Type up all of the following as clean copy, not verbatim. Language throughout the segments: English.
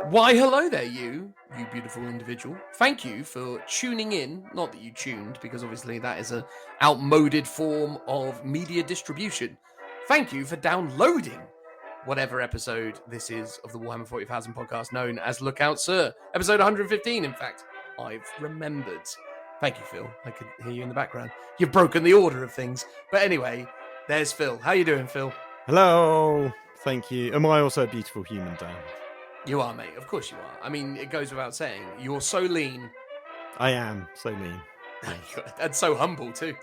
Why, hello there, you beautiful individual. Thank you for tuning in. Not that you tuned, because obviously that is a outmoded form of media distribution. Thank you for downloading whatever episode this is of the Warhammer 40,000 podcast known as Lookout Sir. Episode 115, in fact. I've remembered. Thank you, Phil. I could hear you in the background. You've broken the order of things. But anyway, there's Phil. How you doing, Phil? Hello. Thank you. Am I also a beautiful human, Dan? You are, mate. Of course you are. I mean, it goes without saying. You're so lean. I am so lean. And so humble, too.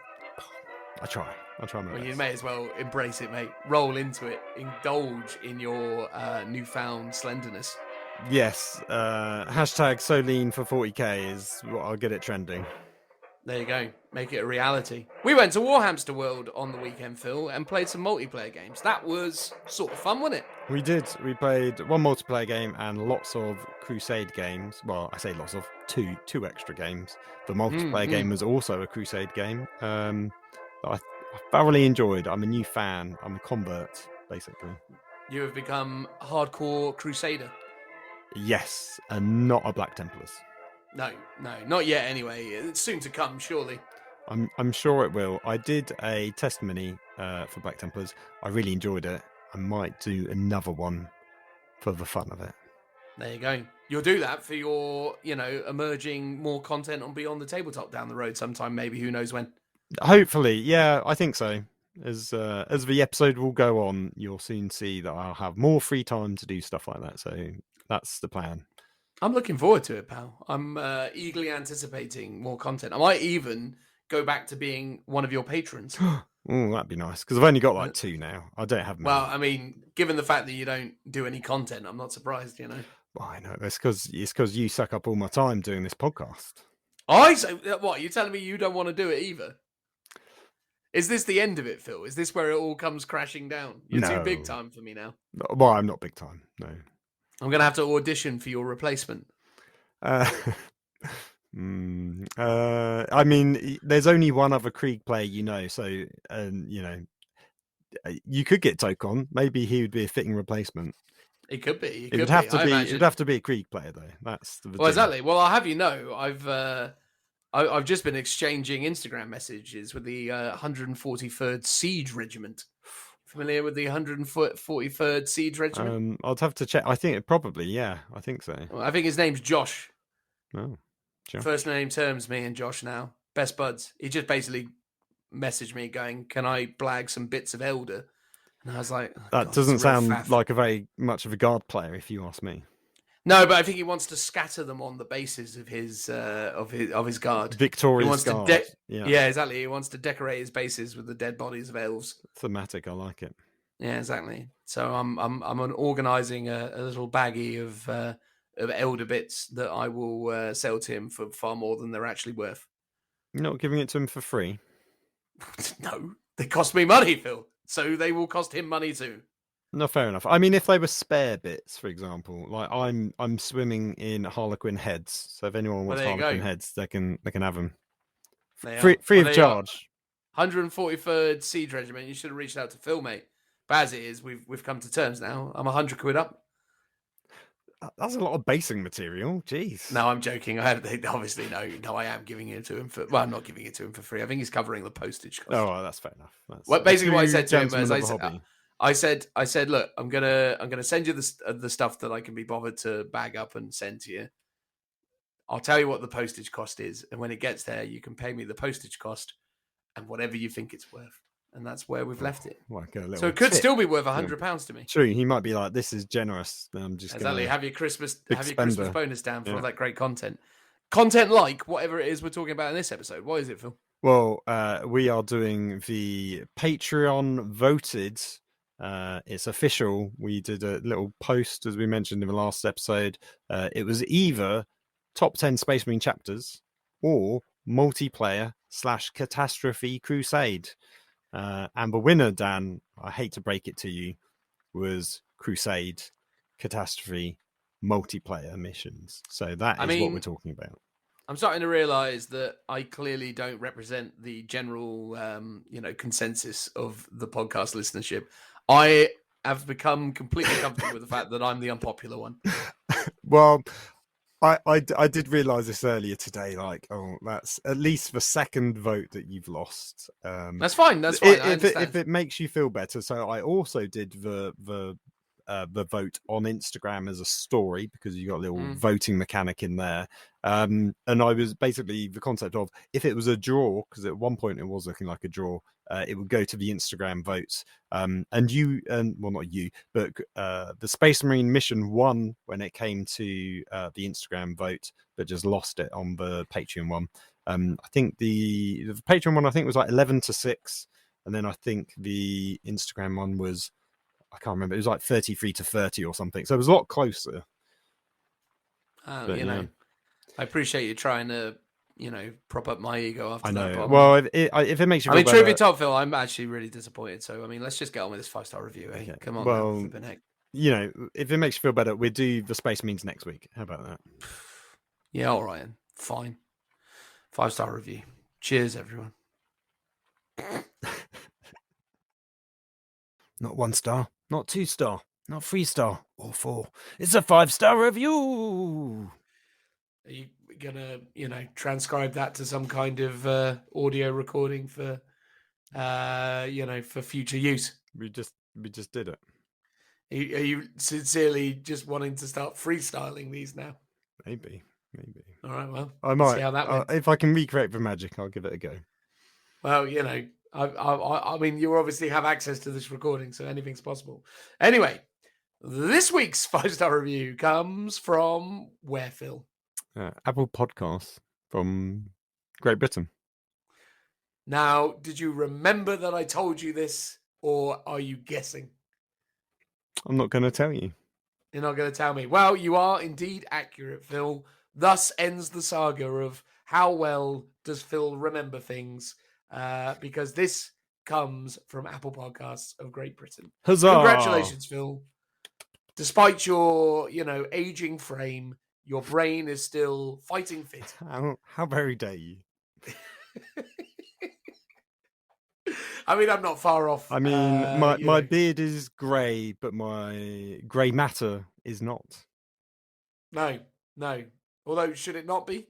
I try my best. Well, you may as well embrace it, mate. Roll into it. Indulge in your newfound slenderness. Yes. Hashtag so lean for 40k is what I'll get it trending. There you go. Make it a reality. We went to Warhammer World on the weekend, Phil, and played some multiplayer games. That was sort of fun, wasn't it? We did. We played one multiplayer game and lots of Crusade games. Well, I say lots of two extra games. The multiplayer game was also a Crusade game that I thoroughly enjoyed. I'm a new fan. I'm a convert, basically. You have become a hardcore Crusader. Yes, and not a Black Templars. No, not yet anyway. It's soon to come, surely. I'm sure it will. I did a testimony for Black Templars. I really enjoyed it. I might do another one for the fun of it. There you go. You'll do that for your, emerging more content on Beyond the Tabletop down the road sometime, maybe. Who knows when? Hopefully, yeah, I think so. As the episode will go on, you'll soon see that I'll have more free time to do stuff like that. So that's the plan. I'm looking forward to it, pal. I'm eagerly anticipating more content. I might even go back to being one of your patrons. Oh, that'd be nice, because I've only got like 2 now. I don't have many. Well, I mean, given the fact that you don't do any content, I'm not surprised, Well, I know. It's because you suck up all my time doing this podcast. What, you're telling me you don't want to do it either? Is this the end of it, Phil? Is this where it all comes crashing down? You're too big time for me now. Well, I'm not big time, no. I'm going to have to audition for your replacement. I mean, there's only one other Krieg player, so you could get Tokon. Maybe he would be a fitting replacement. It could be. It would have to be a Krieg player, though. That's the well, exactly. Well, I'll have you know, I've just been exchanging Instagram messages with the 143rd Siege Regiment. Familiar with the 143rd Siege Regiment? I'd have to check. I think it probably, yeah. I think so. Well, I think his name's Josh. Oh, sure. First name terms, me and Josh now. Best buds. He just basically messaged me going, can I blag some bits of Elder? And I was like... that doesn't sound like a very much of a guard player, if you ask me. No, but I think he wants to scatter them on the bases of his guard. Victorious guard. Yeah, exactly. He wants to decorate his bases with the dead bodies of elves. Thematic, I like it. Yeah, exactly. So I'm organising a little baggie of elder bits that I will sell to him for far more than they're actually worth. You're not giving it to him for free? No, they cost me money, Phil. So they will cost him money too. No, fair enough. I mean, if they were spare bits, for example, like I'm swimming in Harlequin heads, so if anyone wants Harlequin heads, they can have them free of charge. 143rd Siege Regiment. You should have reached out to Phil, mate. But as it is, we've come to terms now. I'm 100 quid up. That's a lot of basing material. Jeez. No, I'm joking. Obviously no. I am giving it to him for. Well, I'm not giving it to him for free. I think he's covering the postage cost. Oh, that's fair enough. Basically, what I said to him was, I said, look, I'm gonna send you the stuff that I can be bothered to bag up and send to you. I'll tell you what the postage cost is, and when it gets there, you can pay me the postage cost and whatever you think it's worth. And that's where we've left it. So it could still be worth £100 to me. True, he might be like, "This is generous." I'm just exactly have your Christmas bonus down for all that great content. Content like whatever it is we're talking about in this episode. What is it, Phil? Well, we are doing the Patreon voted. It's official. We did a little post, as we mentioned in the last episode. It was either top 10 Space Marine chapters or multiplayer / catastrophe crusade. And the winner, Dan, I hate to break it to you, was Crusade Catastrophe multiplayer missions. So that is what we're talking about. I'm starting to realise that I clearly don't represent the general, consensus of the podcast listenership. I have become completely comfortable with the fact that I'm the unpopular one. Well, I did realise this earlier today. Like, oh, that's at least the second vote that you've lost. That's fine. That's fine. I understand. If it makes you feel better, so I also did the vote on Instagram as a story because you got a little voting mechanic in there. And I was basically the concept of if it was a draw, because at one point it was looking like a draw, it would go to the Instagram votes. And well, not you, but the Space Marine mission won when it came to the Instagram vote, but just lost it on the Patreon one. I think the Patreon one, I think, was like 11-6. And then I think the Instagram one was, I can't remember, it was like 33-30 or something. So it was a lot closer. But, you know, I appreciate you trying to, prop up my ego after that. I know. Well, if it makes you feel better... truth be told, Phil, I'm actually really disappointed. So, let's just get on with this 5-star review, eh? Okay. Come on, well, now, for the heck. If it makes you feel better, we'll do the Space Marines next week. How about that? Yeah, all right. Fine. 5-star review. Cheers, everyone. Not 1 star, not 2 star, not 3 star, or 4. It's a 5-star review. Are you gonna, transcribe that to some kind of audio recording for, for future use? We just did it. Are you sincerely just wanting to start freestyling these now? Maybe. All right, well, I might. See how that went. If I can recreate the magic, I'll give it a go. Well, I mean, you obviously have access to this recording, so anything's possible. Anyway, this week's 5-star review comes from where, Phil? Apple Podcasts from Great Britain. Now, did you remember that I told you this, or are you guessing? I'm not going to tell you. You're not going to tell me. Well, you are indeed accurate, Phil. Thus ends the saga of how well does Phil remember things, because this comes from Apple Podcasts of Great Britain. Huzzah! Congratulations, Phil. Despite your, aging frame, your brain is still fighting fit. How very dare you? I mean, I'm not far off. I mean, my beard is grey, but my grey matter is not. No. Although, should it not be?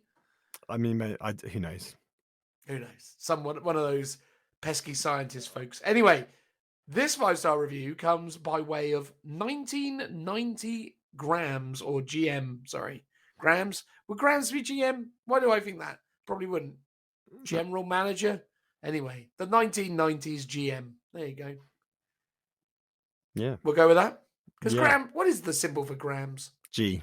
I mean, who knows? Who knows? One of those pesky scientist folks. Anyway, this 5-star review comes by way of 1990 grams or GM. Sorry, grams. Would grams be GM? Why do I think that? Probably wouldn't. General manager. Anyway, the 1990s GM. There you go. Yeah, we'll go with that. Because gram. What is the symbol for grams? G.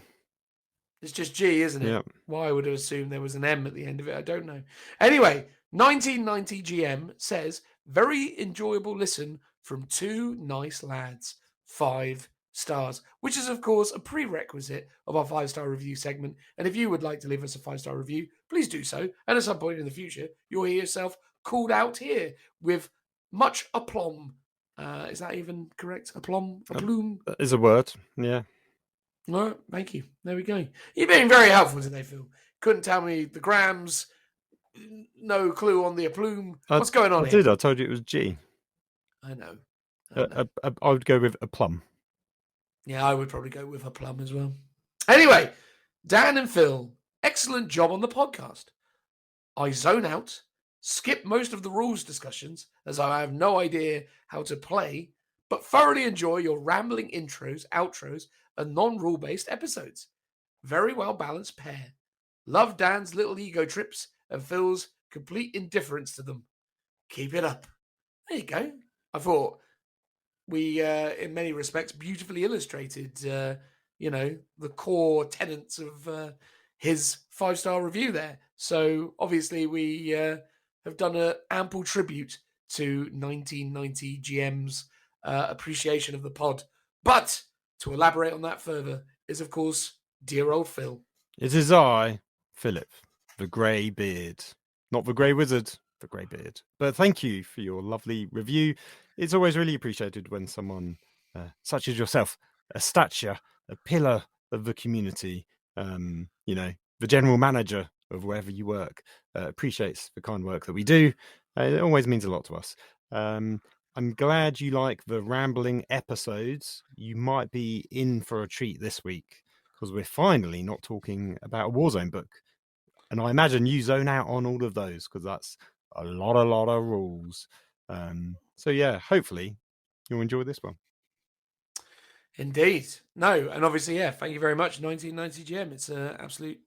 It's just G, isn't it? Yeah. Why I would have assumed there was an M at the end of it, I don't know. Anyway, 1990 GM says, very enjoyable listen from 2 nice lads. 5 stars, which is, of course, a prerequisite of our 5-star review segment. And if you would like to leave us a 5-star review, please do so. And at some point in the future, you'll hear yourself called out here with much aplomb. Is that even correct? Aplomb? A plume? Is a word, yeah. All right, thank you. There we go. You've been very helpful today, Phil. Couldn't tell me the grams. No clue on the plume. What's going on here? I told you it was G. I know. I would go with a plum. Yeah, I would probably go with a plum as well. Anyway, Dan and Phil, excellent job on the podcast. I zone out, skip most of the rules discussions as I have no idea how to play, but thoroughly enjoy your rambling intros, outros, and non-rule based episodes. Very well balanced pair. Love Dan's little ego trips and Phil's complete indifference to them. Keep it up. There you go. I thought we, in many respects, beautifully illustrated, the core tenets of his 5-star review there. So obviously we have done an ample tribute to 1990 GM's appreciation of the pod. But to elaborate on that further is, of course, dear old Phil. It is I, Philip, the Grey Beard. Not the Grey Wizard, the Grey Beard. But thank you for your lovely review. It's always really appreciated when someone, such as yourself, a stature, a pillar of the community, the general manager of wherever you work, appreciates the kind work that we do. It always means a lot to us. I'm glad you like the rambling episodes. You might be in for a treat this week because we're finally not talking about a Warzone book. And I imagine you zone out on all of those because that's a lot of rules. So yeah, hopefully you'll enjoy this one. Indeed. No, and obviously, yeah, thank you very much, 1990 GM. It's an absolute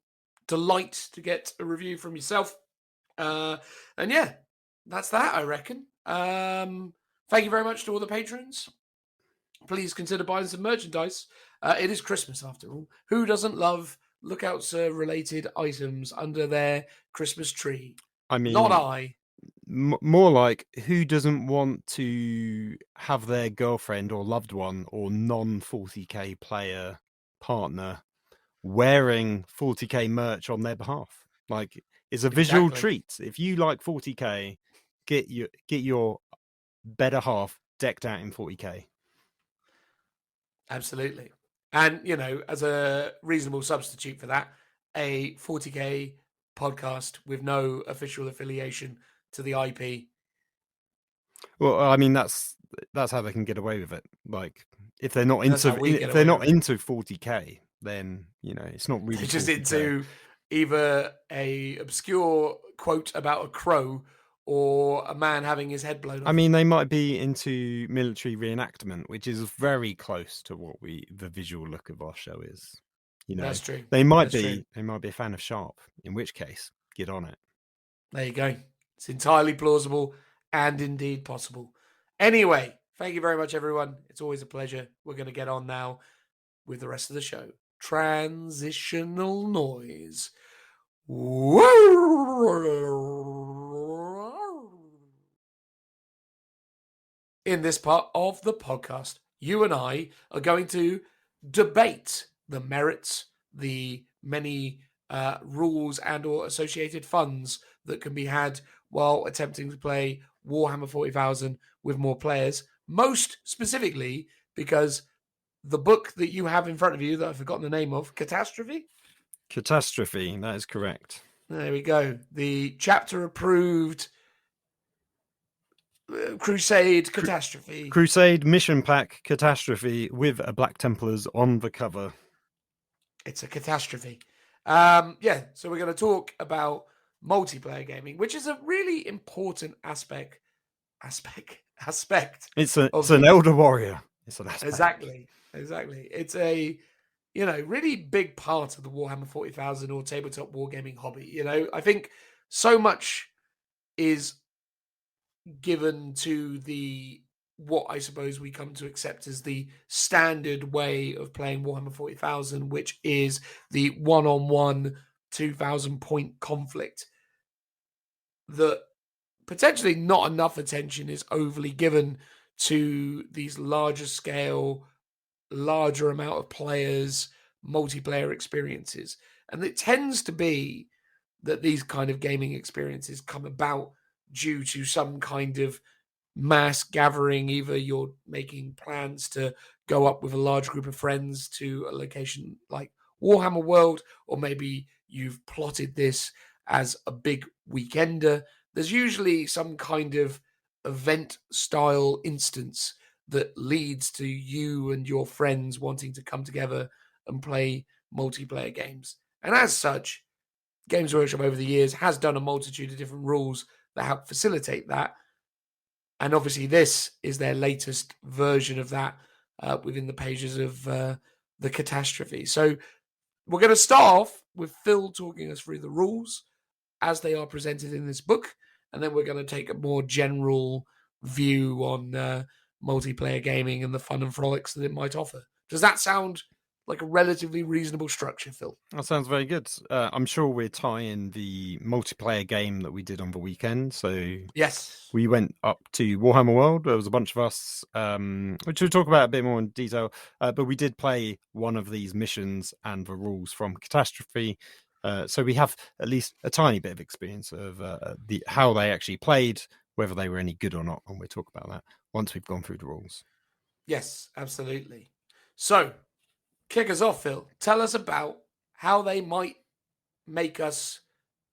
delight to get a review from yourself. And yeah, that's that, I reckon. Thank you very much to all the patrons. Please consider buying some merchandise. It is Christmas after all. Who doesn't love Lookouts related items under their Christmas tree? I mean, not I. More like, who doesn't want to have their girlfriend or loved one or non-40k player partner wearing 40k merch on their behalf? Like, it's a visual treat. If you like 40k, get your better half decked out in 40k. Absolutely. And, you know, as a reasonable substitute for that, a 40k podcast with no official affiliation to the IP. Well, I mean, that's how they can get away with it. Like, if they're not into 40k, then, you know, it's not really. They're just 40K. into either a obscure quote about a crow or a man having his head blown off. I mean, they might be into military reenactment, which is very close to what the visual look of our show is. You know, that's true. They might be a fan of Sharp, in which case, get on it. There you go. It's entirely plausible and indeed possible. Anyway, thank you very much, everyone. It's always a pleasure. We're going to get on now with the rest of the show. Transitional noise. In this part of the podcast, you and I are going to debate the merits, the many rules and or associated funds that can be had while attempting to play Warhammer 40,000 with more players. Most specifically, because the book that you have in front of you that I've forgotten the name of, Catastrophe? Catastrophe, that is correct. There we go. The chapter-approved Crusade Catastrophe. Crusade Mission Pack Catastrophe with a Black Templars on the cover. It's a catastrophe. So we're going to talk about multiplayer gaming, which is a really important aspect. It's an Elder Warrior. It's an aspect. Exactly. It's a really big part of the Warhammer 40,000 or tabletop wargaming hobby. You know, I think so much is given to what I suppose we come to accept as the standard way of playing Warhammer 40,000, which is the one-on-one 2,000 point conflict. That potentially not enough attention is overly given to these larger scale, larger amount of players, multiplayer experiences. And it tends to be that these kind of gaming experiences come about due to some kind of mass gathering. Either you're making plans to go up with a large group of friends to a location like Warhammer World, or maybe you've plotted this as a big weekender. There's usually some kind of event style instance that leads to you and your friends wanting to come together and play multiplayer games. And as such, Games Workshop over the years has done a multitude of different rules that help facilitate that. And obviously this is their latest version of that within the pages of the Catastrophe. So we're going to start off with Phil talking us through the rules as they are presented in this book. And then we're going to take a more general view on multiplayer gaming and the fun and frolics that it might offer. Does that sound like a relatively reasonable structure, Phil? That sounds very good. I'm sure we're tying the multiplayer game that we did on the weekend. So yes, we went up to Warhammer World. There was a bunch of us, which we'll talk about a bit more in detail. But we did play one of these missions and the rules from Catastrophe. So we have at least a tiny bit of experience of how they actually played, whether they were any good or not. And we'll talk about that once we've gone through the rules. Yes, absolutely. So kick us off, Phil. Tell us about how they might make us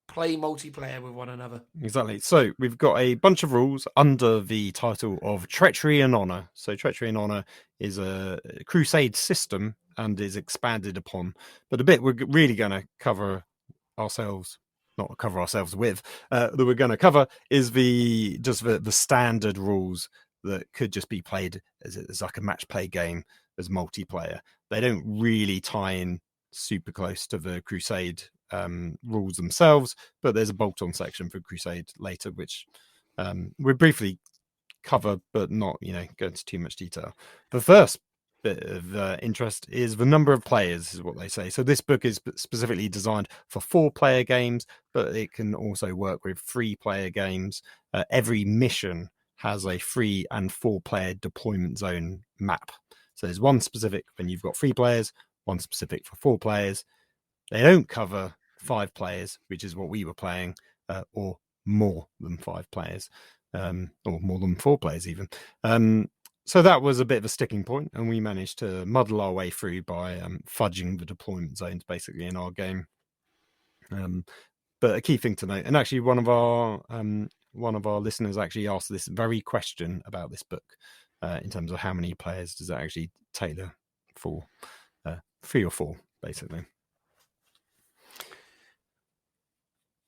play multiplayer with one another. Exactly. So we've got a bunch of rules under the title of Treachery and Honor. So Treachery and Honor is a crusade system and is expanded upon. But the bit we're really going to cover ourselves, not cover ourselves with, that we're going to cover is the standard rules that could just be played as like a match play game as multiplayer. They don't really tie in super close to the Crusade rules themselves, but there's a bolt-on section for Crusade later, which we briefly cover, but not go into too much detail. The first bit of interest is the number of players, is what they say. So this book is specifically designed for 4-player games, but it can also work with 3-player games. Every mission has a 3 and 4-player deployment zone map. So there's one specific when you've got 3 players, one specific for 4 players. They don't cover 5 players, which is what we were playing, or more than 5 players, or more than 4 players even. So that was a bit of a sticking point, and we managed to muddle our way through by fudging the deployment zones basically in our game. But a key thing to note, and actually one of our listeners actually asked this very question about this book, in terms of how many players does it actually tailor for? 3 or 4, basically.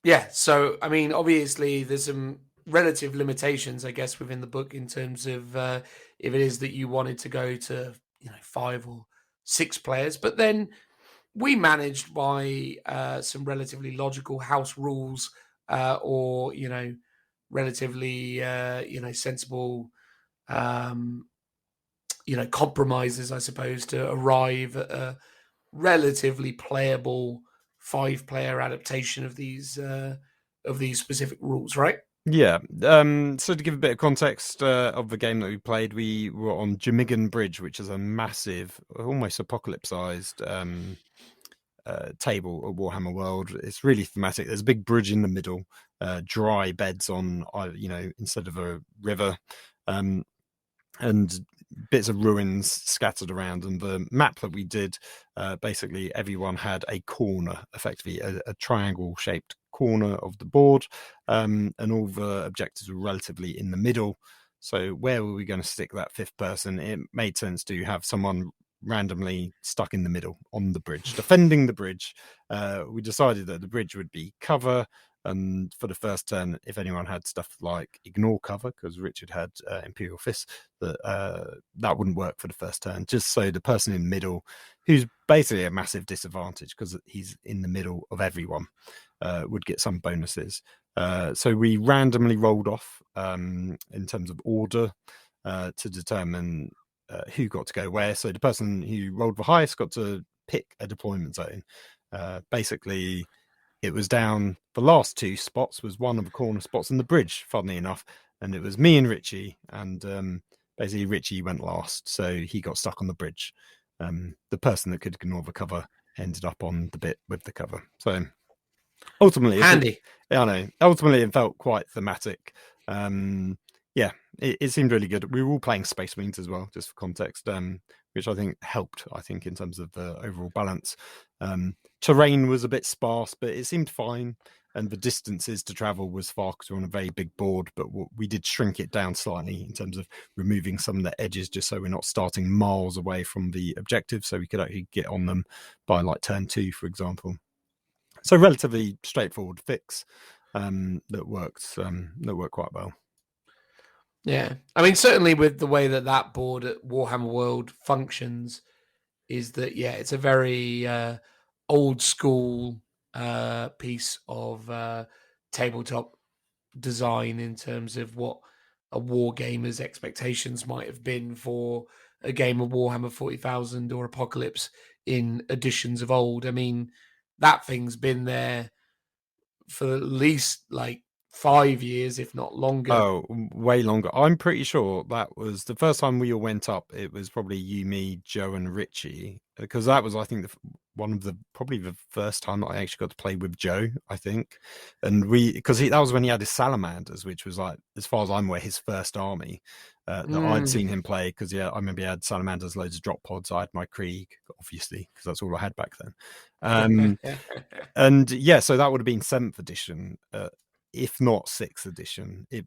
Yeah, so I mean, obviously, there's some relative limitations, I guess, within the book in terms of if it is that you wanted to go to 5 or 6 players, but then we managed by some relatively logical house rules, or relatively sensible compromises, I suppose, to arrive at a relatively playable 5-player adaptation of these specific rules, right? Yeah. So to give a bit of context of the game that we played, we were on Jamigan Bridge, which is a massive, almost apocalypse-sized table at Warhammer World. It's really thematic. There's a big bridge in the middle, dry beds on, instead of a river, and bits of ruins scattered around. And the map that we did, basically everyone had a corner, effectively a triangle shaped corner of the board, and all the objectives were relatively in the middle. So where were we going to stick that 5th person? It made sense to have someone randomly stuck in the middle on the bridge, defending the bridge. We decided that the bridge would be cover, and for the first turn, if anyone had stuff like ignore cover, because Richard had Imperial Fist, that wouldn't work for the first turn, just so the person in the middle, who's basically a massive disadvantage because he's in the middle of everyone, would get some bonuses. So we randomly rolled off in terms of order to determine who got to go where. So the person who rolled the highest got to pick a deployment zone. Basically, it was down, the last 2 spots was one of the corner spots in the bridge, funnily enough, and it was me and Richie, and basically Richie went last, so he got stuck on the bridge. The person that could ignore the cover ended up on the bit with the cover. So ultimately, handy. Ultimately, it felt quite thematic. Yeah, it seemed really good. We were all playing Space Marines as well, just for context, which I think helped, in terms of the overall balance. Terrain was a bit sparse, but it seemed fine. And the distances to travel was far because we're on a very big board, but we did shrink it down slightly in terms of removing some of the edges, just so we're not starting miles away from the objective, so we could actually get on them by like turn 2, for example. So relatively straightforward fix that worked quite well. Yeah, I mean, certainly with the way that board at Warhammer World functions, is that it's a very old school piece of tabletop design in terms of what a war gamer's expectations might have been for a game of Warhammer 40,000 or Apocalypse in editions of old. I mean, that thing's been there for at least like 5 years, if not longer. Oh, way longer. I'm pretty sure that was the first time we all went up. It was probably you, me, Joe, and Richie, because that was, I think, probably the first time that I actually got to play with Joe, I think. And that was when he had his salamanders, which was, like, as far as I'm aware, his first army that I'd seen him play. Because I remember he had salamanders, loads of drop pods. I had my Krieg, obviously, because that's all I had back then. And so that would have been 7th edition. If not 6th edition, it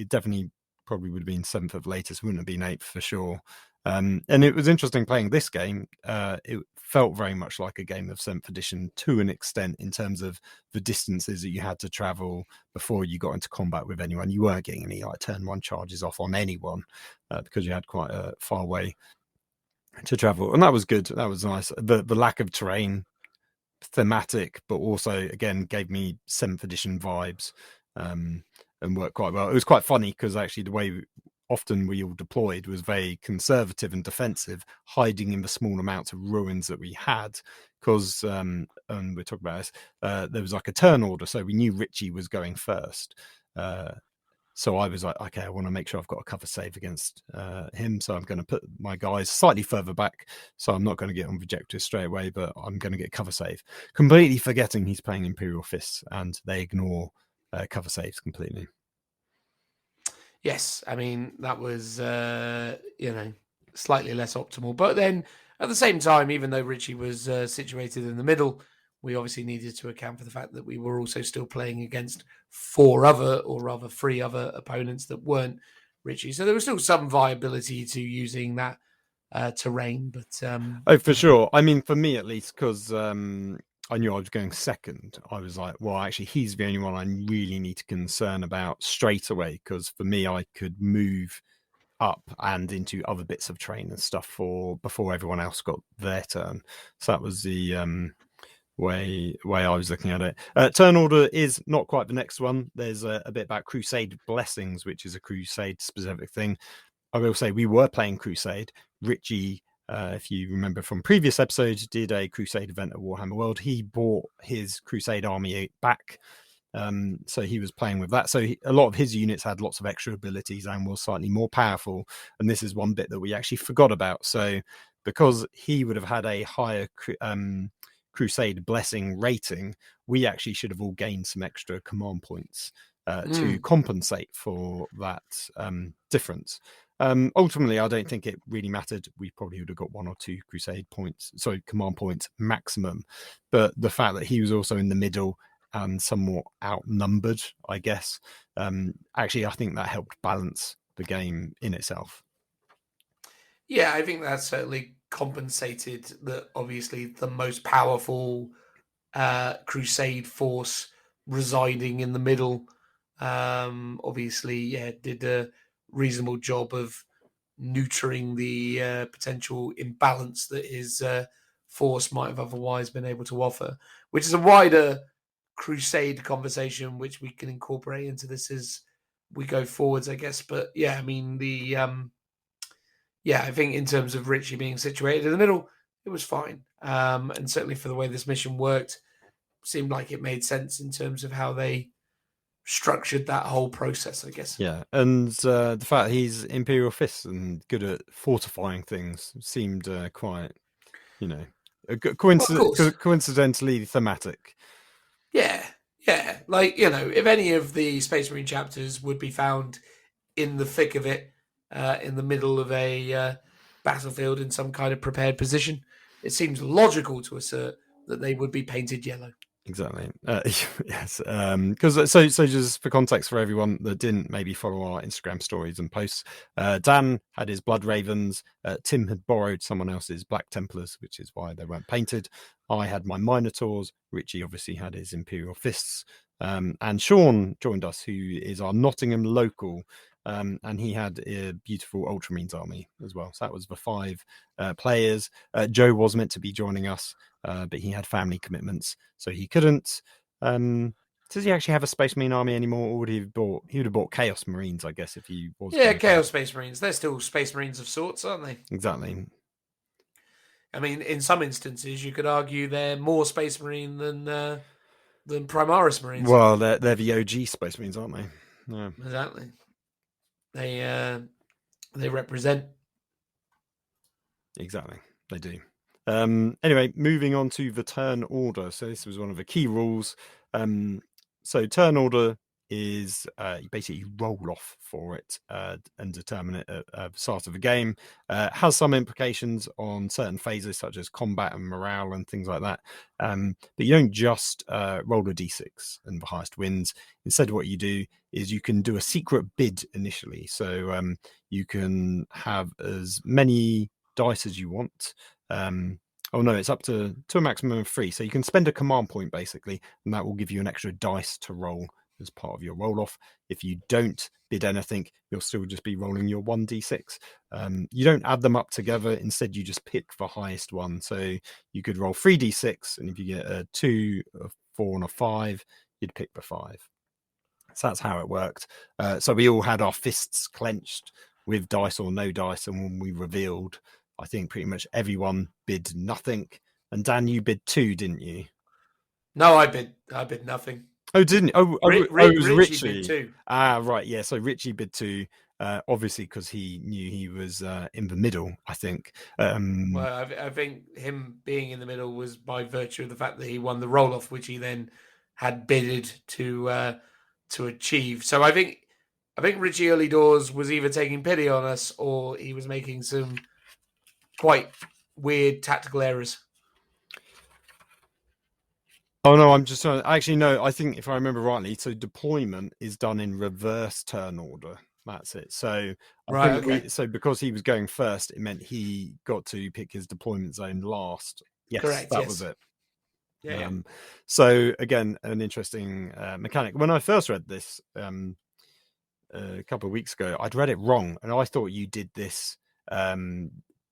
definitely would have been 7th of latest, wouldn't have been 8th for sure. And it was interesting playing this game. It felt very much like a game of 7th edition to an extent in terms of the distances that you had to travel before you got into combat with anyone. You weren't getting any like turn 1 charges off on anyone because you had quite a far way to travel, and that was good. That was nice. The lack of terrain, thematic, but also again gave me 7th edition vibes, and worked quite well. It was quite funny because actually the way often we all deployed was very conservative and defensive, hiding in the small amounts of ruins that we had. Because and we're talking about this, there was like a turn order, so we knew Richie was going first. So I was like, okay, I want to make sure I've got a cover save against him. So I'm going to put my guys slightly further back. So I'm not going to get on Vejectus straight away, but I'm going to get cover save. Completely forgetting he's playing Imperial Fists, and they ignore cover saves completely. Yes, I mean, that was, slightly less optimal. But then at the same time, even though Richie was situated in the middle, we obviously needed to account for the fact that we were also still playing against 3 other opponents that weren't Richie. So there was still some viability to using that terrain. But for sure. I mean, for me at least, because I knew I was going second, I was like, well, actually, he's the only one I really need to concern about straight away, because for me, I could move up and into other bits of terrain and stuff before everyone else got their turn. So that was the way I was looking at it. Turn order is not quite the next one. There's a bit about Crusade Blessings, which is a Crusade specific thing. I will say we were playing Crusade. Richie, if you remember from previous episodes, did a Crusade event at Warhammer World. He bought his Crusade army back, so he was playing with that. So a lot of his units had lots of extra abilities and was slightly more powerful. And this is one bit that we actually forgot about. So because he would have had a higher Crusade Blessing rating, we actually should have all gained some extra command points to compensate for that difference. Ultimately, I don't think it really mattered. We probably would have got 1 or 2 command points maximum. But the fact that he was also in the middle and somewhat outnumbered, I guess, actually, I think that helped balance the game in itself. Yeah, I think that certainly compensated that obviously the most powerful Crusade force residing in the middle obviously did a reasonable job of neutering the potential imbalance that his force might have otherwise been able to offer, which is a wider Crusade conversation which we can incorporate into this as we go forwards, I guess. But yeah, I mean I think in terms of Richie being situated in the middle, it was fine. And certainly for the way this mission worked, seemed like it made sense in terms of how they structured that whole process, I guess. Yeah, and the fact he's Imperial Fists and good at fortifying things seemed quite, coincidentally thematic. Yeah. Like, if any of the Space Marine chapters would be found in the thick of it, in the middle of a battlefield in some kind of prepared position, it seems logical to assert that they would be painted yellow. Exactly. Yes. Because so just for context for everyone that didn't maybe follow our Instagram stories and posts, Dan had his Blood Ravens. Tim had borrowed someone else's Black Templars, which is why they weren't painted. I had my Minotaurs. Richie obviously had his Imperial Fists. And Sean joined us, who is our Nottingham local. And he had a beautiful Ultramarines army as well. So that was the 5 players. Joe was meant to be joining us, but he had family commitments, so he couldn't. Does he actually have a Space Marine army anymore, or would he have bought? He would have bought Chaos Marines, I guess, if he was. Yeah, Chaos Space Marines. They're still Space Marines of sorts, aren't they? Exactly. I mean, in some instances, you could argue they're more Space Marine than Primaris Marines. Well, they're the OG Space Marines, aren't they? Yeah, exactly. They represent. Exactly, they do. Anyway, moving on to the turn order. So this was one of the key rules. So turn order is basically you roll off for it and determine it at the start of the game. Has some implications on certain phases such as combat and morale and things like that. But you don't just roll a d6 and the highest wins. Instead, what you do is you can do a secret bid initially. So you can have as many dice as you want. Oh no, it's up to a maximum of 3. So you can spend a command point basically, and that will give you an extra dice to roll as part of your roll off. If you don't bid anything, you'll still just be rolling your 1d6. You don't add them up together. Instead, you just pick the highest one. So you could roll 3d6, and if you get a 2, a 4, and a 5, you'd pick the 5. So that's how it worked. So we all had our fists clenched with dice or no dice, and when we revealed, I think pretty much everyone bid nothing. And Dan, you bid 2, didn't you? No, I bid nothing. Oh, didn't? It was Richie Richie. bid 2. Ah, right. Yeah. So Richie bid 2, obviously because he knew he was in the middle, I think. Well, I think him being in the middle was by virtue of the fact that he won the roll off, which he then had bidded to achieve. So I think Richie early doors was either taking pity on us or he was making some quite weird tactical errors. Oh no, I'm just trying. Actually, no. I think if I remember rightly, so deployment is done in reverse turn order. That's it. So I think so because he was going first, it meant he got to pick his deployment zone last. Yes, correct. That was it. Yeah. So again, an interesting mechanic. When I first read this a couple of weeks ago, I'd read it wrong, and I thought you did this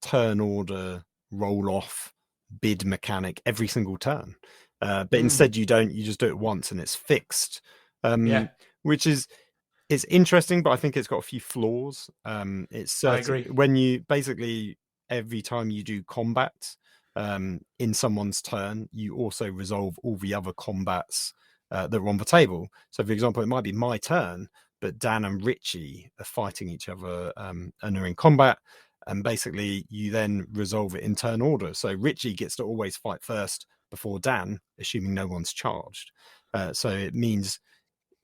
turn order roll off bid mechanic every single turn. But instead you don't, you just do it once and it's fixed, which is, it's interesting, but I think it's got a few flaws. It's I agree. When you basically, every time you do combat in someone's turn, you also resolve all the other combats that are on the table. So for example, it might be my turn, but Dan and Richie are fighting each other and are in combat. And basically you then resolve it in turn order. So Richie gets to always fight first before Dan, assuming no one's charged. So it means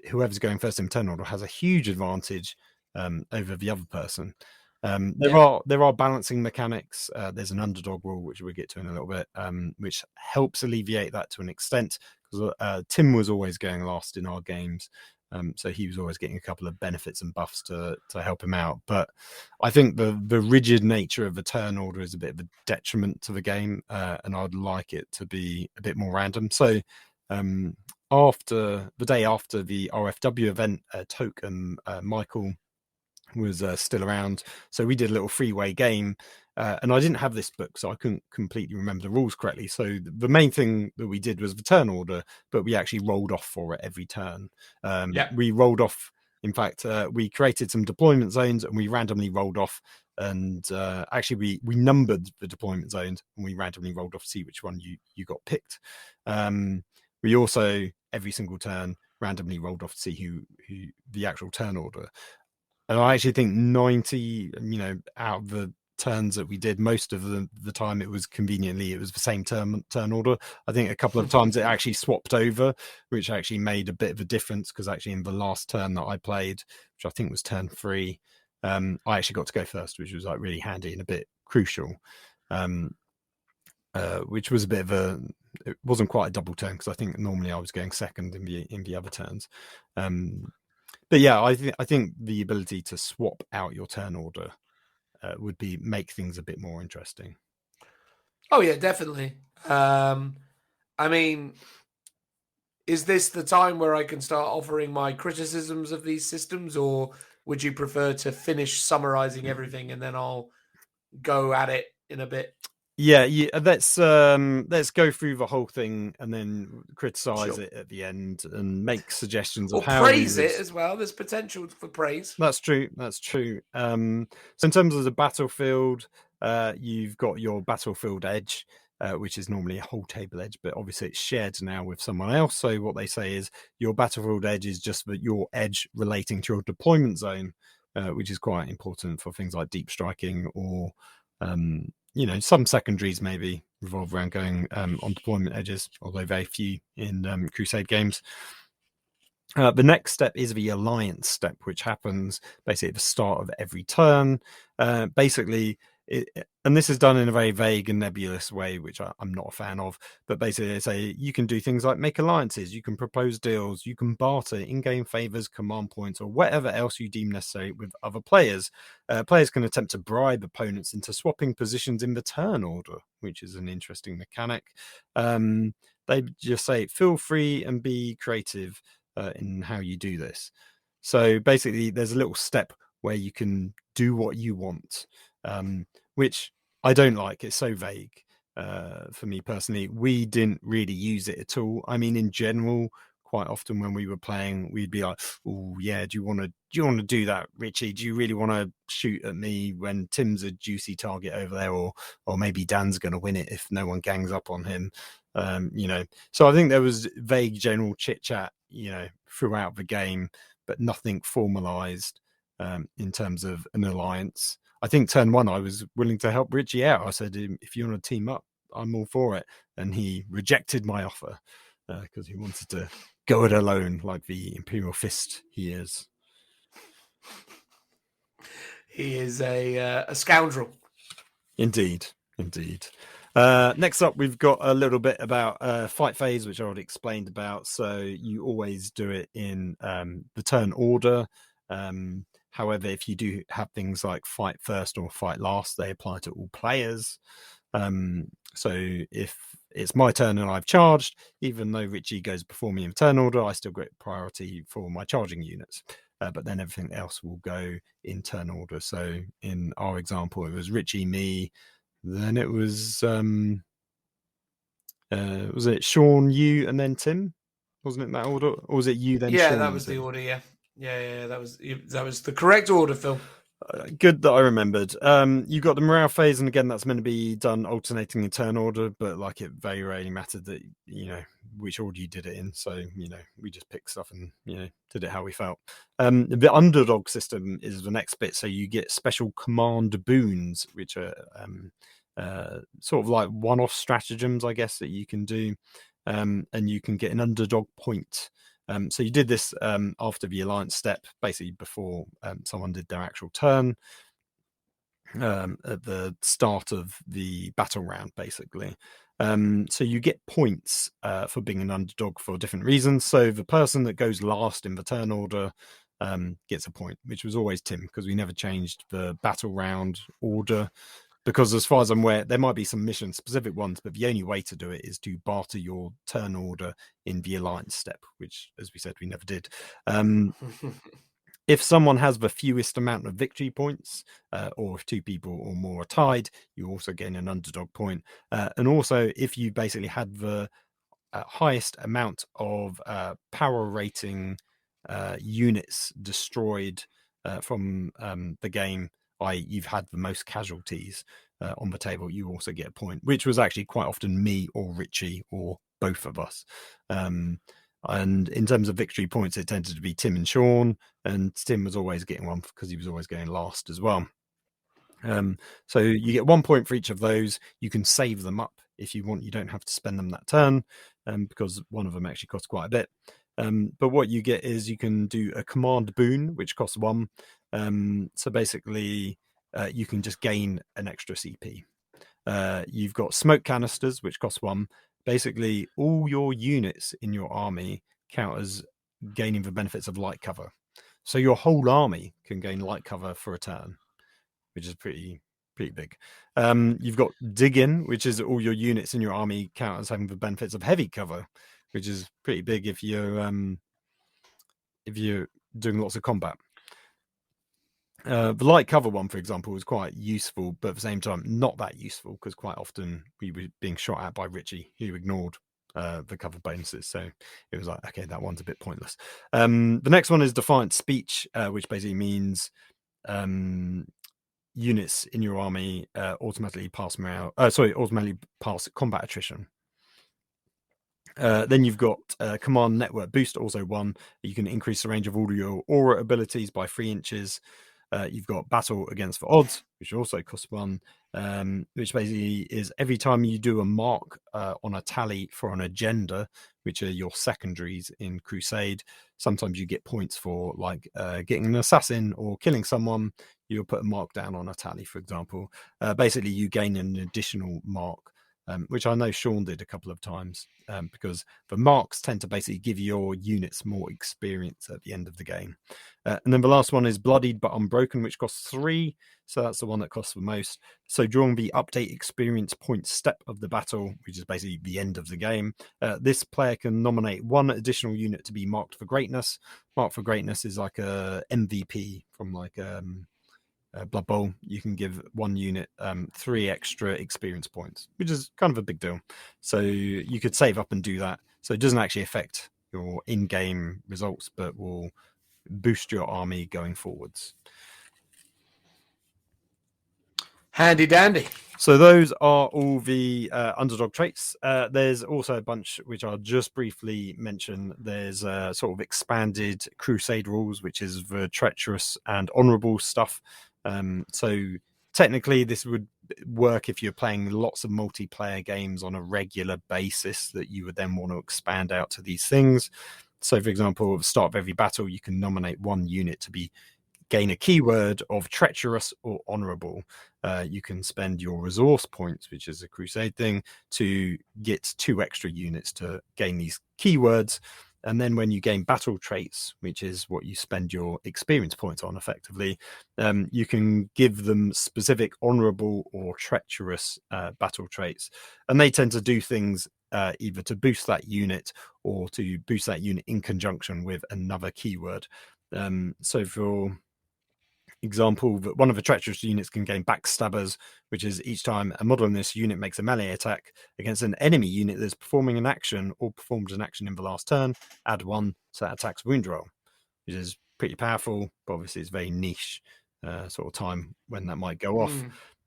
whoever's going first in turn order has a huge advantage over the other person. There are balancing mechanics. There's an underdog rule, which we'll get to in a little bit, which helps alleviate that to an extent, because Tim was always going last in our games. So he was always getting a couple of benefits and buffs to help him out. But I think the rigid nature of the turn order is a bit of a detriment to the game, and I'd like it to be a bit more random. So after the day after the RFW event, Toke and Michael was still around. So we did a little freeway game. And I didn't have this book, so I couldn't completely remember the rules correctly. So the main thing that we did was the turn order, but we actually rolled off for it every turn. We rolled off. In fact, we created some deployment zones and we randomly rolled off. And actually, we numbered the deployment zones and we randomly rolled off to see which one you got picked. We also, every single turn, randomly rolled off to see who the actual turn order. And I actually think 90, out of the turns that we did, most of the time it was the same turn order. I think a couple of times it actually swapped over, which actually made a bit of a difference, because actually in the last turn that I played, which I think was turn 3, I actually got to go first, which was like really handy and a bit crucial, which was a bit of it wasn't quite a double turn, because I think normally I was going second in the other turns. But yeah, I think the ability to swap out your turn order would make things a bit more interesting. Oh yeah, definitely. I mean, is this the time where I can start offering my criticisms of these systems, or would you prefer to finish summarizing everything and then I'll go at it in a bit? Yeah. Let's go through the whole thing and then criticize it at the end and make suggestions of how praise it as well. There's potential for praise. That's true. So in terms of the battlefield, you've got your battlefield edge, which is normally a whole table edge, but obviously it's shared now with someone else. So what they say is your battlefield edge is just your edge relating to your deployment zone, which is quite important for things like deep striking or some secondaries maybe revolve around going on deployment edges, although very few in Crusade games. The next step is the alliance step, which happens basically at the start of every turn. Basically, and this is done in a very vague and nebulous way, which I'm not a fan of. But basically, they say you can do things like make alliances, you can propose deals, you can barter in-game favors, command points, or whatever else you deem necessary with other players. Players can attempt to bribe opponents into swapping positions in the turn order, which is an interesting mechanic. They just say, feel free and be creative in how you do this. So basically, there's a little step where you can do what you want, which I don't like. It's so vague for me personally. We didn't really use it at all. I mean, in general, quite often when we were playing, we'd be like, "Oh yeah, do you want to do that, Richie? Do you really want to shoot at me when Tim's a juicy target over there, or maybe Dan's going to win it if no one gangs up on him?" So I think there was vague general chit chat, throughout the game, but nothing formalized in terms of an alliance. I think turn one, I was willing to help Richie out. I said, if you want to team up, I'm all for it. And he rejected my offer because he wanted to go it alone like the Imperial Fist he is. He is a scoundrel. Indeed. Next up, we've got a little bit about fight phase, which I already explained about. So you always do it in the turn order. However, if you do have things like fight first or fight last, they apply to all players. So if it's my turn and I've charged, even though Richie goes before me in turn order, I still get priority for my charging units. But then everything else will go in turn order. So in our example, it was Richie, me, then it was it Sean, you, and then Tim? Wasn't it in that order? Or was it you, then Sean? Yeah, that was the order, yeah. Yeah, that was the correct order, Phil. Good that I remembered. You got the morale phase, and again, that's meant to be done alternating in turn order, but like it very rarely mattered that which order you did it in. So we just picked stuff and did it how we felt. The underdog system is the next bit, so you get special command boons, which are sort of like one-off stratagems, I guess, that you can do, and you can get an underdog point. So you did this after the alliance step, basically before someone did their actual turn, at the start of the battle round, basically. So you get points for being an underdog for different reasons. So the person that goes last in the turn order gets a point, which was always Tim, because we never changed the battle round order. Because as far as I'm aware, there might be some mission-specific ones, but the only way to do it is to barter your turn order in the alliance step, which, as we said, we never did. If someone has the fewest amount of victory points, or if two people or more are tied, you also gain an underdog point. And also, if you basically had the highest amount of power rating units destroyed from the game, you've had the most casualties on the table, you also get a point, which was actually quite often me or Richie or both of us. And in terms of victory points, it tended to be Tim and Sean, and Tim was always getting one because he was always going last as well. So you get 1 point for each of those. You can save them up if you want. You don't have to spend them that turn, because one of them actually costs quite a bit. But what you get is you can do a command boon, which costs 1. So basically, you can just gain an extra CP. You've got smoke canisters, which cost 1. Basically, all your units in your army count as gaining the benefits of light cover. So your whole army can gain light cover for a turn, which is pretty big. You've got dig-in, which is all your units in your army count as having the benefits of heavy cover, which is pretty big if you're doing lots of combat. The light cover one, for example, was quite useful, but at the same time, not that useful, because quite often we were being shot at by Richie, who ignored the cover bonuses. So it was like, okay, that one's a bit pointless. The next one is Defiant Speech, which basically means units in your army automatically pass combat attrition. Then you've got Command Network Boost, also 1. You can increase the range of all your aura abilities by 3 inches. You've got battle against the odds, which also costs 1, which basically is every time you do a mark on a tally for an agenda, which are your secondaries in Crusade. Sometimes you get points for like getting an assassin or killing someone. You'll put a mark down on a tally, for example. Basically, you gain an additional mark, which I know Sean did a couple of times, because the marks tend to basically give your units more experience at the end of the game. And then the last one is Bloodied but Unbroken, which costs 3. So that's the one that costs the most. So during the update experience point step of the battle, which is basically the end of the game, this player can nominate 1 additional unit to be marked for greatness. Marked for greatness is like a MVP from like Blood Bowl. You can give 1 unit 3 extra experience points, which is kind of a big deal. So you could save up and do that. So it doesn't actually affect your in-game results, but will boost your army going forwards. Handy dandy. So those are all the underdog traits. There's also a bunch which I'll just briefly mention. There's sort of expanded Crusade rules, which is the treacherous and honourable stuff. So technically this would work if you're playing lots of multiplayer games on a regular basis, that you would then want to expand out to these things. So for example, at the start of every battle, you can nominate 1 unit to gain a keyword of treacherous or honourable. You can spend your resource points, which is a Crusade thing, to get 2 extra units to gain these keywords. And then when you gain battle traits, which is what you spend your experience points on effectively, you can give them specific honourable or treacherous battle traits. And they tend to do things either to boost that unit or to boost that unit in conjunction with another keyword. So for example, that one of the treacherous units can gain backstabbers, which is each time a model in this unit makes a melee attack against an enemy unit that's performing an action or performed an action in the last turn, add 1 to that attack's wound roll, which is pretty powerful, but obviously it's very niche sort of time when that might go off.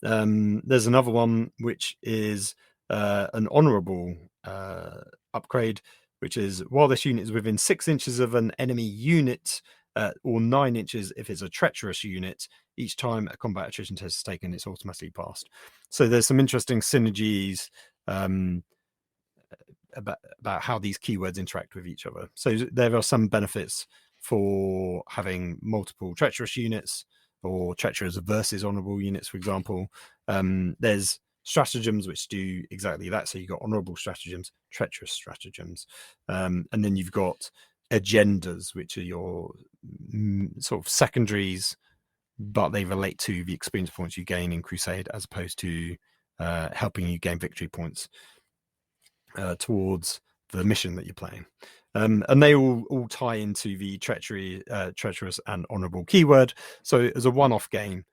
There's another one which is an honourable upgrade, which is while this unit is within 6 inches of an enemy unit, or 9 inches if it's a treacherous unit, each time a combat attrition test is taken, it's automatically passed. So there's some interesting synergies about how these keywords interact with each other. So there are some benefits for having multiple treacherous units or treacherous versus honourable units, for example. There's stratagems which do exactly that. So you've got honourable stratagems, treacherous stratagems, and then you've got agendas, which are your sort of secondaries, but they relate to the experience points you gain in Crusade, as opposed to helping you gain victory points towards the mission that you're playing. And they all tie into the treacherous and honourable keyword. So as a one-off game,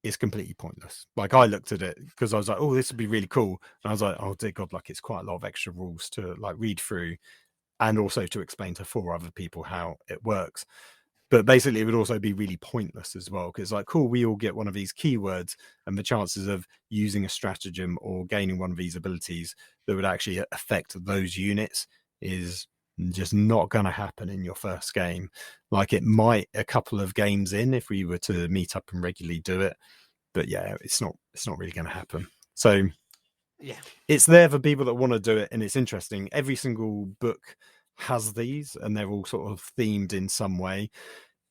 it's completely pointless. Like, I looked at it because I was like, oh, this would be really cool, and I was like, oh dear God, like it's quite a lot of extra rules to like read through, and also to explain to 4 other people how it works. But basically, it would also be really pointless as well, because like, cool, we all get one of these keywords, and the chances of using a stratagem or gaining one of these abilities that would actually affect those units is just not going to happen in your first game. Like, it might a couple of games in if we were to meet up and regularly do it, but yeah, it's not really going to happen. So yeah, it's there for people that want to do it, and it's interesting. Every single book has these, and they're all sort of themed in some way.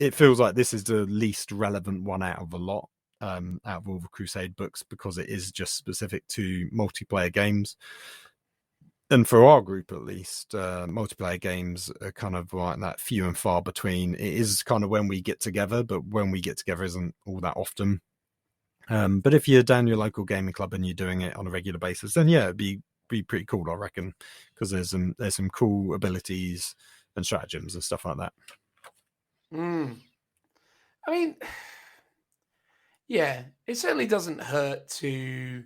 It feels like this is the least relevant one out of a lot, out of all the Crusade books, because it is just specific to multiplayer games. And for our group, at least, multiplayer games are kind of like that few and far between. It is kind of when we get together, but when we get together isn't all that often. But if you're down your local gaming club and you're doing it on a regular basis, then yeah, it'd be pretty cool, I reckon, because there's some cool abilities and stratagems and stuff like that. I mean, yeah, it certainly doesn't hurt to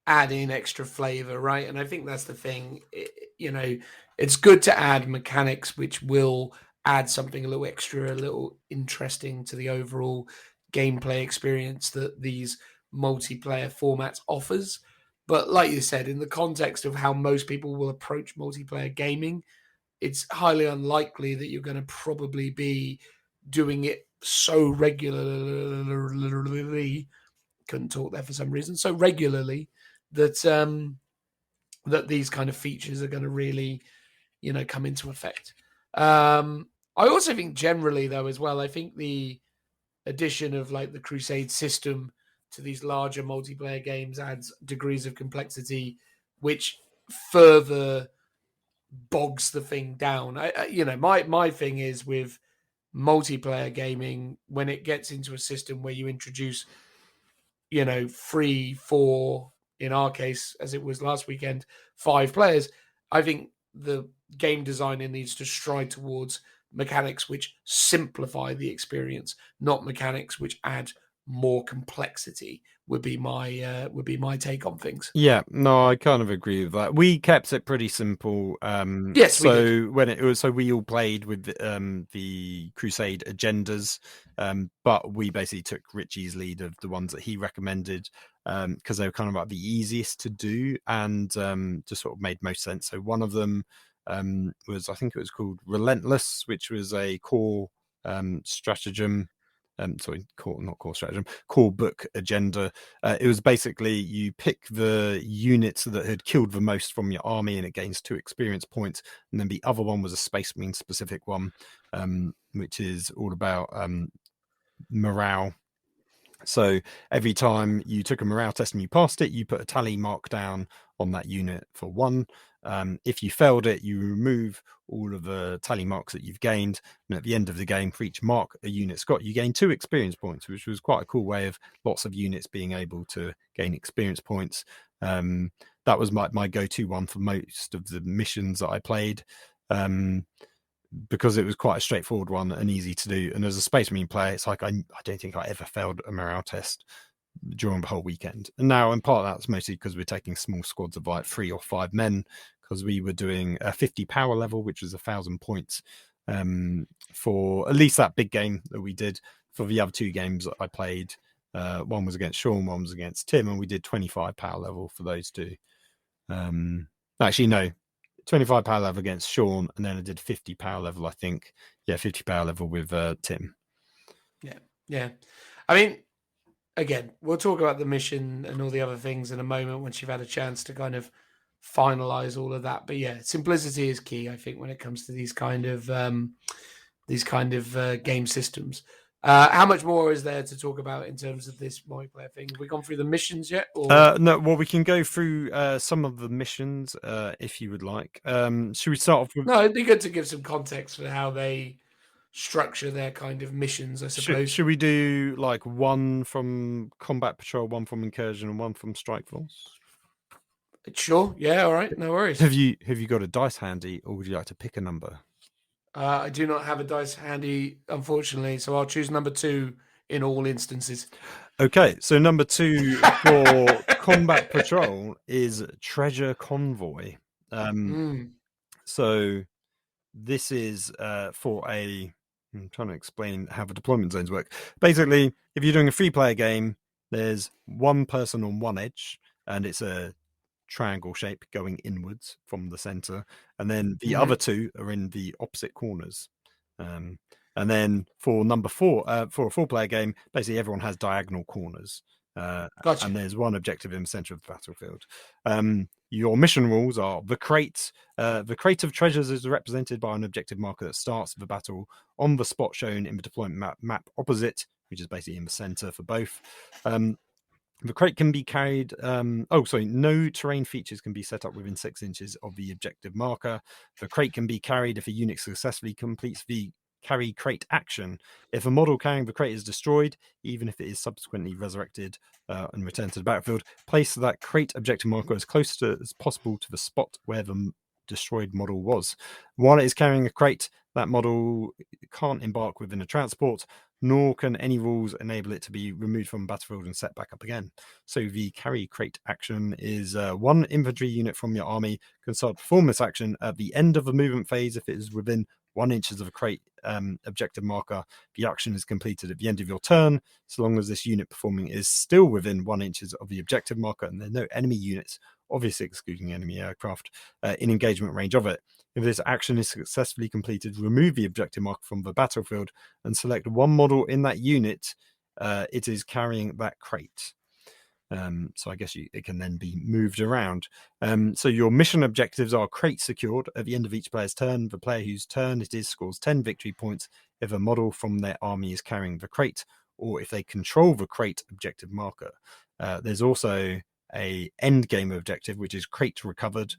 add in extra flavor, right? And I think that's the thing. It's good to add mechanics which will add something a little extra, a little interesting to the overall gameplay experience that these multiplayer formats offers. But like you said, in the context of how most people will approach multiplayer gaming, it's highly unlikely that you're going to probably be doing it so regularly, couldn't talk there for some reason, so regularly that that these kind of features are going to really, come into effect. I also think generally, though, as well, I think the addition of like the Crusade system to these larger multiplayer games adds degrees of complexity, which further bogs the thing down. My thing is with multiplayer gaming, when it gets into a system where you introduce, 3, 4, in our case, as it was last weekend, 5 players, I think the game designer needs to stride towards mechanics which simplify the experience, not mechanics which add more complexity. Would be my take on things. Yeah, no, I kind of agree with that. We kept it pretty simple. Yes, we did. When it was, so we all played with the Crusade agendas, but we basically took Richie's lead of the ones that he recommended because they were kind of like the easiest to do and just sort of made most sense. So one of them was, I think it was called Relentless, which was a core stratagem. Core book agenda. It was basically you pick the units that had killed the most from your army and it gains 2 experience points. And then the other one was a Space Marine specific one, which is all about morale. So every time you took a morale test and you passed it, you put a tally mark down on that unit for 1. If you failed it, you remove all of the tally marks that you've gained. And at the end of the game, for each mark a unit's got, you gain 2 experience points, which was quite a cool way of lots of units being able to gain experience points. That was my go-to one for most of the missions that I played. Because it was quite a straightforward one and easy to do. And as a Space Marine player, it's like I don't think I ever failed a morale test during the whole weekend. And now, in part, that's mostly because we're taking small squads of like 3 or 5 men, because we were doing a 50 power level, which was 1,000 points for at least that big game that we did. For the other 2 games that I played, one was against Sean, one was against Tim, and we did 25 power level for those 2. Actually, no. 25 power level against Sean, and then I did 50 power level, I think. Yeah, 50 power level with Tim. Yeah. I mean, again, we'll talk about the mission and all the other things in a moment once you've had a chance to kind of finalize all of that. But yeah, simplicity is key, I think, when it comes to these kind of game systems. How much more is there to talk about in terms of this multiplayer thing? Have we gone through the missions yet? Or? No, well, we can go through some of the missions if you would like. Should we start off with... No, it'd be good to give some context for how they structure their kind of missions, I suppose. Should we do like one from Combat Patrol, one from Incursion, and one from Strike Force? Sure. Yeah, all right. No worries. Have you got a dice handy, or would you like to pick a number? I do not have a dice handy, unfortunately, so I'll choose number 2 in all instances. Okay, so number 2 for Combat Patrol is Treasure Convoy. So this is for a... I'm trying to explain how the deployment zones work. Basically, if you're doing a 3-player game, there's 1 person on one edge, and it's a triangle shape going inwards from the center, and then the other 2 are in the opposite corners. And then for number 4, for a 4-player game, basically everyone has diagonal corners. Gotcha. And there's one objective in the center of the battlefield. Your mission rules are the crate. The crate of treasures is represented by an objective marker that starts the battle on the spot shown in the deployment map opposite, which is basically in the center for both. The crate can be carried... no terrain features can be set up within 6 inches of the objective marker. The crate can be carried if a unit successfully completes the carry crate action. If a model carrying the crate is destroyed, even if it is subsequently resurrected and returned to the battlefield, place that crate objective marker as close as possible to the spot where the destroyed model was. While it is carrying a crate, that model can't embark within a transport, nor can any rules enable it to be removed from the battlefield and set back up again. So the carry crate action is 1 infantry unit from your army can start to perform this action at the end of the movement phase if it is within 1 inch of a crate objective marker. The action is completed at the end of your turn, so long as this unit performing is still within 1 inch of the objective marker and there are no enemy units, obviously excluding enemy aircraft, in engagement range of it. If this action is successfully completed, remove the objective marker from the battlefield and select one model in that unit. It is carrying that crate. So I guess it can then be moved around. So your mission objectives are crate secured. At the end of each player's turn, the player whose turn it is scores 10 victory points if a model from their army is carrying the crate, or if they control the crate objective marker. There's also a end game objective, which is crate recovered.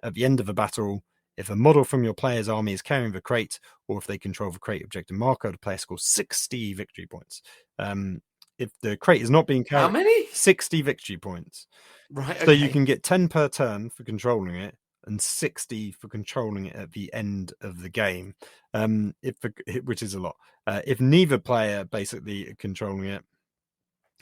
At the end of a battle, if a model from your player's army is carrying the crate, or if they control the crate objective marker, the player scores 60 victory points. If the crate is not being carried, how many? 60 victory points. Right. So you can get 10 per turn for controlling it, and 60 for controlling it at the end of the game, which is a lot. If neither player basically controlling it,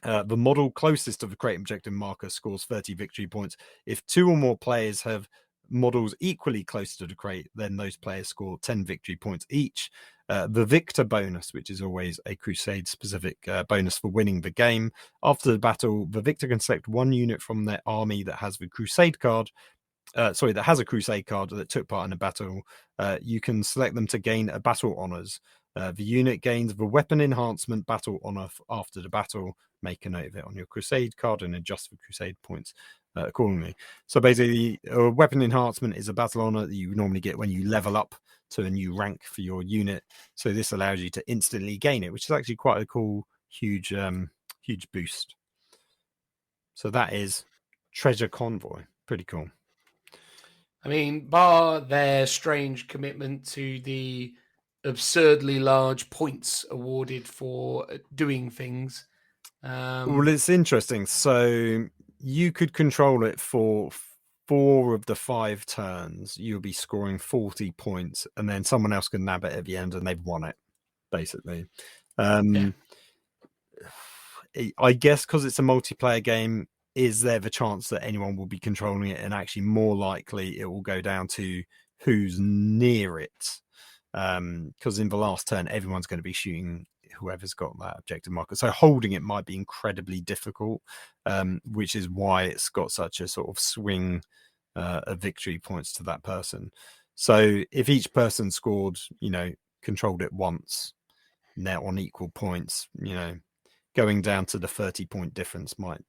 the model closest to the crate objective marker scores 30 victory points. If 2 or more players have models equally close to the crate, then those players score 10 victory points each. The victor bonus, which is always a crusade specific bonus for winning the game. After the battle, the victor can select one unit from their army that has the crusade card. That has a crusade card that took part in a battle. You can select them to gain a battle honors. The unit gains the weapon enhancement battle honor after the battle. Make a note of it on your crusade card and adjust the crusade points accordingly. So basically, a weapon enhancement is a battle honor that you normally get when you level up to a new rank for your unit. So this allows you to instantly gain it, which is actually quite a cool, huge boost. So that is Treasure Convoy. Pretty cool. I mean, bar their strange commitment to the absurdly large points awarded for doing things. Well, it's interesting. So you could control it for 4 of the 5 turns. You'll be scoring 40 points, and then someone else can nab it at the end, and they've won it, basically. Yeah. I guess because it's a multiplayer game, is there the chance that anyone will be controlling it, and actually more likely it will go down to who's near it? Because in the last turn, everyone's going to be shooting whoever's got that objective marker. So holding it might be incredibly difficult, which is why it's got such a sort of swing of victory points to that person. So if each person scored, controlled it once, they're on equal points, going down to the 30-point difference might,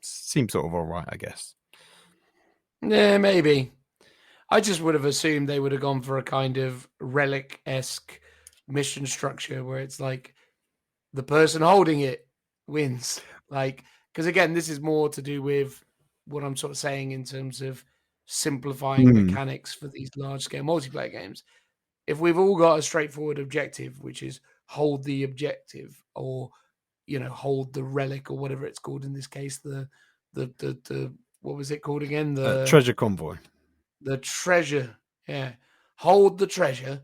seem sort of all right, I guess. Yeah, maybe. I just would have assumed they would have gone for a kind of relic-esque mission structure where it's like the person holding it wins. Like, because again, this is more to do with what I'm sort of saying in terms of simplifying mechanics for these large-scale multiplayer games. If we've all got a straightforward objective, which is hold the objective or hold the relic or whatever it's called in this case, the what was it called again? The Treasure Convoy. The treasure, yeah. Hold the treasure,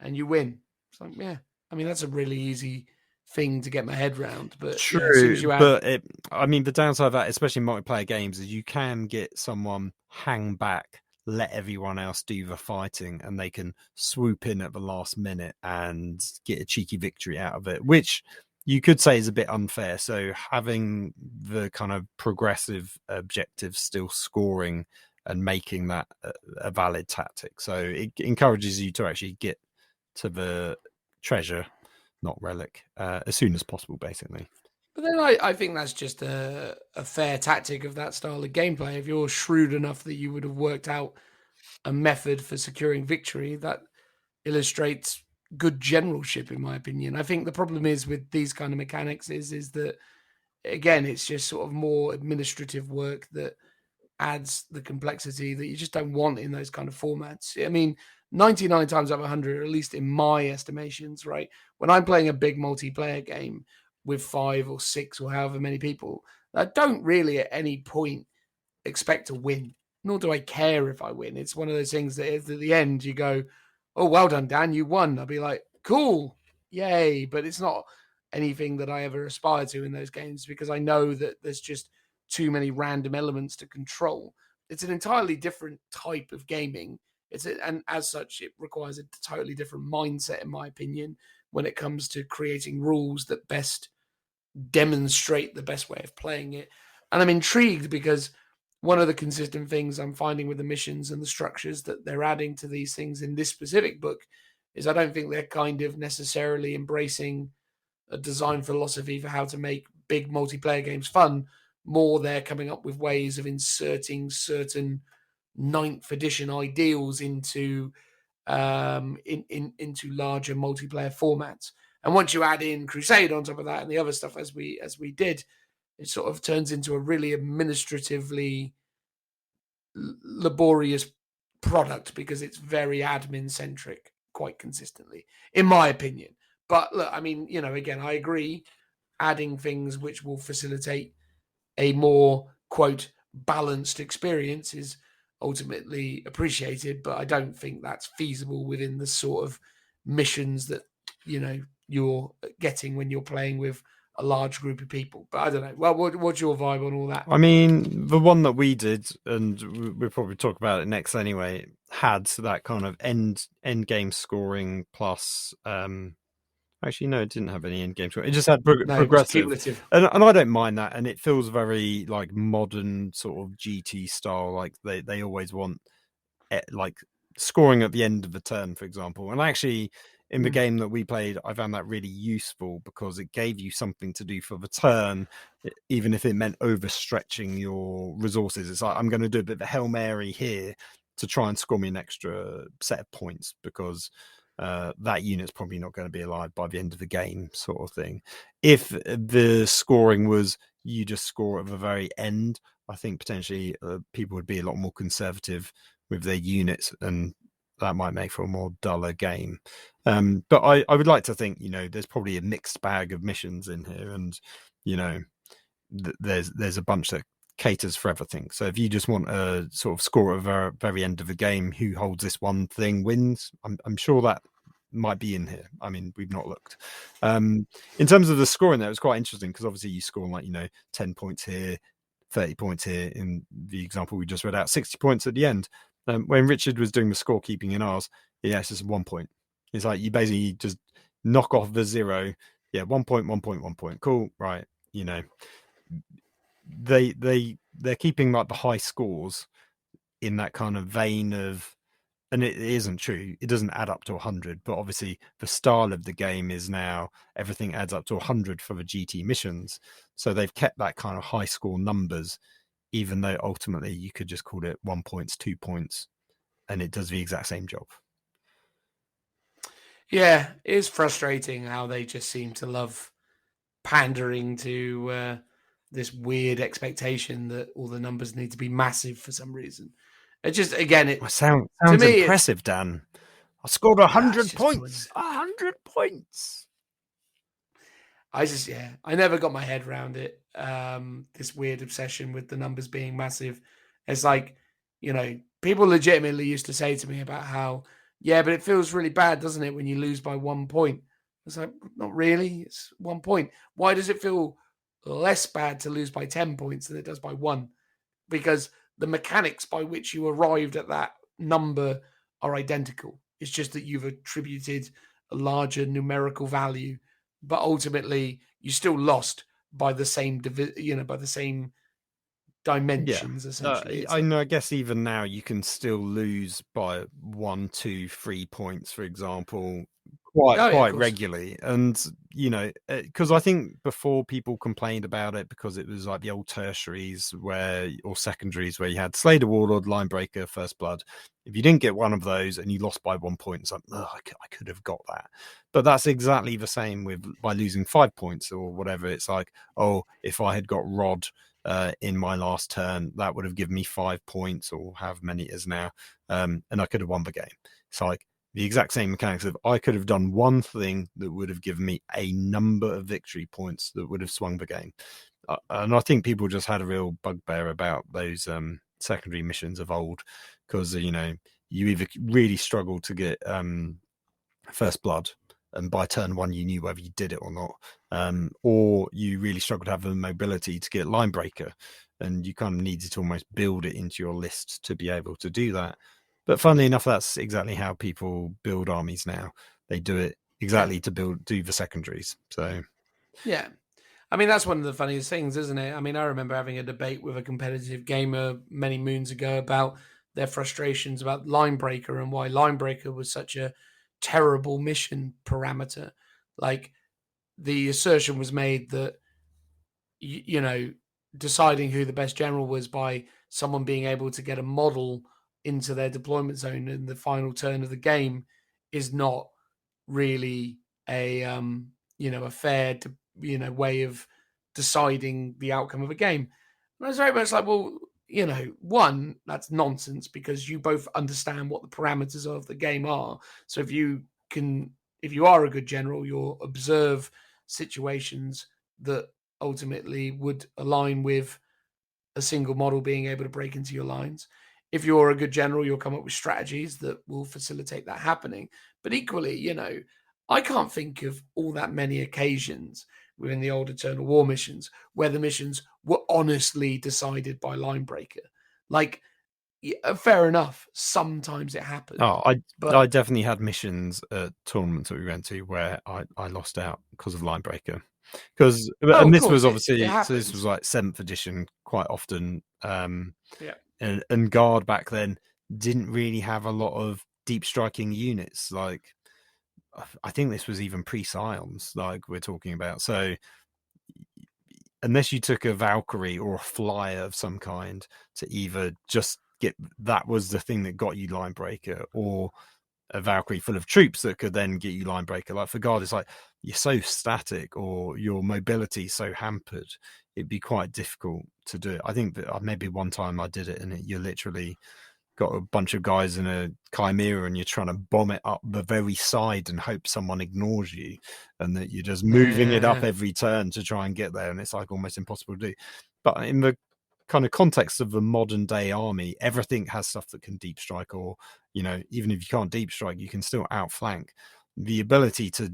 and you win. It's like, yeah. I mean, that's a really easy thing to get my head around. But true, as soon as you the downside of that, especially in multiplayer games, is you can get someone hang back, let everyone else do the fighting, and they can swoop in at the last minute and get a cheeky victory out of it, which you could say is a bit unfair. So having the kind of progressive objectives still scoring and making that a valid tactic. So it encourages you to actually get to the treasure, not relic, as soon as possible, basically. But then I think that's just a fair tactic of that style of gameplay. If you're shrewd enough that you would have worked out a method for securing victory, that illustrates good generalship, in my opinion. I think the problem is with these kind of mechanics is that, again, it's just sort of more administrative work that adds the complexity that you just don't want in those kind of formats. I mean, 99 times out of 100, or at least in my estimations, right? When I'm playing a big multiplayer game with 5 or 6 or however many people, I don't really at any point expect to win, nor do I care if I win. It's one of those things that at the end you go, oh, well done, Dan, you won. I'll be like, cool, yay. But it's not anything that I ever aspire to in those games because I know that there's just too many random elements to control. It's an entirely different type of gaming. And as such, it requires a totally different mindset, in my opinion, when it comes to creating rules that best demonstrate the best way of playing it. And I'm intrigued because one of the consistent things I'm finding with the missions and the structures that they're adding to these things in this specific book is I don't think they're kind of necessarily embracing a design philosophy for how to make big multiplayer games fun. More, they're coming up with ways of inserting certain ninth edition ideals into into larger multiplayer formats. And once you add in Crusade on top of that and the other stuff as we did, it sort of turns into a really administratively laborious product because it's very admin centric quite consistently, in my opinion. But look, I mean, again, I agree. Adding things which will facilitate a more quote balanced experience is ultimately appreciated, but I don't think that's feasible within the sort of missions that you're getting when you're playing with a large group of people. But I don't know. Well, what's your vibe on all that? I mean, the one that we did, and we'll probably talk about it next anyway, had that kind of end game scoring plus. Actually, no, it didn't have any end game scoring. It just had progressive, and I don't mind that. And it feels very like modern sort of GT style. Like they always want like scoring at the end of the turn, for example. And actually, in the game that we played, I found that really useful because it gave you something to do for the turn, even if it meant overstretching your resources. It's like, I'm going to do a bit of a Hail Mary here to try and score me an extra set of points because that unit's probably not going to be alive by the end of the game, sort of thing. If the scoring was you just score at the very end, I think potentially people would be a lot more conservative with their units, and that might make for a more duller game. But I would like to think, there's probably a mixed bag of missions in here, and there's a bunch that caters for everything. So if you just want a sort of score at the very end of the game, who holds this one thing wins. I'm sure that might be in here. I mean, we've not looked. In terms of the scoring, there, it was quite interesting because obviously you score like 10 points here, 30 points here. In the example we just read out, 60 points at the end. When Richard was doing the scorekeeping in ours, it's just 1 point. It's like you basically just knock off the 0. Yeah, 1 point, 1 point, 1 point. Cool, right? They're keeping like the high scores in that kind of vein of, and it isn't true. It doesn't add up to 100, but obviously the style of the game is now everything adds up to 100 for the GT missions. So they've kept that kind of high score numbers, even though ultimately you could just call it 1 points, 2 points, and it does the exact same job. Yeah, it is frustrating how they just seem to love pandering to this weird expectation that all the numbers need to be massive for some reason. It just, again, it sounds impressive, Dan. I scored 100 points. 100 points. I never got my head around it. This weird obsession with the numbers being massive. It's like, people legitimately used to say to me about how, yeah, but it feels really bad, doesn't it, when you lose by 1 point? It's like, not really. It's 1 point. Why does it feel less bad to lose by 10 points than it does by 1? Because the mechanics by which you arrived at that number are identical. It's just that you've attributed a larger numerical value, but ultimately you still lost by the same by the same dimensions. Essentially, I guess even now you can still lose by 1, 2, 3 points, for example, quite regularly. And because I think before people complained about it because it was like the old tertiaries or secondaries where you had Slayer Warlord, Linebreaker, First Blood. If you didn't get one of those and you lost by 1 point, it's like, I could have got that. But that's exactly the same by losing 5 points or whatever. It's like, if I had got Rod in my last turn, that would have given me 5 points or however many it is now, and I could have won the game. It's like the exact same mechanics of I could have done one thing that would have given me a number of victory points that would have swung the game. And I think people just had a real bugbear about those secondary missions of old because you either really struggled to get First Blood, and by turn 1 you knew whether you did it or not, or you really struggled to have the mobility to get Linebreaker, and you kind of needed to almost build it into your list to be able to do that. But funnily enough, that's exactly how people build armies now. They do it exactly to do the secondaries. So yeah, I mean, that's one of the funniest things, isn't it? I mean, I remember having a debate with a competitive gamer many moons ago about their frustrations about Linebreaker and why Linebreaker was such a terrible mission parameter. Like, the assertion was made that, you know, deciding who the best general was by someone being able to get a model into their deployment zone in the final turn of the game is not really a a fair way of deciding the outcome of a game. And I was very much like, well, one, that's nonsense because you both understand what the parameters of the game are. So if you are a good general, you'll observe situations that ultimately would align with a single model being able to break into your lines. If you're a good general, you'll come up with strategies that will facilitate that happening. But equally, I can't think of all that many occasions within the old Eternal War missions where the missions were honestly decided by Linebreaker. Like, fair enough, sometimes it happened. Oh, I but definitely had missions at tournaments that we went to where I lost out because of Linebreaker. Because oh, and of this was course, it obviously so this was happens. like 7th edition quite often. Yeah. And Guard back then didn't really have a lot of deep striking units. Like I think this was even pre-Scions, like we're talking about. So unless you took a Valkyrie or a flyer of some kind to either just get that was the thing that got you Linebreaker, or a Valkyrie full of troops that could then get you Linebreaker. Like for Guard, it's like you're so static or your mobility so hampered, it'd be quite difficult to do it. I think that maybe one time I did it and you're literally got a bunch of guys in a Chimera and you're trying to bomb it up the very side and hope someone ignores you, and that you're just moving it up Yeah. every turn to try and get there, and it's like almost impossible to do. But in the kind of context of the modern day army, everything has stuff that can deep strike, or even if you can't deep strike, you can still outflank. The ability to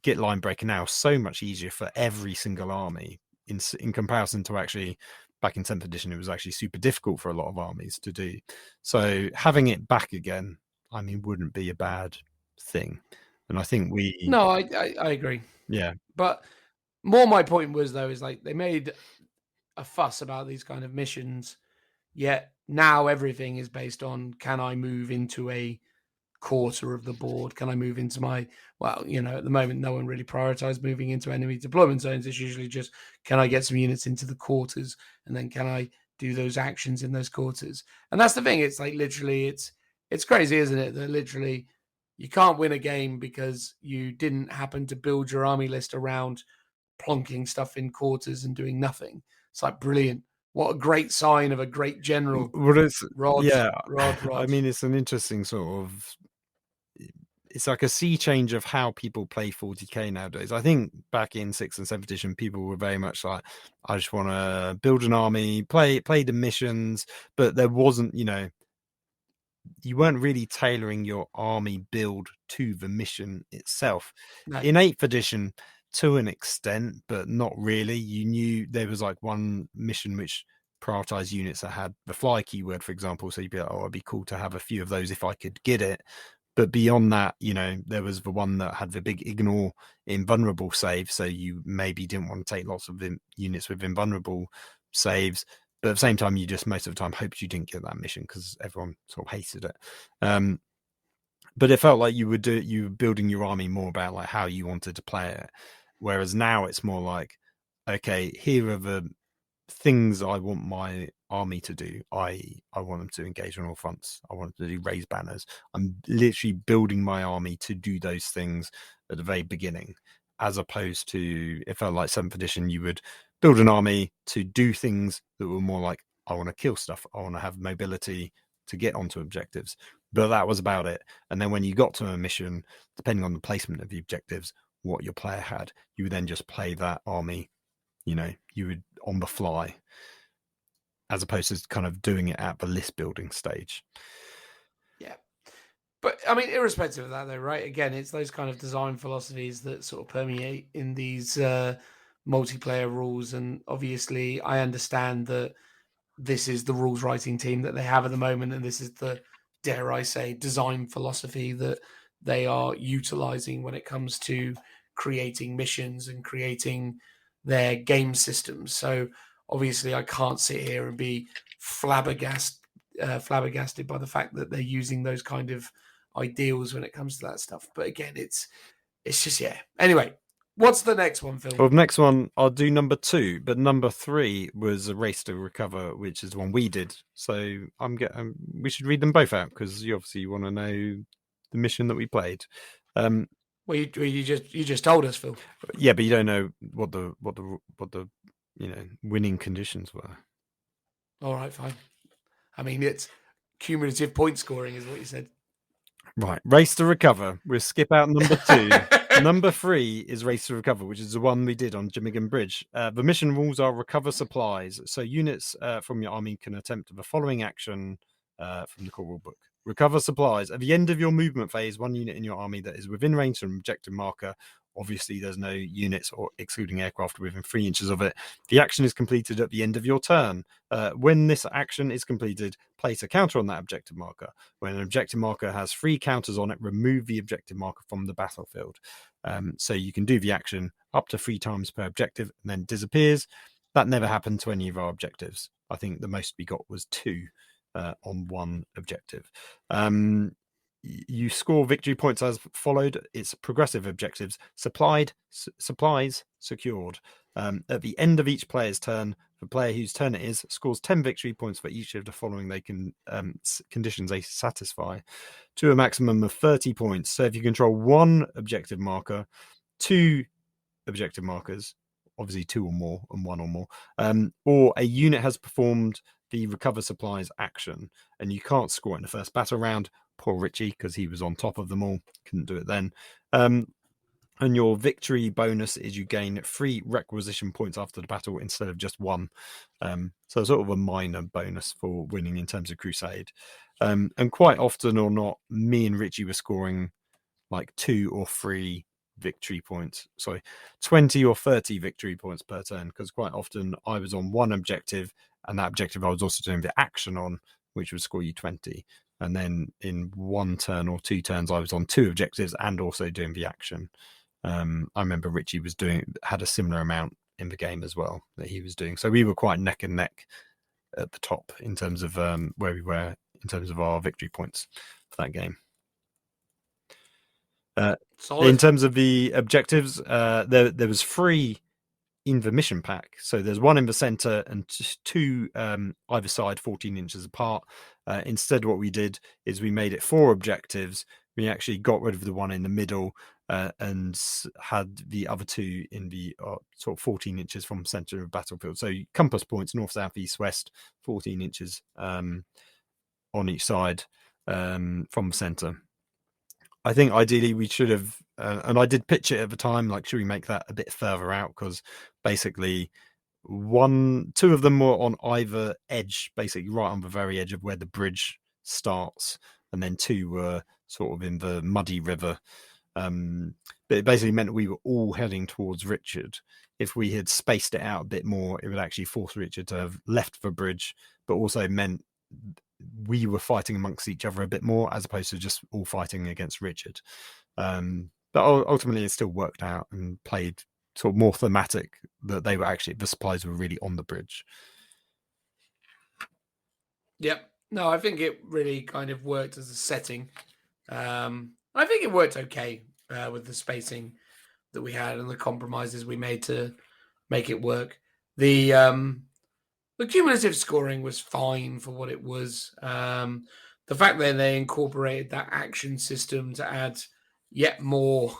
get line breaker now is so much easier for every single army in comparison to actually back in 10th edition. It was actually super difficult for a lot of armies to do. So having it back again, I mean, wouldn't be a bad thing. And I think No, I agree. yeah. But more my point was, though, is like they made a fuss about these kind of missions, yet now everything is based on, can I move into a quarter of the board? Can I move into my, well, at the moment, no one really prioritizes moving into enemy deployment zones. It's usually just, can I get some units into the quarters? And then can I do those actions in those quarters? And that's the thing. It's like literally, it's crazy, isn't it? That literally you can't win a game because you didn't happen to build your army list around plonking stuff in quarters and doing nothing. It's like brilliant. What a great sign of a great general. Well, it's Rod, yeah. Rod, I Rod. mean, it's an interesting sort of. It's like a sea change of how people play 40k nowadays. I think back in 6th and 7th edition, people were very much like, I just want to build an army, play the missions, but there wasn't, you weren't really tailoring your army build to the mission itself. No, In 8th edition, to an extent, but not really. You knew there was like one mission which prioritized units that had the fly keyword, for example. So you'd be like, oh, it'd be cool to have a few of those if I could get it. But beyond that, there was the one that had the big ignore invulnerable save. So you maybe didn't want to take lots of units with invulnerable saves. But at the same time, you just most of the time hoped you didn't get that mission because everyone sort of hated it. But it felt like you were building your army more about like how you wanted to play it. Whereas now it's more like, okay, here are the things I want my army to do. I want them to engage on all fronts. I want them to do raise banners. I'm literally building my army to do those things at the very beginning, as opposed to, it felt like 7th edition, you would build an army to do things that were more like, I want to kill stuff. I want to have mobility to get onto objectives. But that was about it. And then when you got to a mission, depending on the placement of the objectives, what your player had, you would then just play that army. You would on the fly, as opposed to kind of doing it at the list building stage. yeah. But I mean, irrespective of that, though, right? Again, it's those kind of design philosophies that sort of permeate in these multiplayer rules. And obviously, I understand that this is the rules writing team that they have at the moment, and this is the, dare I say, design philosophy that they are utilizing when it comes to creating missions and creating their game systems. So obviously, I can't sit here and be flabbergasted by the fact that they're using those kind of ideals when it comes to that stuff. But again, it's just Anyway, what's the next one, Phil? Well, the next one I'll do number 2, but number 3 was a race to recover, which is one we did. So we should read them both out because you obviously want to know the mission that we played. Well, you just told us, Phil. Yeah, but you don't know what the winning conditions were. All right, fine. I mean, it's cumulative point scoring, is what you said. Right, race to recover. We'll skip out number 2. Number 3 is race to recover, which is the one we did on Jimmigan Bridge. The mission rules are recover supplies. So units from your army can attempt the following action from the core rule book. Recover supplies. At the end of your movement phase, one unit in your army that is within range from an objective marker. Obviously, there's no units or excluding aircraft within 3 inches of it. The action is completed at the end of your turn. When this action is completed, place a counter on that objective marker. When an objective marker has 3 counters on it, remove the objective marker from the battlefield. So you can do the action up to 3 times per objective and then disappears. That never happened to any of our objectives. I think the most we got was 2 on one objective. You score victory points as followed. It's progressive objectives: supplies secured. At the end of each player's turn, the player whose turn it is scores 10 victory points for each of the following conditions they satisfy, to a maximum of 30 points. So if you control 1 objective marker, 2 objective markers, obviously 2 or more and 1 or more, or a unit has performed the recover supplies action and you can't score it in the first battle round. Poor Richie, because he was on top of them all, couldn't do it then. And your victory bonus is you gain 3 requisition points after the battle instead of just 1. So sort of a minor bonus for winning in terms of Crusade. And quite often or not, me and Richie were scoring like 2 or 3 victory points. Sorry, 20 or 30 victory points per turn, because quite often I was on one objective and that objective I was also doing the action on, which would score you 20. And then in 1 turn or 2 turns, I was on 2 objectives and also doing the action. I remember Richie had a similar amount in the game as well that he was doing. So we were quite neck and neck at the top in terms of where we were in terms of our victory points for that game. In terms of the objectives, there was 3 in the mission pack. So there's 1 in the center and 2 either side, 14 inches apart. Instead, what we did is we made it 4 objectives. We actually got rid of the one in the middle and had the other 2 in the sort of 14 inches from center of the battlefield. So compass points, north, south, east, west, 14 inches on each side from the center. I think ideally we should have, and I did pitch it at the time, like, should we make that a bit further out? Because basically 2 of them were on either edge, basically right on the very edge of where the bridge starts. And then 2 were sort of in the muddy river. But it basically meant we were all heading towards Richard. If we had spaced it out a bit more, it would actually force Richard to have left the bridge, but also meant we were fighting amongst each other a bit more as opposed to just all fighting against Richard. But ultimately it still worked out and played sort of more thematic, that they were actually, the supplies were really on the bridge. Yep. No, I think it really kind of worked as a setting. I think it worked okay with the spacing that we had and the compromises we made to make it work. The cumulative scoring was fine for what it was. The fact that they incorporated that action system to add yet more,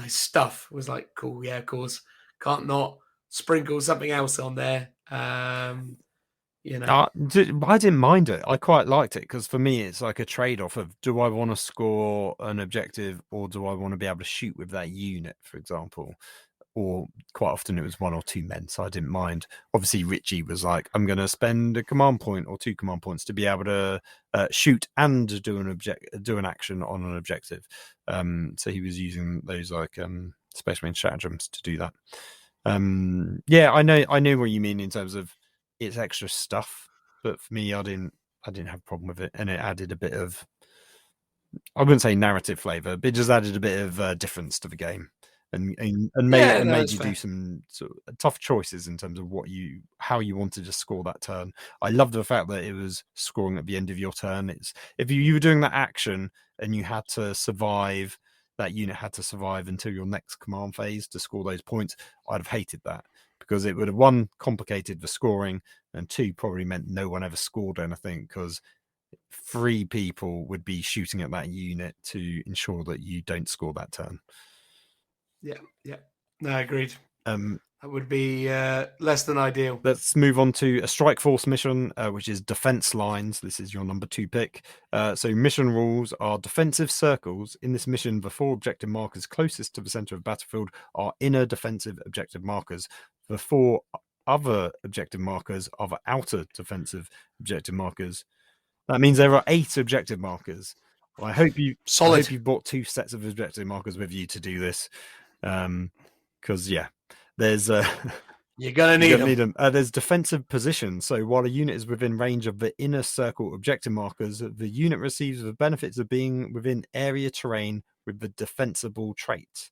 stuff was like, cool. Yeah, of course. Can't not sprinkle something else on there. I didn't mind it. I quite liked it because for me, it's like a trade-off of, do I want to score an objective or do I want to be able to shoot with that unit, for example? Or quite often it was 1 or 2 men, so I didn't mind. Obviously, Richie was like, I'm going to spend a command point or 2 command points to be able to shoot and do an action on an objective. So he was using those like Space Marine stratagems to do that. Yeah, I know what you mean in terms of it's extra stuff, but for me, I didn't have a problem with it, and it added a bit of, I wouldn't say narrative flavor, but it just added a bit of difference to the game. and Yeah, no, made that's you fair. do some sort of tough choices in terms of how you wanted to score that turn. I love the fact that it was scoring at the end of your turn. It's if you were doing that action and you had to survive, that unit had to survive until your next command phase to score those points, I'd have hated that, because it would have, one, complicated the scoring, and two, probably meant no one ever scored anything, because 3 people would be shooting at that unit to ensure that you don't score that turn. Yeah. No, agreed. Um, That would be less than ideal. Let's move on to a strike force mission, which is defense lines. This is your number 2 pick. So mission rules are defensive circles. In this mission, the 4 objective markers closest to the center of the battlefield are inner defensive objective markers. The 4 other objective markers are the outer defensive objective markers. That means there are 8 objective markers. Well, I hope you've brought 2 sets of objective markers with you to do this, because there's You're gonna need them. There's defensive positions. So while a unit is within range of the inner circle objective markers, the unit receives the benefits of being within area terrain with the defensible trait.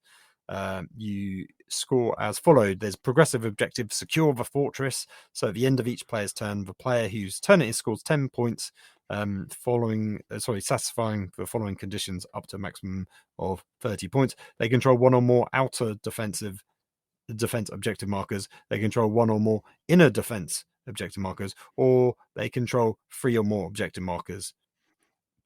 You score as followed. There's progressive objective: secure the fortress. So at the end of each player's turn, the player whose turn it is scores 10 points, satisfying the following conditions up to a maximum of 30 points. They control 1 or more outer defense objective markers. They control 1 or more inner defense objective markers, or they control 3 or more objective markers.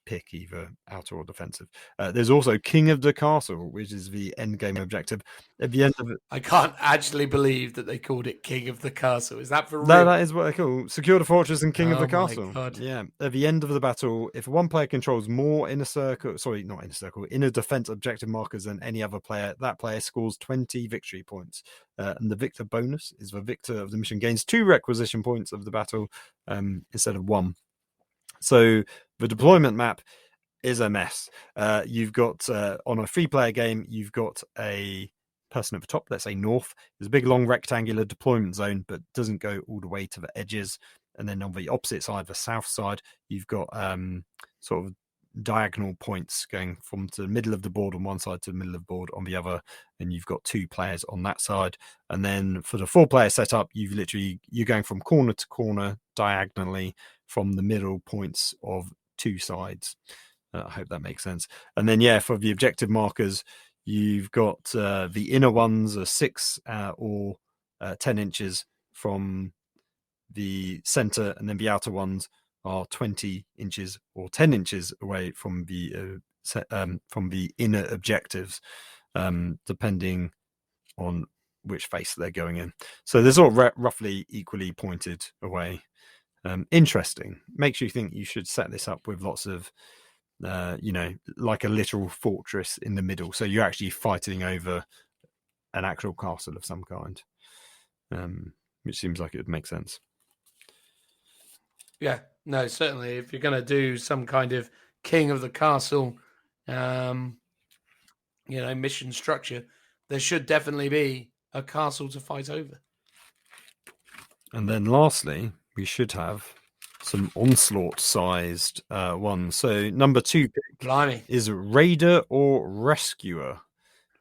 Pick either outer or defensive. There's also King of the Castle, which is the end game objective. At the end of it, I can't actually believe that they called it King of the Castle. Is that for real? No, that is what they call secure the fortress and King of the Oh my Castle. God. Yeah. At the end of the battle, if one player controls more inner defense objective markers than any other player, that player scores 20 victory points. And the victor bonus is the victor of the mission gains 2 requisition points of the battle instead of 1. So the deployment map is a mess. You've got, on a 3-player game, you've got a person at the top, let's say north. There's a big long rectangular deployment zone, but doesn't go all the way to the edges. And then on the opposite side, the south side, you've got sort of diagonal points going from the middle of the board on one side to the middle of the board on the other, and you've got 2 players on that side. And then for the 4-player setup, you're going from corner to corner diagonally from the middle points of 2 sides. I hope that makes sense. And then for the objective markers, you've got the inner ones are 6 or 10 inches from the center, and then the outer ones are 20 inches or 10 inches away from the inner objectives, depending on which face they're going in. So they're sort of roughly equally pointed away. Interesting. Makes you think you should set this up with lots of like a literal fortress in the middle, so you're actually fighting over an actual castle of some kind, which seems like it would make sense. Yeah, no, certainly. If you're going to do some kind of King of the Castle, mission structure, there should definitely be a castle to fight over. And then lastly, we should have some onslaught-sized ones. So number 2 pick is Raider or Rescuer.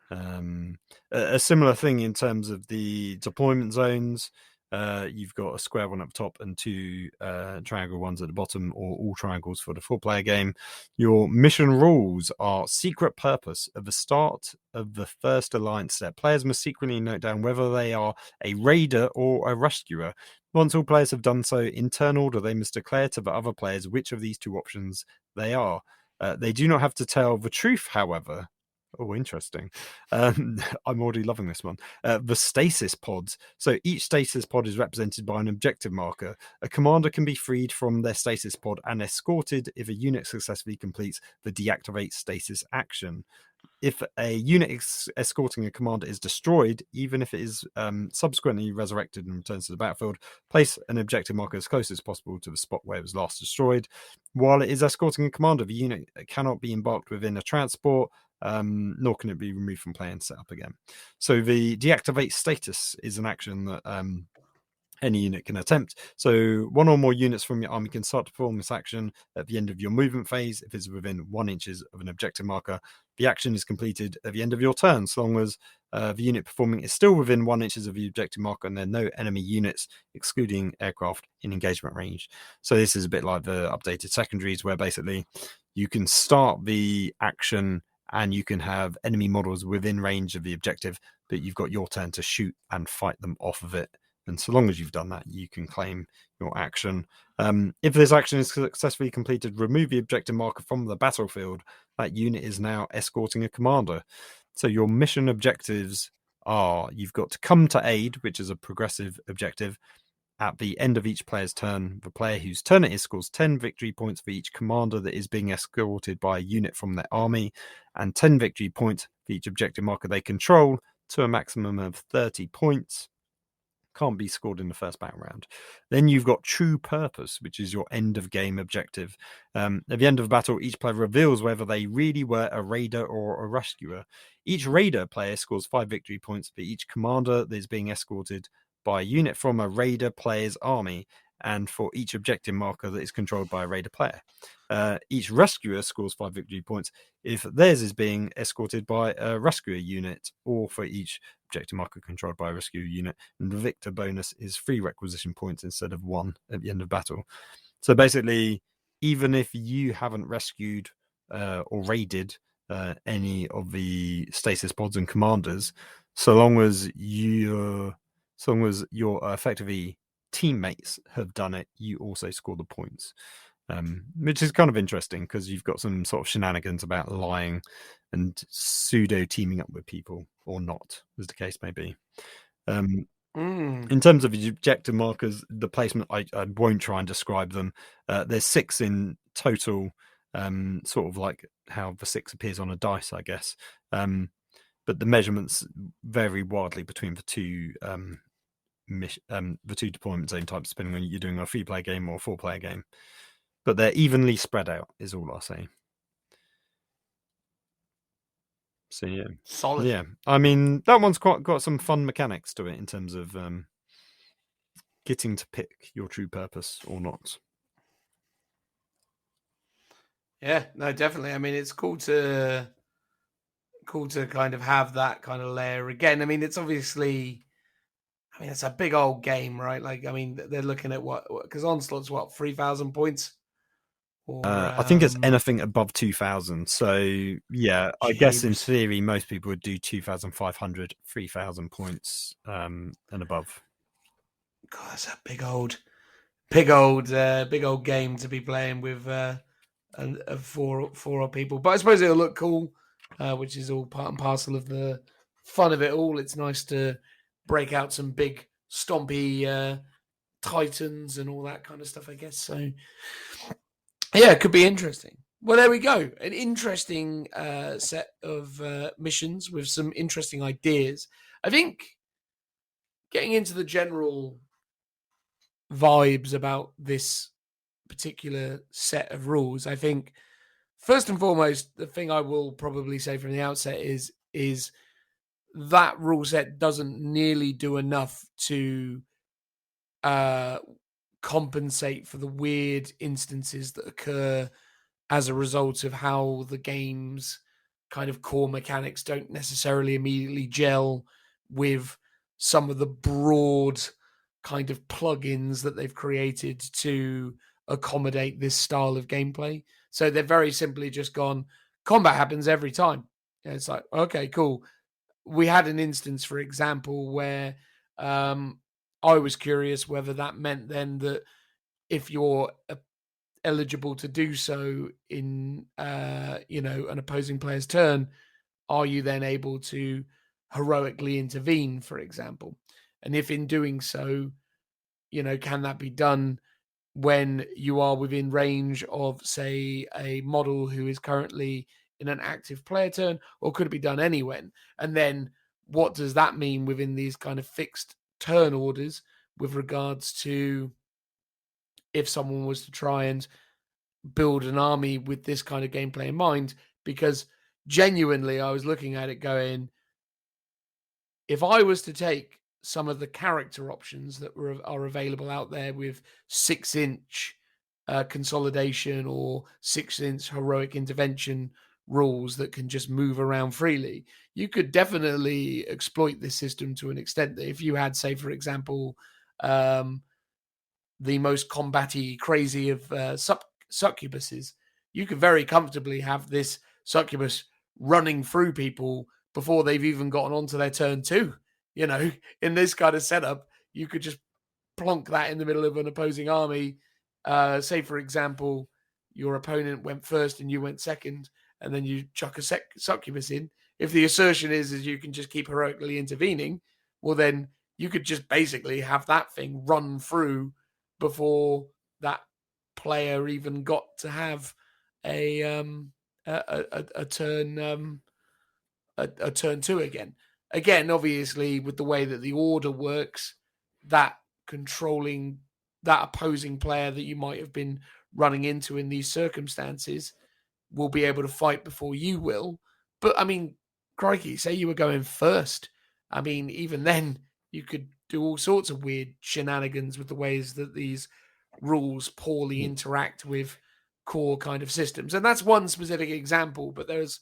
A similar thing in terms of the deployment zones. You've got a square one up top and 2 triangle ones at the bottom, or all triangles for the 4-player game. Your mission rules are secret purpose. At the start of the first alliance step, players must secretly note down whether they are a raider or a rescuer. Once all players have done so, in turn order, they must declare to the other players which of these 2 options they are. They do not have to tell the truth, however. Oh, interesting. I'm already loving this one. The stasis pods. So each stasis pod is represented by an objective marker. A commander can be freed from their stasis pod and escorted if a unit successfully completes the deactivate stasis action. If a unit escorting a commander is destroyed, even if it is subsequently resurrected and returns to the battlefield, place an objective marker as close as possible to the spot where it was last destroyed. While it is escorting a commander, the unit cannot be embarked within a transport, nor can it be removed from play and set up again. So the deactivate status is an action that any unit can attempt. So one or more units from your army can start to perform this action at the end of your movement phase if it's within 1 inches of an objective marker. The action is completed at the end of your turn, so long as the unit performing is still within 1 inches of the objective marker and there are no enemy units, excluding aircraft, in engagement range. So this is a bit like the updated secondaries, where basically you can start the action and you can have enemy models within range of the objective, but you've got your turn to shoot and fight them off of it. And so long as you've done that, you can claim your action. If this action is successfully completed, remove the objective marker from the battlefield. That unit is now escorting a commander. So your mission objectives are: you've got to come to aid, which is a progressive objective. At the end of each player's turn, the player whose turn it is scores 10 victory points for each commander that is being escorted by a unit from their army, and 10 victory points for each objective marker they control, to a maximum of 30 points. Can't be scored in the first battle round. Then you've got True Purpose, which is your end of game objective. At the end of battle, each player reveals whether they really were a raider or a rescuer. Each raider player scores 5 victory points for each commander that is being escorted by a unit from a raider player's army, and for each objective marker that is controlled by a raider player. Each rescuer scores 5 victory points if theirs is being escorted by a rescuer unit, or for each objective marker controlled by a rescue unit, and the victor bonus is 3 requisition points instead of 1 at the end of battle. So basically, even if you haven't rescued or raided any of the stasis pods and commanders, so long as your effectively teammates have done it, you also score the points. Which is kind of interesting, because you've got some sort of shenanigans about lying and pseudo teaming up with people, or not, as the case may be. In terms of the objective markers, the placement, I won't try and describe them. There's 6 in total, sort of like how the 6 appears on a dice, I guess. But the measurements vary wildly between the two deployment zone types, depending on you're doing a 3-player game or a 4-player game. But they're evenly spread out, is all I'll say. So yeah, Solid. Yeah, I mean, that one's got some fun mechanics to it in terms of getting to pick your true purpose or not. Yeah, no, definitely. I mean, it's cool to kind of have that kind of layer again. I mean, it's obviously, I mean, it's a big old game, right? Like, I mean, they're looking at what, because Onslaught's what, 3,000 points? Or, I think it's anything above 2,000. So yeah, I guess in theory, most people would do 2,500, 3,000 points and above. God, that's a big old game to be playing with four people. But I suppose it'll look cool, which is all part and parcel of the fun of it all. It's nice to break out some big stompy titans and all that kind of stuff, I guess. So yeah, it could be interesting. Well, there we go. An interesting set of missions with some interesting ideas. I think getting into the general vibes about this particular set of rules, I think first and foremost, the thing I will probably say from the outset is that rule set doesn't nearly do enough to compensate for the weird instances that occur as a result of how the game's kind of core mechanics don't necessarily immediately gel with some of the broad kind of plugins that they've created to accommodate this style of gameplay. So they're very simply just gone, combat happens every time. And it's like, okay, cool. We had an instance, for example, where I was curious whether that meant then that if you're eligible to do so in, an opposing player's turn, are you then able to heroically intervene, for example? And if in doing so, can that be done when you are within range of, say, a model who is currently in an active player turn, or could it be done anywhere? And then what does that mean within these kind of fixed turn orders with regards to if someone was to try and build an army with this kind of gameplay in mind? Because genuinely, I was looking at it going, if I was to take some of the character options that are available out there with 6-inch consolidation or 6-inch heroic intervention rules that can just move around freely, you could definitely exploit this system to an extent that if you had, say, for example, the most combat-y, crazy of succubuses, you could very comfortably have this succubus running through people before they've even gotten onto their turn 2. In this kind of setup, you could just plonk that in the middle of an opposing army. Say, for example, your opponent went first and you went second, and then you chuck a succubus in. If the assertion is you can just keep heroically intervening, well, then you could just basically have that thing run through before that player even got to have a turn a turn 2 again. Again, obviously, with the way that the order works, that controlling that opposing player that you might have been running into in these circumstances will be able to fight before you will. But I mean, crikey, say you were going first. I mean, even then, you could do all sorts of weird shenanigans with the ways that these rules poorly interact with core kind of systems. And that's one specific example, but there's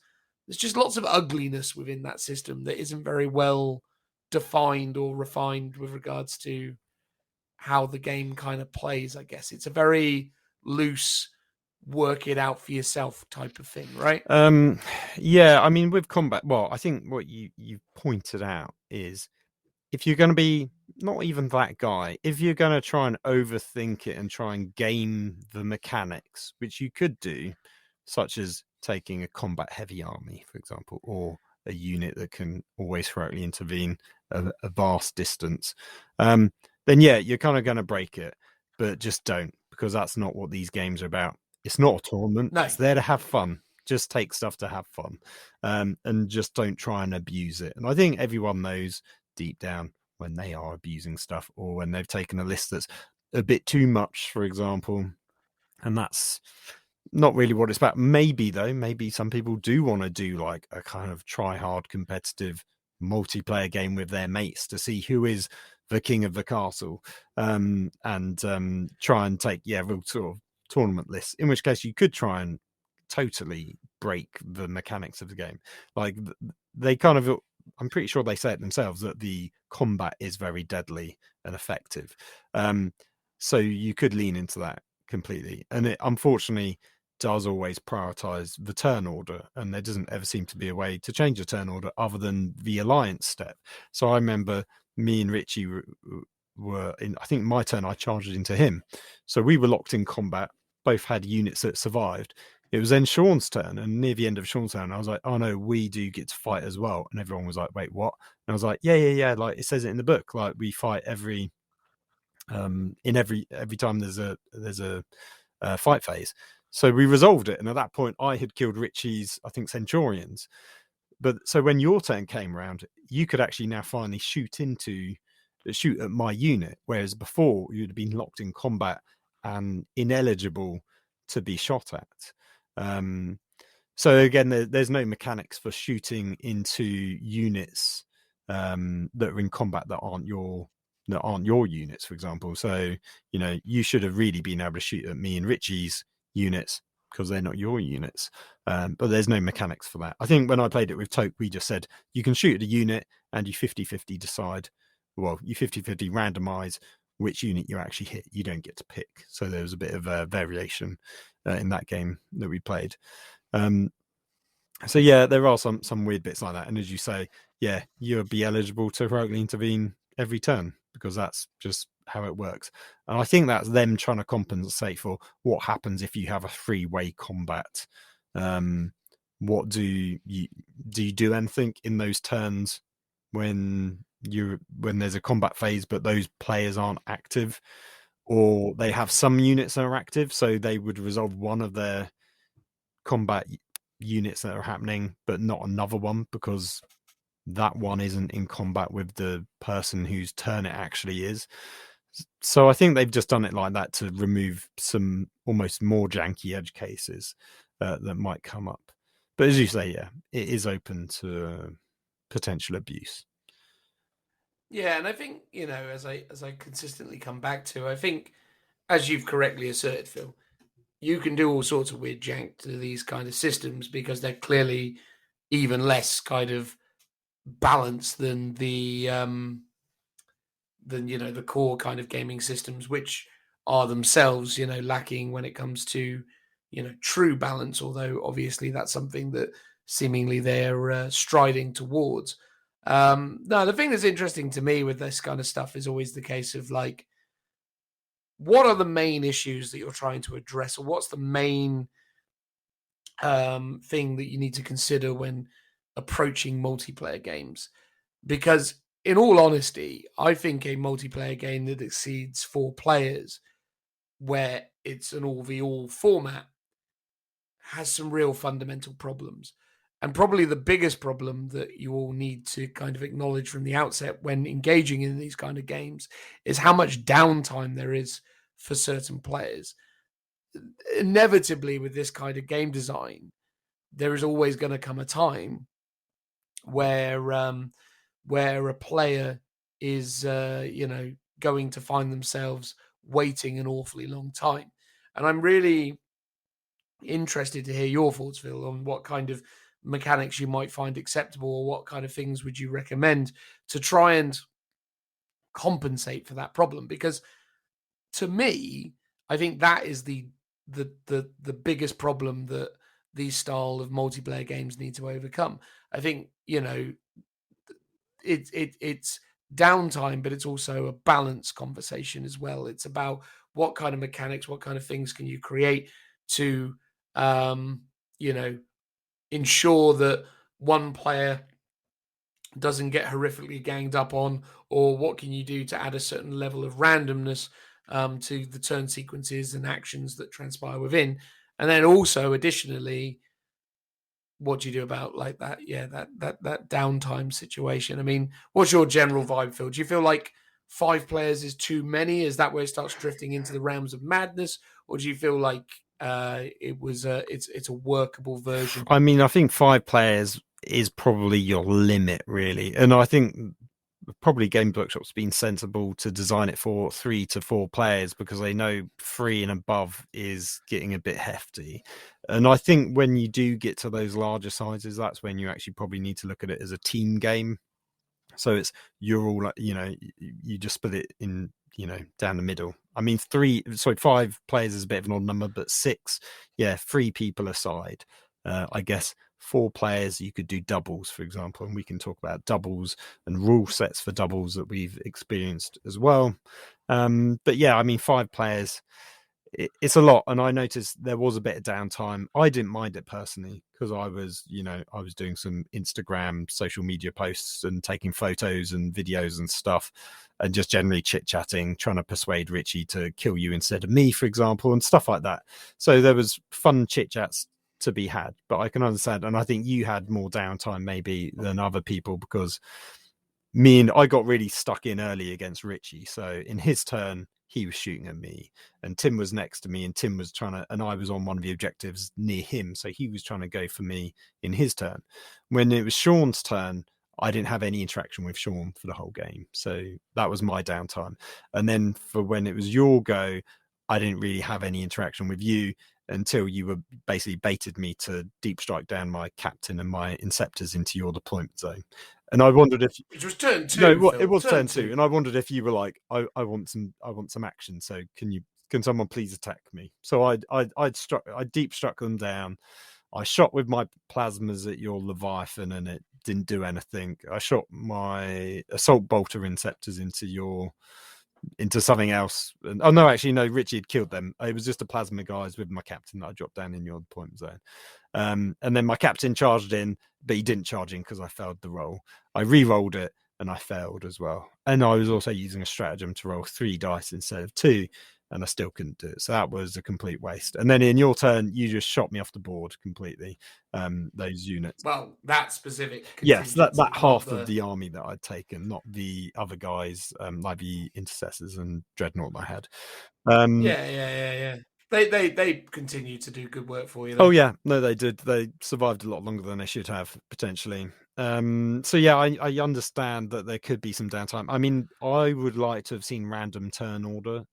just lots of ugliness within that system that isn't very well defined or refined with regards to how the game kind of plays, I guess. It's a very loose, work it out for yourself type of thing, right? Yeah, I mean, with combat, well, I think what you pointed out is if you're going to be not even that guy, if you're going to try and overthink it and try and game the mechanics, which you could do, such as taking a combat heavy army, for example, or a unit that can always heroically intervene a vast distance, then yeah, you're kind of going to break it, but just don't, because that's not what these games are about. It's not a tournament. No. It's there to have fun. Just take stuff to have fun, and just don't try and abuse it. And I think everyone knows deep down when they are abusing stuff or when they've taken a list that's a bit too much, for example, and that's not really what it's about. Maybe though, maybe some people do want to do like a kind of try hard competitive multiplayer game with their mates to see who is the king of the castle, and try and take real sort of tournament lists, in which case you could try and totally break the mechanics of the game. Like they kind of, I'm pretty sure they say it themselves that the combat is very deadly and effective, so you could lean into that completely, and it unfortunately does always prioritize the turn order, and there doesn't ever seem to be a way to change the turn order other than the alliance step. So I remember me and Richie were in, I think my turn I charged into him, so we were locked in combat, both had units that survived. It was then Sean's turn, and near the end of Sean's turn I was like, oh no, we do get to fight as well. And everyone was like, wait, what? And I was like, yeah, like it says it in the book, like we fight every time there's a fight phase. So we resolved it, and at that point I had killed Richie's, I think, Centurions. But so when your turn came around, you could actually now finally shoot at my unit, whereas before you'd have been locked in combat and ineligible to be shot at. So again, there's no mechanics for shooting into units that are in combat that aren't your units, for example. So you should have really been able to shoot at me and Richie's units because they're not your units, but there's no mechanics for that. I think when I played it with Toke, we just said you can shoot at a unit and you 50-50 decide, well, you 50-50 randomize which unit you actually hit. You don't get to pick. So there was a bit of a variation in that game that we played. So yeah, there are some weird bits like that, and as you say, yeah, you'll be eligible to heroically intervene every turn because that's just how it works. And I think that's them trying to compensate for what happens if you have a 3-way combat. What do you do anything in those turns when there's a combat phase but those players aren't active, or they have some units that are active, so they would resolve one of their combat units that are happening but not another one because that one isn't in combat with the person whose turn it actually is. So I think they've just done it like that to remove some almost more janky edge cases that might come up. But as you say, yeah, it is open to potential abuse. Yeah, and I think, as I consistently come back to, I think, as you've correctly asserted, Phil, you can do all sorts of weird jank to these kind of systems because they're clearly even less kind of balanced than the core kind of gaming systems, which are themselves lacking when it comes to true balance. Although obviously that's something that seemingly they're striding towards. No, the thing that's interesting to me with this kind of stuff is always the case of like, what are the main issues that you're trying to address, or what's the main thing that you need to consider when approaching multiplayer games? Because, in all honesty, I think a multiplayer game that exceeds 4 players, where it's an all v all format, has some real fundamental problems. And probably the biggest problem that you all need to kind of acknowledge from the outset when engaging in these kind of games is how much downtime there is for certain players. Inevitably, with this kind of game design, there is always going to come a time where a player is going to find themselves waiting an awfully long time. And I'm really interested to hear your thoughts, Phil, on what kind of mechanics you might find acceptable, or what kind of things would you recommend to try and compensate for that problem. Because to me, I think that is the biggest problem that these style of multiplayer games need to overcome. I think it's downtime, but it's also a balance conversation as well. It's about what kind of mechanics, what kind of things can you create to you know ensure that one player doesn't get horrifically ganged up on, or what can you do to add a certain level of randomness to the turn sequences and actions that transpire within. And then also additionally, what do you do about like that? Yeah, that downtime situation. I mean, what's your general vibe, Phil? Do you feel like 5 players is too many? Is that where it starts drifting into the realms of madness, or do you feel like it's a workable version? I mean, I think 5 players is probably your limit, really. And I think probably Games Workshop's been sensible to design it for 3 to 4 players, because they know 3 and above is getting a bit hefty. And I think when you do get to those larger sizes, that's when you actually probably need to look at it as a team game. So it's, you're all, you just split it in, down the middle. I mean, 5 players is a bit of an odd number, but 6, 3 people aside. I guess 4 players, you could do doubles, for example, and we can talk about doubles and rule sets for doubles that we've experienced as well. But yeah, I mean, 5 players, it's a lot. And I noticed there was a bit of downtime. I didn't mind it personally, because I was doing some Instagram social media posts and taking photos and videos and stuff, and just generally chit-chatting, trying to persuade Richie to kill you instead of me, for example, and stuff like that. So there was fun chit-chats to be had. But I can understand, and I think you had more downtime maybe than other people, because I got really stuck in early against Richie. So in his turn, he was shooting at me, and Tim was next to me, and Tim was and I was on one of the objectives near him. So he was trying to go for me in his turn. When it was Sean's turn, I didn't have any interaction with Sean for the whole game. So that was my downtime. And then for when it was your go, I didn't really have any interaction with you until you were basically baited me to deep strike down my captain and my inceptors into your deployment zone. And I wondered if It was turn 2. no, Phil. it was turn Two. 2, and I wondered if you were like, I want some action. So can someone please attack me? So I deep struck them down. I shot with my plasmas at your Leviathan, and it didn't do anything. I shot my assault bolter inceptors into something else. And, oh no, actually no, Richie had killed them. It was just the plasma guys with my captain that I dropped down in your deployment zone. And then my captain charged in, but he didn't charge in because I failed the roll. I re-rolled it and I failed as well. And I was also using a stratagem to roll 3 dice instead of 2, and I still couldn't do it. So that was a complete waste. And then in your turn, you just shot me off the board completely. Those units. Well, that specific Yes, that half of of the army that I'd taken, not the other guys, like the intercessors and dreadnought I had. Yeah. They continue to do good work for you, Oh though. yeah, no, they did. They survived a lot longer than they should have, potentially. So yeah, I understand that there could be some downtime. I mean, I would like to have seen random turn order.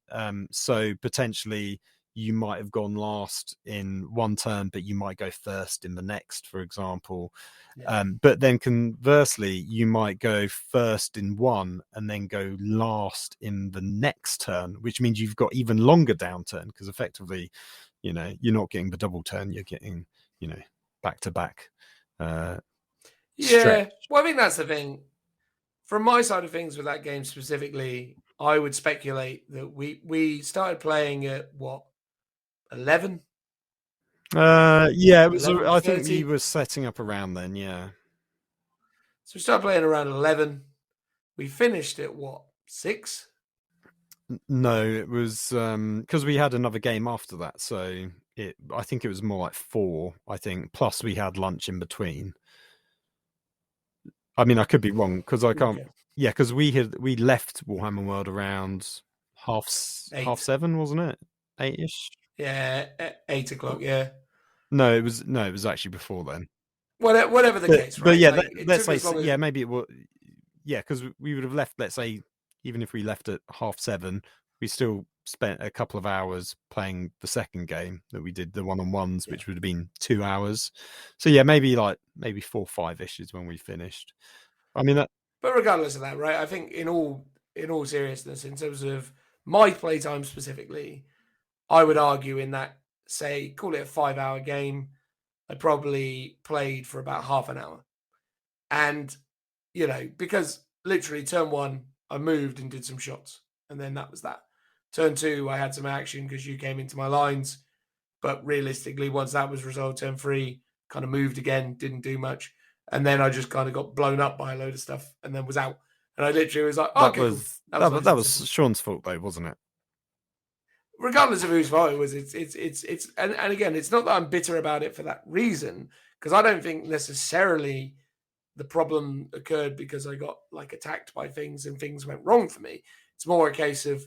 So potentially you might have gone last in one turn, but you might go first in the next, for example. Yeah. But then conversely, you might go first in one and then go last in the next turn, which means you've got even longer downturn because effectively, you're not getting the double turn, you're getting, back to back. Yeah. Well, I think that's the thing. From my side of things with that game specifically, I would speculate that we started playing at what, 11? Yeah, it was. I think we 11:30. were setting up around then. Yeah. So we started playing around 11. We finished at what, 6? No, it was because we had another game after that, so I think it was more like 4. I think plus we had lunch in between. I mean, I could be wrong because I can't. Okay. Yeah, because we left Warhammer World around half 8. 7, wasn't it? 8ish. Yeah, 8 o'clock. Yeah. No, it was actually before then. Whatever the case, But right? yeah, Like, it let's took say as long as. yeah, maybe it was. Yeah, because we would have left. Let's say even if we left at half 7, we still spent a couple of hours playing the second game that we did, the one-on-ones, Yeah. which would have been 2 hours. So yeah, maybe 4-5ish is when we finished. I mean that. But regardless of that, right? I think in all seriousness, in terms of my playtime specifically, I would argue in that, say, call it a 5-hour game, I probably played for about half an hour. And, because literally turn 1, I moved and did some shots. And then that was that. Turn 2, I had some action because you came into my lines. But realistically, once that was resolved, turn 3, kind of moved again, didn't do much. And then I just kind of got blown up by a load of stuff and then was out. And I literally was like, oh, That okay, cool. was That was nice that and was simple. Sean's fault though, wasn't it? Regardless of whose fault it was, it's and again, it's not that I'm bitter about it for that reason, because I don't think necessarily the problem occurred because I got like attacked by things and things went wrong for me. It's more a case of,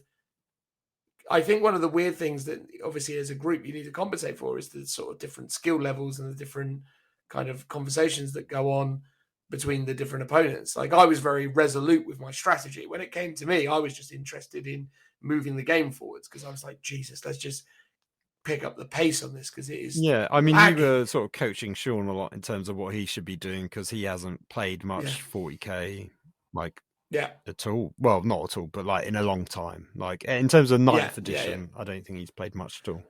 I think one of the weird things that obviously as a group you need to compensate for is the sort of different skill levels and the different kind of conversations that go on between the different opponents. Like, I was very resolute with my strategy. When it came to me, I was just interested in moving the game forwards because I was like, Jesus, let's just pick up the pace on this because it is Yeah, I mean, you lagging. were sort of coaching Sean a lot in terms of what he should be doing because he hasn't played Yeah. much 40k like Yeah. at all. Well, not at all, but like in a long time. Like in terms of ninth Yeah. edition, I don't think he's played much at all.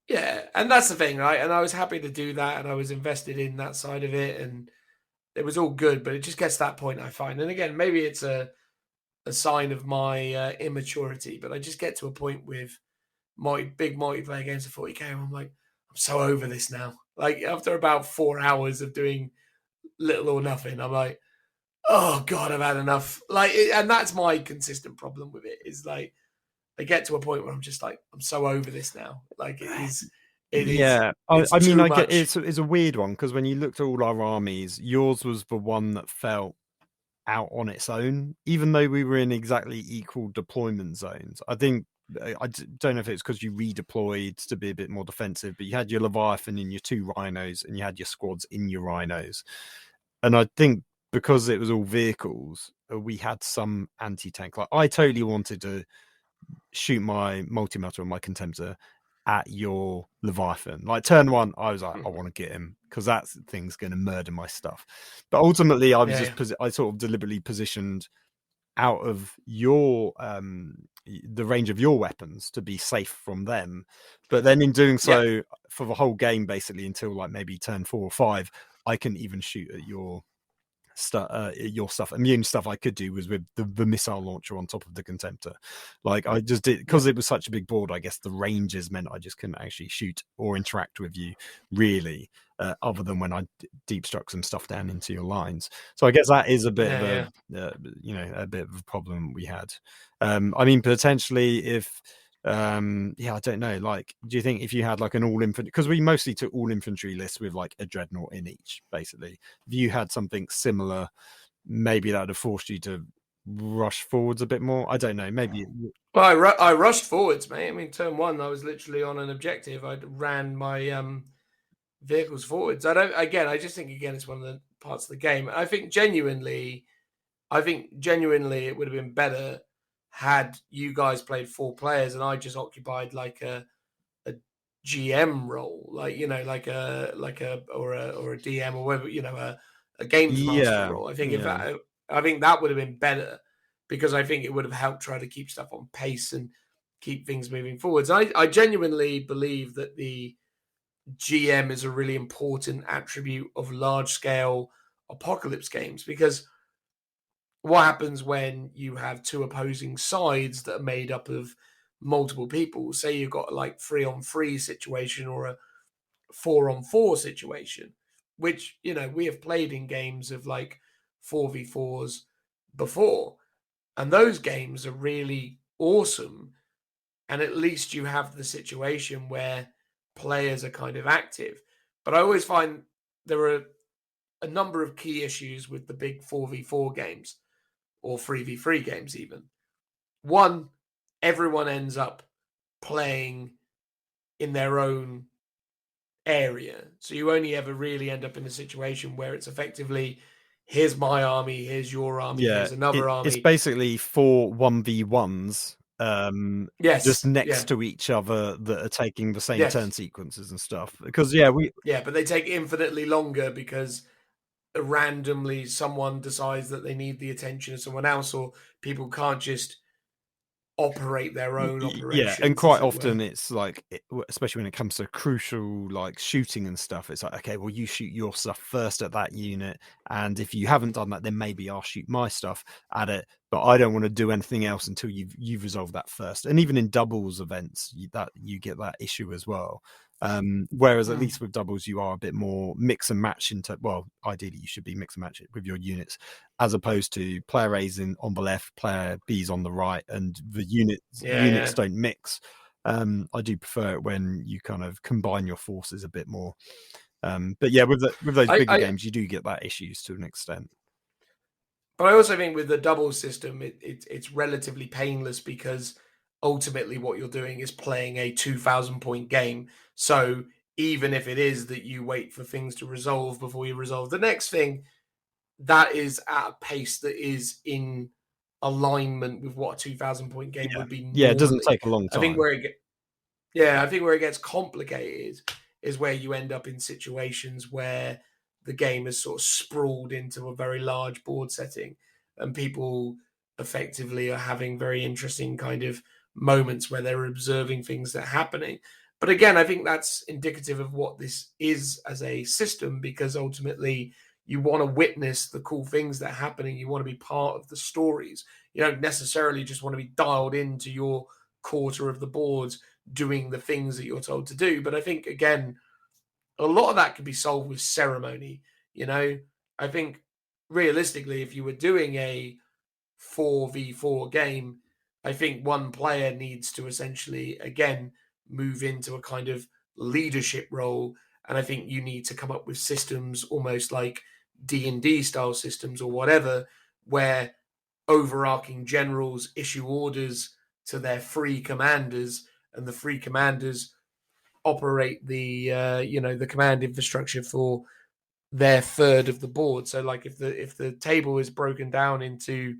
Yeah. And that's the thing, right? And I was happy to do that and I was invested in that side of it and it was all good, but it just gets to that point, I find. And again, maybe it's a sign of my immaturity, but I just get to a point with my big multiplayer games of 40k and I'm like, I'm so over this now. Like, after about 4 hours of doing little or nothing, I'm like, oh God, I've had enough. Like, and that's my consistent problem with it, is like, I get to a point where I'm just like, I'm so over this now. Like, Yeah, it's I mean, too I get much. it's a weird one because when you looked at all our armies, yours was the one that felt out on its own, even though we were in exactly equal deployment zones. I think don't know if it's because you redeployed to be a bit more defensive, but you had your Leviathan in your 2 rhinos and you had your squads in your rhinos. And I think because it was all vehicles, we had some anti-tank. Like, I totally wanted to shoot my multi-melter or my contemptor at your Leviathan. Like, turn 1, I was like, I want to get him because that thing's going to murder my stuff. But ultimately, I was I sort of deliberately positioned out of your the range of your weapons to be safe from them. But then in doing so for the whole game, basically until like maybe turn 4 or 5, I couldn't even shoot at your stuff. Immune stuff I could do was with the missile launcher on top of the contemptor. Like, I just did because it was such a big board. I guess the ranges meant I just couldn't actually shoot or interact with you really, other than when I deep struck some stuff down into your lines. So I guess that is a bit of a bit of a problem we had. I mean, potentially if I don't know, like, do you think if you had like an all infantry, because we mostly took all infantry lists with like a dreadnought in each, basically, if you had something similar, maybe that would have forced you to rush forwards a bit more. I don't know, maybe. Well, I rushed forwards, mate. I mean, turn 1, I was literally on an objective. I ran my vehicles forwards. I just think, again, it's one of the parts of the game. I think genuinely it would have been better had you guys played 4 players and I just occupied like a GM role, like like a or a DM or whatever, a games master role. I think I think that would have been better, because I think it would have helped try to keep stuff on pace and keep things moving forwards. I genuinely believe that the GM is a really important attribute of large scale apocalypse games, because what happens when you have 2 opposing sides that are made up of multiple people? Say you've got like 3-on-3 situation or a 4-on-4 situation, which we have played in games of like 4v4s before, and those games are really awesome. And at least you have the situation where players are kind of active. But I always find there are a number of key issues with the big 4v4 games, or 3v3 games even. One, everyone ends up playing in their own area. So you only ever really end up in a situation where it's effectively, here's my army, here's your army, here's another army. It's basically 4 1v1s just next to each other that are taking the same turn sequences and stuff. Because but they take infinitely longer because randomly someone decides that they need the attention of someone else, or people can't just operate their own operations. And quite often it's like, especially when it comes to crucial like shooting and stuff, it's like, okay, well, you shoot your stuff first at that unit, and if you haven't done that, then maybe I'll shoot my stuff at it, but I don't want to do anything else until you've resolved that first. And even in doubles events, you get that issue as well. Whereas at least with doubles, you are a bit more mix and match well, ideally you should be mix and match it with your units, as opposed to player A's on the left, player B's on the right, and the units don't mix. I do prefer it when you kind of combine your forces a bit more. But yeah, with those bigger games, you do get that issues to an extent. But I also think with the double system, it's relatively painless, because ultimately what you're doing is playing a 2,000 point game. So even if it is that you wait for things to resolve before you resolve the next thing, that is at a pace that is in alignment with what a 2,000 point game would be normally. It doesn't take a long time. I think where it gets complicated is where you end up in situations where the game is sort of sprawled into a very large board setting, and people effectively are having very interesting kind of moments where they're observing things that are happening. But again, I think that's indicative of what this is as a system, because ultimately you want to witness the cool things that are happening. You want to be part of the stories. You don't necessarily just want to be dialed into your quarter of the boards doing the things that you're told to do. But I think, again, a lot of that can be solved with ceremony. I think realistically, if you were doing a 4v4 game, I think one player needs to essentially, again, move into a kind of leadership role. And I think you need to come up with systems almost like D&D style systems or whatever, where overarching generals issue orders to their free commanders, and the free commanders operate the the command infrastructure for their third of the board. So like if the table is broken down into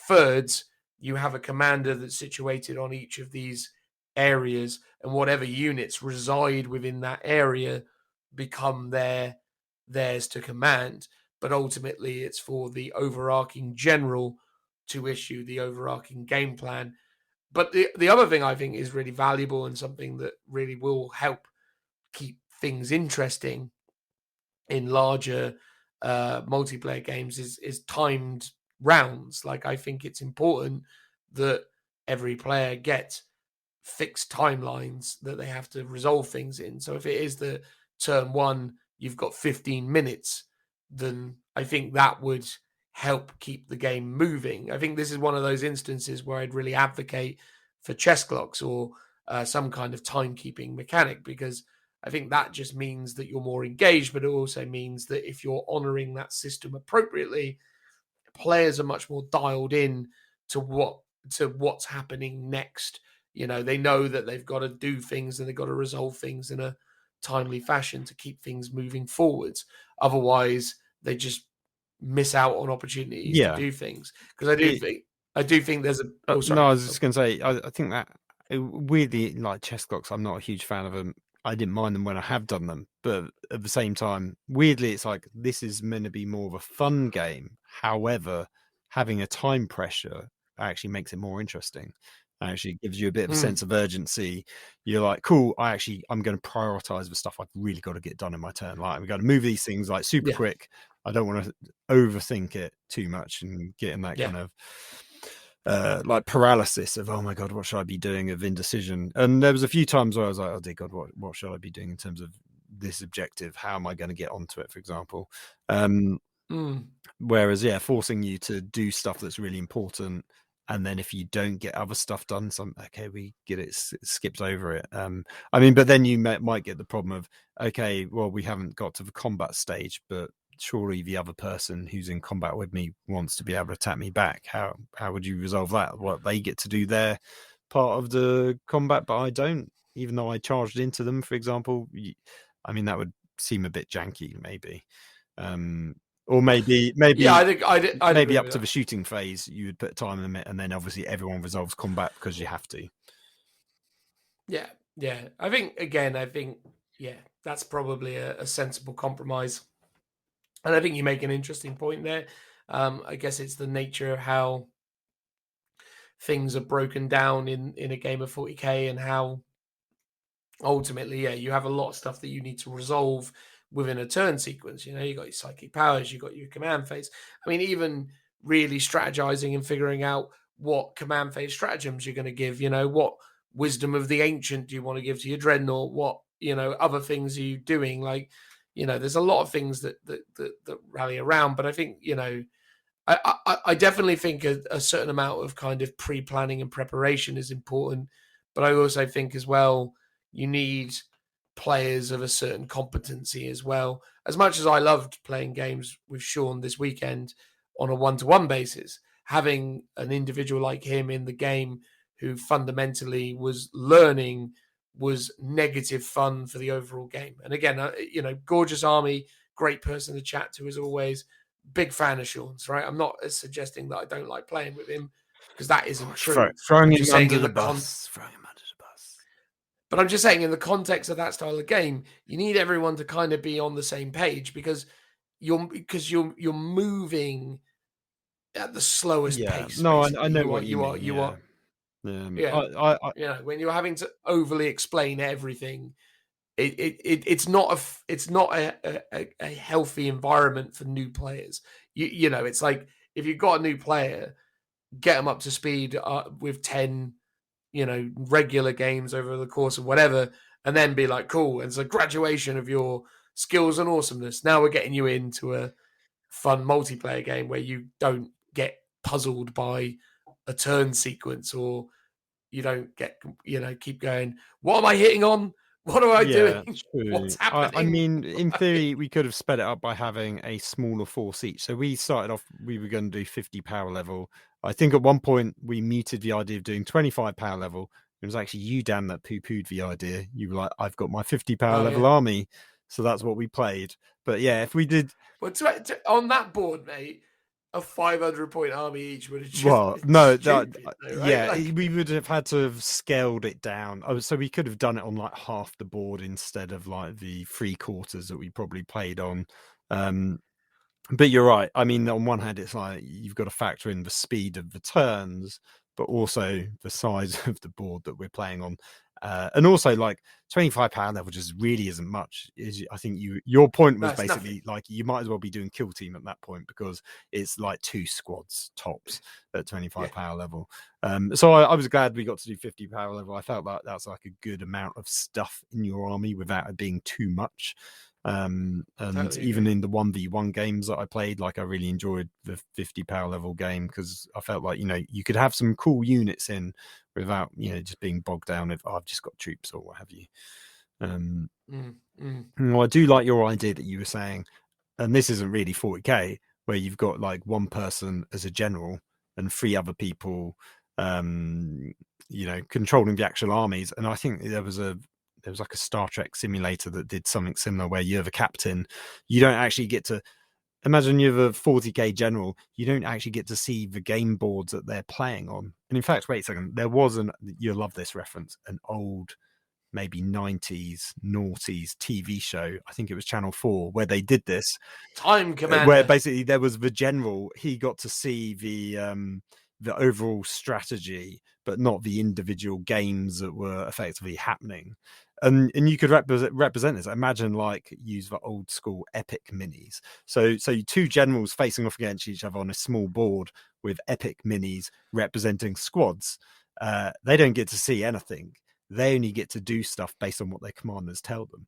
thirds, you have a commander that's situated on each of these areas, and whatever units reside within that area become theirs to command. But ultimately it's for the overarching general to issue the overarching game plan. But the other thing I think is really valuable, and something that really will help keep things interesting in larger multiplayer games is timed rounds. Like, I think it's important that every player gets fixed timelines that they have to resolve things in. So if it is the turn one, you've got 15 minutes, then I think that would help keep the game moving. I think this is one of those instances where I'd really advocate for chess clocks or some kind of timekeeping mechanic, because I think that just means that you're more engaged, but it also means that if you're honoring that system appropriately, players are much more dialed in to what's happening next. They know that they've got to do things and they've got to resolve things in a timely fashion to keep things moving forwards. Otherwise, they just miss out on opportunities to Yeah. do things. Because I do think there's a. Oh, sorry. No, I was just going to say, I think that weirdly, like chess clocks, I'm not a huge fan of them. I didn't mind them when I have done them, but at the same time, weirdly, it's like this is meant to be more of a fun game. However, having a time pressure actually makes it more interesting. Actually gives you a bit of a sense of urgency. You're like, cool, I'm going to prioritize the stuff I've really got to get done in my turn. Like, we've got to move these things like super quick. I don't want to overthink it too much and get in that kind of like paralysis of, oh my god, what should I be doing, of indecision. And there was a few times where I was like, oh dear god, what should I be doing in terms of this objective? How am I going to get onto it, for example? Whereas forcing you to do stuff that's really important, and then if you don't get other stuff done, we get it skipped over it. I mean, but then you might get the problem of, okay, well, we haven't got to the combat stage, but surely the other person who's in combat with me wants to be able to attack me back. How would you resolve that? What, they get to do their part of the combat, but I don't, even though I charged into them, for example? I mean, that would seem a bit janky, maybe. Or maybe I think I'd maybe up to the shooting phase, you would put a time limit, and then obviously everyone resolves combat because you have to. Yeah. I think that's probably a sensible compromise. And I think you make an interesting point there. I guess it's the nature of how things are broken down in a game of 40k, and how ultimately, you have a lot of stuff that you need to resolve within a turn sequence. You got your psychic powers, you got your command phase. I mean, even really strategizing and figuring out what command phase stratagems you're going to give. What wisdom of the ancient do you want to give to your dreadnought? What other things are you doing? Like, there's a lot of things that rally around. But I think I definitely think a certain amount of kind of pre-planning and preparation is important. But I also think as well, you need players of a certain competency as well. As much as I loved playing games with Sean this weekend on a one-to-one basis, having an individual like him in the game who fundamentally was learning was negative fun for the overall game. And again, gorgeous army, great person to chat to as always. Big fan of Sean's, right? I'm not suggesting that I don't like playing with him, because that isn't true. Throwing him under the bus. But I'm just saying, in the context of that style of game, you need everyone to kind of be on the same page, because you're moving at the slowest pace. No, I know what you mean. You are. When you're having to overly explain everything, it's not a healthy environment for new players. It's like, if you've got a new player, get them up to speed with 10 regular games over the course of whatever, and then be like, cool, and it's a graduation of your skills and awesomeness. Now we're getting you into a fun multiplayer game where you don't get puzzled by a turn sequence, or you don't get keep going, what am I hitting on? What am I doing? True. What's happening? I mean, in theory, we could have sped it up by having a smaller force each. So we started off, we were going to do 50 power level. I think at one point we muted the idea of doing 25 power level. It was actually you, Dan, that poo-pooed the idea. You were like, I've got my 50 power level army. So that's what we played. But yeah, if we did... Well, on that board, mate, a 500-point army each would have just we would have had to have scaled it down. So we could have done it on like half the board instead of like the 3/4 that we probably played on. But you're right. I mean, on one hand, it's like you've got to factor in the speed of the turns, but also the size of the board that we're playing on. And also, like, 25 power level just really isn't much. I think your point was basically nothing. Like, you might as well be doing kill team at that point, because it's like 2 squads tops at 25 power level. So I was glad we got to do 50 power level. I felt like that's like a good amount of stuff in your army without it being too much. And totally even in the 1v1 games that I played, like, I really enjoyed the 50 power level game, because I felt like, you could have some cool units in without, just being bogged down if I've just got troops or what have you. Well, I do like your idea that you were saying, and this isn't really 40k, where you've got like one person as a general and 3 other people, controlling the actual armies. And I think there was like a Star Trek simulator that did something similar, where you're the captain. You don't actually get to imagine you have a 40k general, you don't actually get to see the game boards that they're playing on. And in fact, wait a second, there was you'll love this reference, an old maybe 90s noughties TV show, I think it was Channel 4, where they did this. Time Commander. Where basically there was the general, he got to see the overall strategy, but not the individual games that were effectively happening. And you could represent this. Imagine like use the old school epic minis. So two generals facing off against each other on a small board with epic minis representing squads. They don't get to see anything. They only get to do stuff based on what their commanders tell them.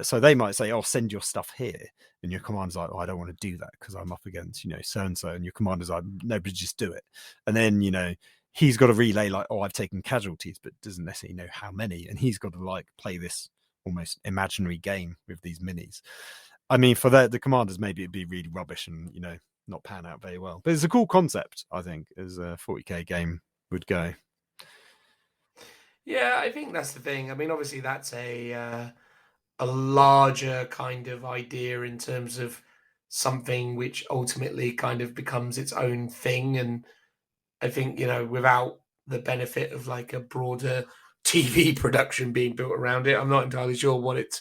So they might say, "Oh, send your stuff here," and your commander's like, "Oh, I don't want to do that because I'm up against, so and so," and your commander's like, "No, but just do it." And then he's got to relay like, "Oh, I've taken casualties," but doesn't necessarily know how many, and he's got to like play this almost imaginary game with these minis. I mean, for the commanders, maybe it'd be really rubbish and not pan out very well. But it's a cool concept, I think, as a 40k game would go. Yeah, I think that's the thing. I mean, obviously, that's a larger kind of idea in terms of something which ultimately kind of becomes its own thing. And I think, without the benefit of like a broader TV production being built around it, I'm not entirely sure what its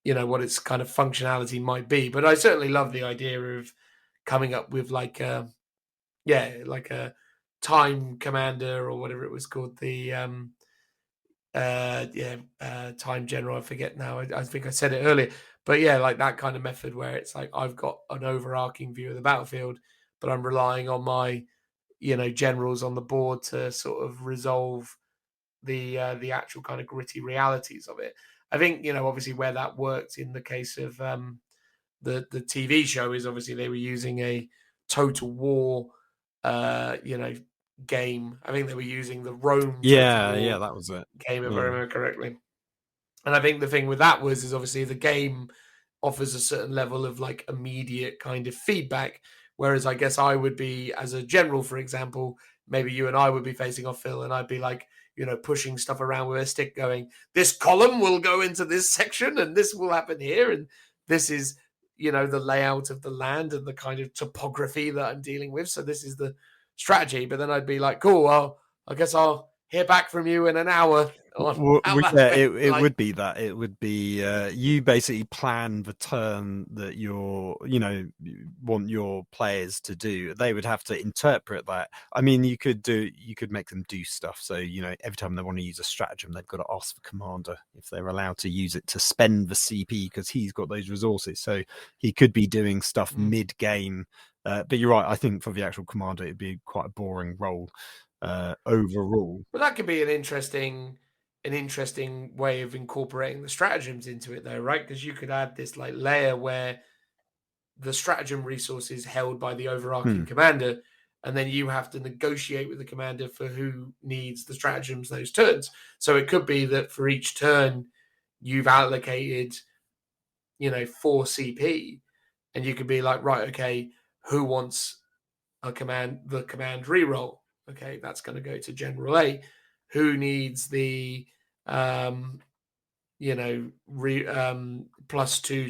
kind of functionality might be. But I certainly love the idea of coming up with like a Time Commander or whatever it was called, the Time General. I forget now. I think I said it earlier, but yeah, like that kind of method where it's like I've got an overarching view of the battlefield, but I'm relying on my generals on the board to sort of resolve the actual kind of gritty realities of it. I think obviously where that worked in the case of the TV show is obviously they were using a Total War game. I think they were using the Rome Yeah, Total War that was it. game, if I remember correctly. And I think the thing with that is obviously the game offers a certain level of like immediate kind of feedback. Whereas I guess I would be, as a general, for example, maybe you and I would be facing off, Phil, and I'd be like, pushing stuff around with a stick going, this column will go into this section and this will happen here. And this is, the layout of the land and the kind of topography that I'm dealing with. So this is the strategy. But then I'd be like, cool, well, I guess I'll hear back from you in an hour. It would be that. It would be you basically plan the turn that want your players to do. They would have to interpret that. I mean, you could make them do stuff. So every time they want to use a stratagem, they've got to ask the commander if they're allowed to use it to spend the CP because he's got those resources. So he could be doing stuff mid game. But you're right. I think for the actual commander, it'd be quite a boring role overall. But that could be an interesting way of incorporating the stratagems into it, though, right? Because you could add this like layer where the stratagem resource is held by the overarching commander, and then you have to negotiate with the commander for who needs the stratagems those turns. So it could be that for each turn you've allocated 4 CP, and you could be like, right, okay, who wants the command reroll? Okay, that's going to go to General A. Who needs the +2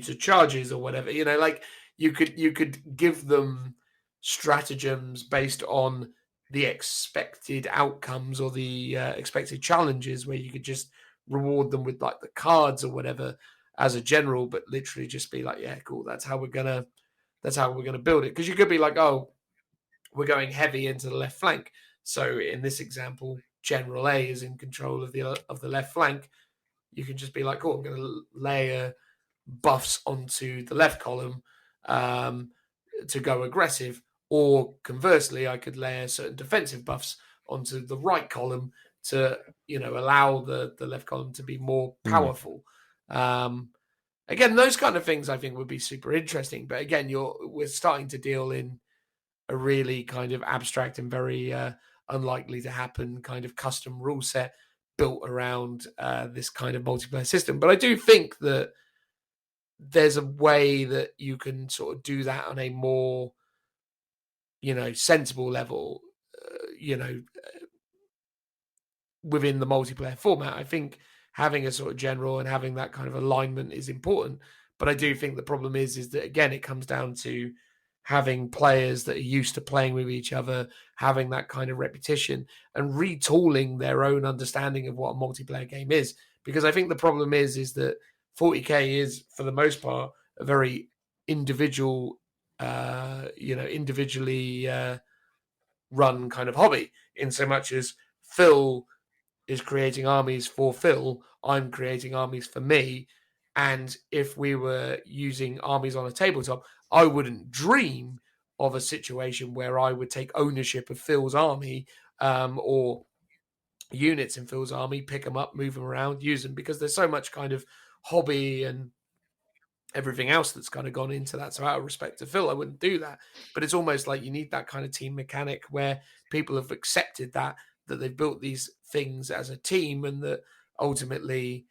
to charges or whatever? Like you could give them stratagems based on the expected outcomes or the expected challenges, where you could just reward them with like the cards or whatever as a general, but literally just be like, yeah, cool, that's how we're gonna build it. Because you could be like, oh, we're going heavy into the left flank. So in this example, General A is in control of the left flank. You can just be like, oh, I'm going to layer buffs onto the left column to go aggressive. Or conversely, I could layer certain defensive buffs onto the right column to, allow the left column to be more powerful. Again, those kind of things I think would be super interesting. But again, we're starting to deal in a really kind of abstract and very unlikely to happen kind of custom rule set built around this kind of multiplayer system. But I do think that there's a way that you can sort of do that on a more, sensible level, within the multiplayer format. I think having a sort of general and having that kind of alignment is important. But I do think the problem is that, again, it comes down to having players that are used to playing with each other, having that kind of repetition, and retooling their own understanding of what a multiplayer game is. Because I think the problem is that 40K is, for the most part, a very individual, individually run kind of hobby, in so much as Phil is creating armies for Phil, I'm creating armies for me. And if we were using armies on a tabletop, I wouldn't dream of a situation where I would take ownership of Phil's army or units in Phil's army, pick them up, move them around, use them, because there's so much kind of hobby and everything else that's kind of gone into that. So out of respect to Phil, I wouldn't do that. But it's almost like you need that kind of team mechanic where people have accepted that they've built these things as a team, and that ultimately,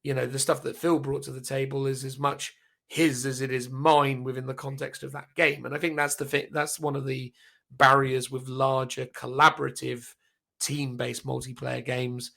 the stuff that Phil brought to the table is as much his as it is mine within the context of that game. And I think that's that's one of the barriers with larger collaborative team-based multiplayer games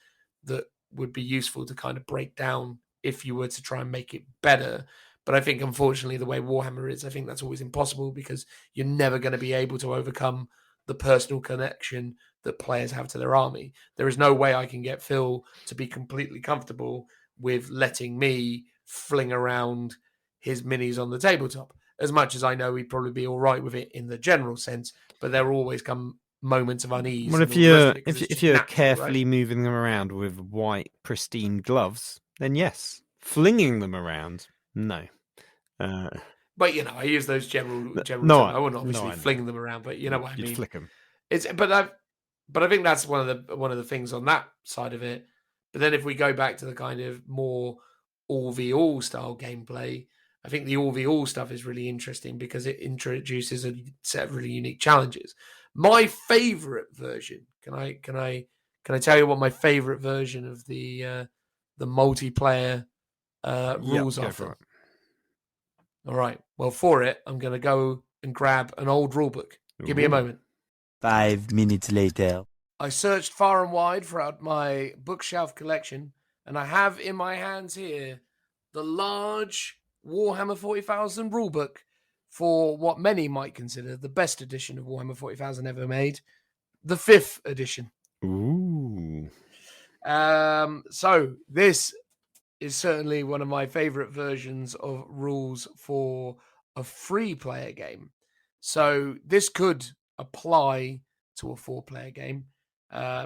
that would be useful to kind of break down if you were to try and make it better. But I think, unfortunately, the way Warhammer is, I think that's always impossible, because you're never going to be able to overcome the personal connection that players have to their army. There is no way I can get Phil to be completely comfortable with letting me fling around his minis on the tabletop. As much as I know he'd probably be all right with it in the general sense, but there will always come moments of unease. Well, if you're carefully moving them around with white pristine gloves, then yes. Flinging them around, no. But I use those general no, terms. I wouldn't obviously fling them around, but you know what I mean. You'd flick them. But I think that's one of the things on that side of it. But then if we go back to the kind of more all v all style gameplay, I think the all v all stuff is really interesting because it introduces a set of really unique challenges. My favorite version, can I tell you what my favorite version of the multiplayer rules are for? All right. Well, for it, I'm going to go and grab an old rulebook. Give me a moment. 5 minutes later. I searched far and wide throughout my bookshelf collection, and I have in my hands here the large Warhammer 40,000 rulebook for what many might consider the best edition of Warhammer 40,000 ever made, the 5th edition. Ooh. So this is certainly one of my favorite versions of rules for a free player game. So this could apply to a 4-player game,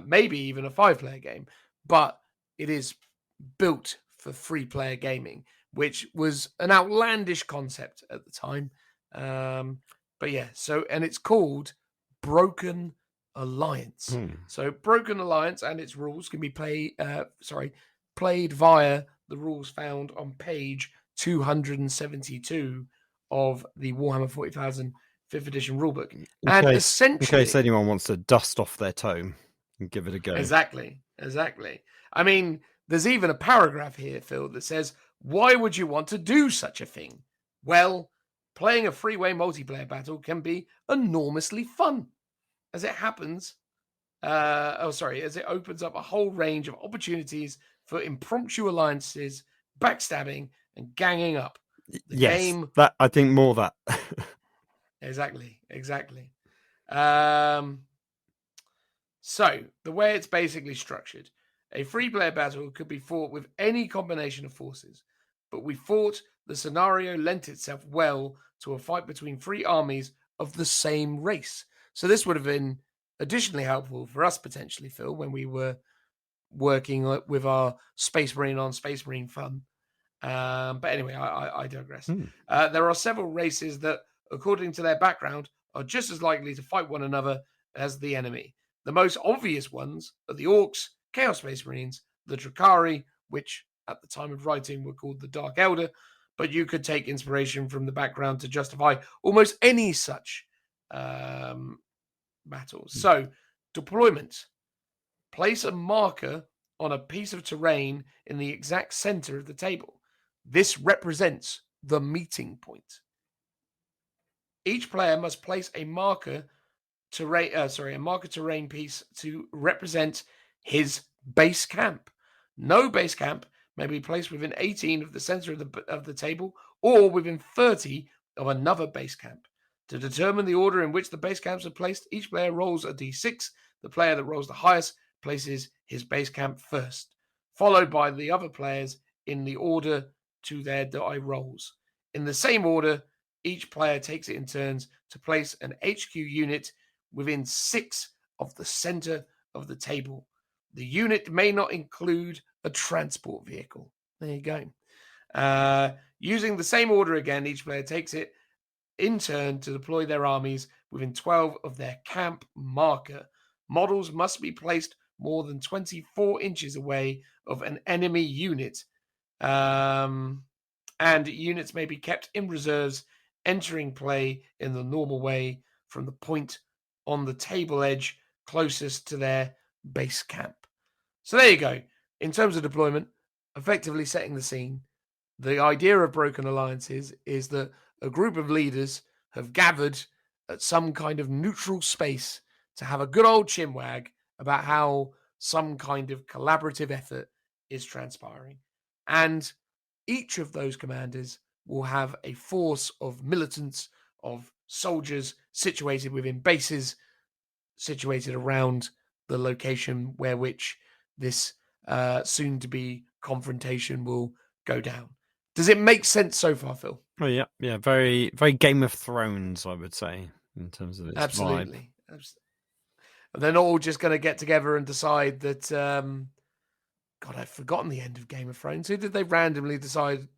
maybe even a 5-player game, but it is built for free player gaming, which was an outlandish concept at the time. But yeah, and it's called Broken Alliance. So Broken Alliance and its rules can be played via the rules found on page 272 of the Warhammer 40,000 5th edition rulebook. And essentially, in case anyone wants to dust off their tome and give it a go. Exactly. I mean, there's even a paragraph here, Phil, that says, why would you want to do such a thing? Well, playing a freeway multiplayer battle can be enormously fun, as it happens. As it opens up a whole range of opportunities for impromptu alliances, backstabbing, and ganging up. Game... that I think more that. Exactly. So the way it's basically structured, a free-player battle could be fought with any combination of forces, but we thought the scenario lent itself well to a fight between 3 armies of the same race. So this would have been additionally helpful for us potentially, Phil, when we were working with our Space Marine on Space Marine fun. But anyway, I digress. There are several races that, according to their background, are just as likely to fight one another as the enemy. The most obvious ones are the Orcs, Chaos Space Marines, the Drakari, which at the time of writing were called the Dark Elder, but you could take inspiration from the background to justify almost any such battles. So, deployment. Place a marker on a piece of terrain in the exact center of the table. This represents the meeting point. Each player must place a marker terrain piece to represent his base camp. No base camp may be placed within 18 of the center of the table or within 30 of another base camp. To determine the order in which the base camps are placed, each player rolls a d6. The player that rolls the highest places his base camp first, followed by the other players in the order to their die rolls. In the same order, each player takes it in turns to place an HQ unit within 6 of the center of the table. The unit may not include a transport vehicle. There you go. Using the same order again, each player takes it in turn to deploy their armies within 12 of their camp marker. Models must be placed more than 24 inches away of an enemy unit. And units may be kept in reserves, entering play in the normal way from the point on the table edge closest to their base camp. So there you go. In terms of deployment, effectively setting the scene, the idea of Broken Alliances is that a group of leaders have gathered at some kind of neutral space to have a good old chinwag about how some kind of collaborative effort is transpiring. And each of those commanders will have a force of militants, of soldiers situated within bases, situated around the location where which this soon-to-be confrontation will go down. Does it make sense so far, Phil? Oh yeah, very, very Game of Thrones, I would say, in terms of its Absolutely. vibe. They're not all just going to get together and decide that. God, I've forgotten the end of Game of Thrones. Who did they randomly decide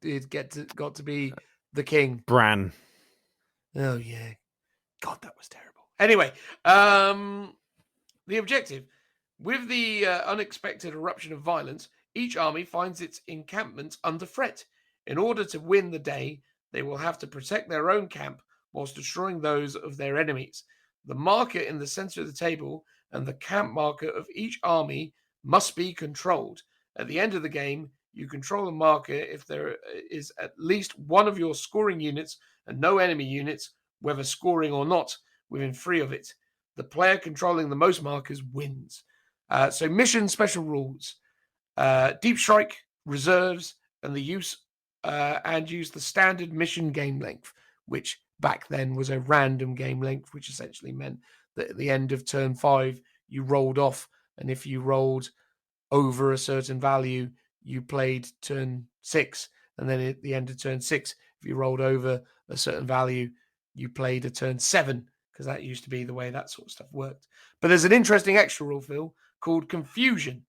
got to be the king? Bran. Oh yeah, God, that was terrible. Anyway, the objective with the unexpected eruption of violence, each army finds its encampments under threat. In order to win the day, they will have to protect their own camp whilst destroying those of their enemies. The marker in the center of the table and the camp marker of each army must be controlled. At the end of the game, you control the marker if there is at least one of your scoring units and no enemy units, whether scoring or not, within 3 of it. The player controlling the most markers wins. So mission special rules. Deep strike, reserves, and use the standard mission game length, which back then was a random game length, which essentially meant that at the end of turn 5, you rolled off, and if you rolled over a certain value, you played turn 6, and then at the end of turn 6, if you rolled over a certain value, you played a turn 7, because that used to be the way that sort of stuff worked. But there's an interesting extra rule, Phil, called confusion.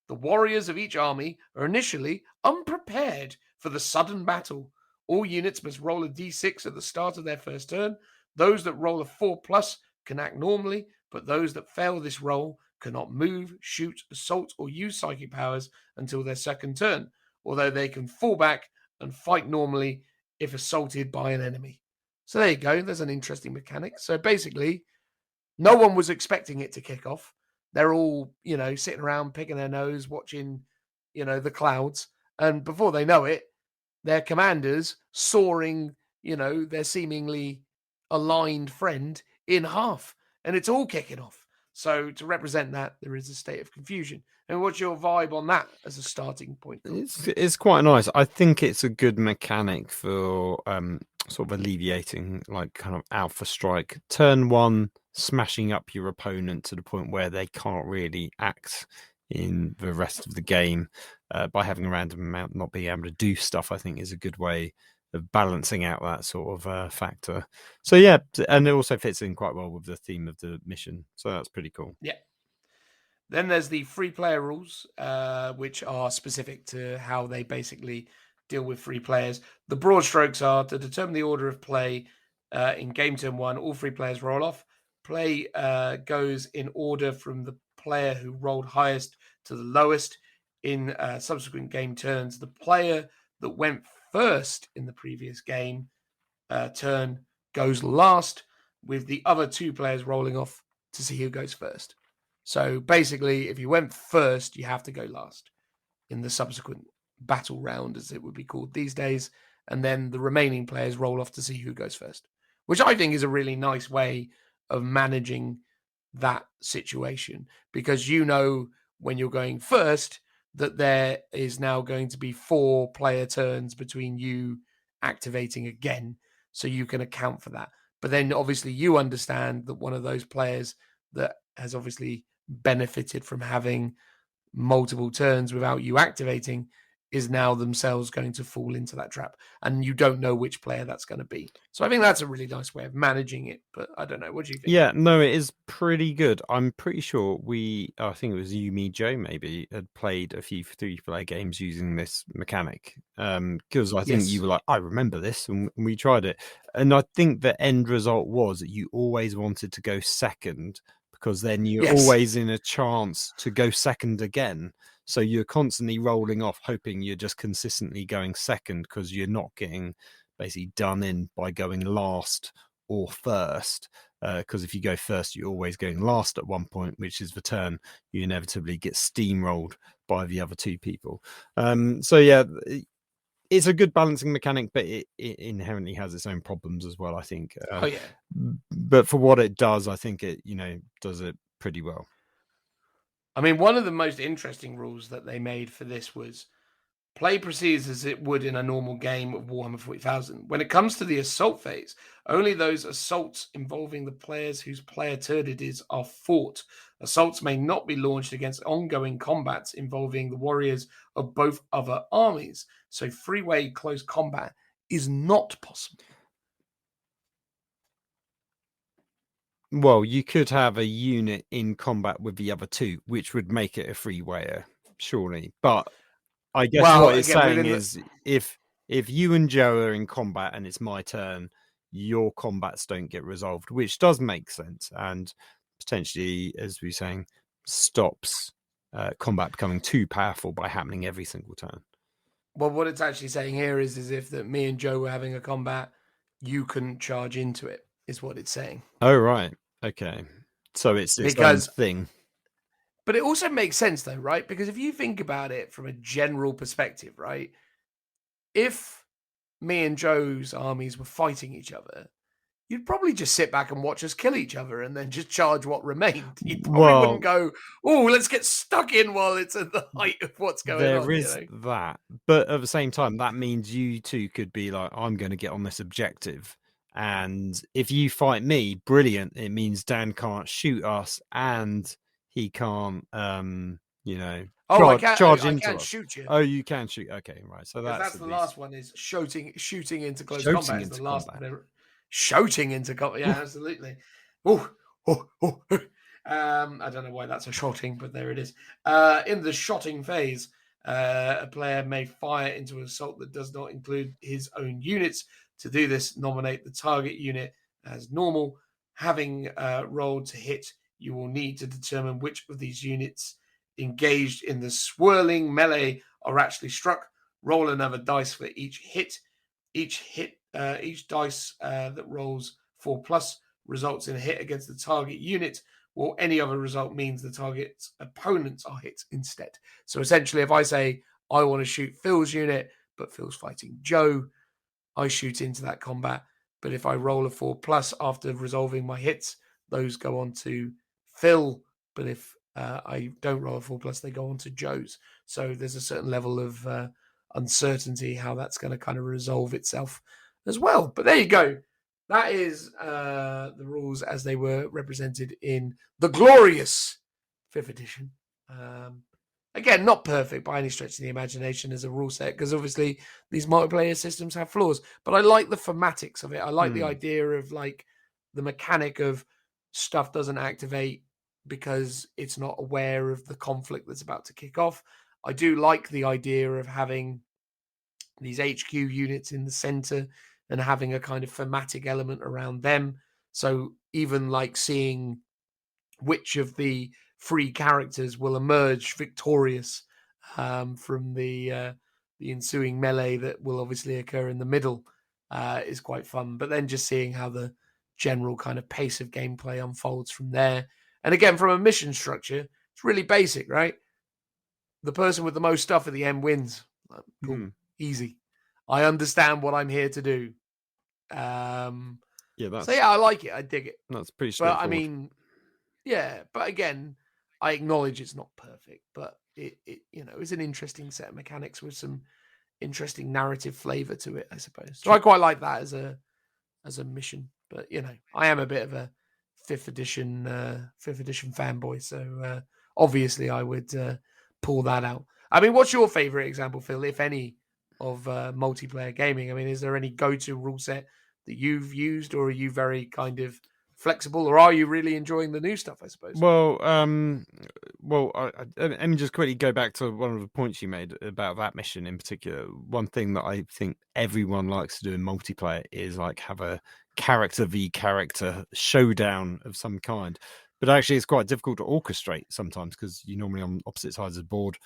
The warriors of each army are initially unprepared for the sudden battle. All units must roll a d6 at the start of their first turn. Those that roll a 4+ can act normally, but those that fail this roll cannot move, shoot, assault, or use psychic powers until their second turn, although they can fall back and fight normally if assaulted by an enemy. So there you go. There's an interesting mechanic. So basically, no one was expecting it to kick off. They're all, sitting around picking their nose, watching, the clouds. And before they know it, their commanders soaring, their seemingly aligned friend in half. And it's all kicking off. So to represent that, there is a state of confusion. And what's your vibe on that as a starting point? It's quite nice. I think it's a good mechanic for sort of alleviating like kind of alpha strike. Turn 1, smashing up your opponent to the point where they can't really act in the rest of the game by having a random amount not being able to do stuff, I think is a good way of balancing out that sort of factor. So yeah, and it also fits in quite well with the theme of the mission. So that's pretty cool. Yeah. Then there's the free player rules, which are specific to how they basically deal with free players. The broad strokes are to determine the order of play in game turn 1, all free players roll off. Play goes in order from the player who rolled highest to the lowest in subsequent game turns. The player that went first in the previous game turn goes last, with the other 2 players rolling off to see who goes first. So basically, if you went first, you have to go last in the subsequent battle round, as it would be called these days. And then the remaining players roll off to see who goes first, which I think is a really nice way of managing that situation, because when you're going first that there is now going to be 4 player turns between you activating again, so you can account for that. But then obviously you understand that one of those players that has obviously benefited from having multiple turns without you activating is now themselves going to fall into that trap, and you don't know which player that's going to be. So I think that's a really nice way of managing it, but I don't know, what do you think? Yeah, no, it is pretty good. I'm pretty sure I think it was you, me, Joe, maybe had played a few 3-player games using this mechanic. Because I think you were like, I remember this, and we tried it. And I think the end result was that you always wanted to go second, because then you're always in a chance to go second again. So you're constantly rolling off, hoping you're just consistently going second, because you're not getting basically done in by going last or first. Because if you go first, you're always going last at one point, which is the turn you inevitably get steamrolled by the other two people. So yeah, it's a good balancing mechanic, but it inherently has its own problems as well, I think. But for what it does, I think it does it pretty well. I mean, one of the most interesting rules that they made for this was play proceeds as it would in a normal game of Warhammer 40,000. When it comes to the assault phase, only those assaults involving the players whose player turn it is are fought. Assaults may not be launched against ongoing combats involving the warriors of both other armies. So freeway close combat is not possible. Well, you could have a unit in combat with the other two, which would make it a freewayer, surely. But I guess what it's saying is if you and Joe are in combat and it's my turn, your combats don't get resolved, which does make sense, and potentially, as we were saying, stops combat becoming too powerful by happening every single turn. Well, what it's actually saying here is if that me and Joe were having a combat, you couldn't charge into it, is what it's saying. Oh, right. Okay. So it's its own thing. But it also makes sense, though, right? Because if you think about it from a general perspective, right? If me and Joe's armies were fighting each other, you'd probably just sit back and watch us kill each other and then just charge what remained. You probably wouldn't go, oh, let's get stuck in while it's at the height of what's going on. There is that. But at the same time, that means you two could be like, I'm going to get on this objective. And if you fight me, brilliant. It means Dan can't shoot us and he can't, charge into I can't us. shoot you. Oh, you can shoot. Okay, right. So that's the last one is shooting into close shooting combat. Into the last combat. Shouting into combat. Yeah, absolutely. I don't know why that's a shotting, but there it is. In the shotting phase, a player may fire into an assault that does not include his own units. To do this, nominate the target unit as normal. Having rolled to hit, you will need to determine which of these units engaged in the swirling melee are actually struck. Roll another dice for each hit. Each dice that rolls 4+ results in a hit against the target unit, or any other result means the target's opponents are hit instead. So essentially, if I say I want to shoot Phil's unit, but Phil's fighting Joe, I shoot into that combat. But if I roll a 4+ after resolving my hits, those go on to Phil. But if I don't roll a 4+, they go on to Joe's. So there's a certain level of uncertainty how that's going to kind of resolve itself as well. But there you go. That is the rules as they were represented in the glorious 5th edition. Again, not perfect by any stretch of the imagination as a rule set, because obviously these multiplayer systems have flaws. But I like the thematics of it. I like the idea of like the mechanic of stuff doesn't activate because it's not aware of the conflict that's about to kick off. I do like the idea of having these HQ units in the center and having a kind of thematic element around them. So even like seeing which of the 3 characters will emerge victorious from the ensuing melee that will obviously occur in the middle is quite fun. But then just seeing how the general kind of pace of gameplay unfolds from there. And again, from a mission structure, it's really basic, right? The person with the most stuff at the end wins. Cool. Easy. I understand what I'm here to do. I like it. I dig it. That's pretty straightforward. But I mean, yeah. But again, I acknowledge it's not perfect, but it it's an interesting set of mechanics with some interesting narrative flavor to it, I suppose. So I quite like that as a mission. But I am a bit of a fifth edition fanboy, so obviously I would pull that out. I mean, what's your favorite example, Phil, if any, of multiplayer gaming? I mean, is there any go-to rule set that you've used, or are you very kind of flexible, or are you really enjoying the new stuff, I suppose? Well, let me just quickly go back to one of the points you made about that mission in particular. One thing that I think everyone likes to do in multiplayer is like have a character v character showdown of some kind. But actually, it's quite difficult to orchestrate sometimes because you're normally on opposite sides of the board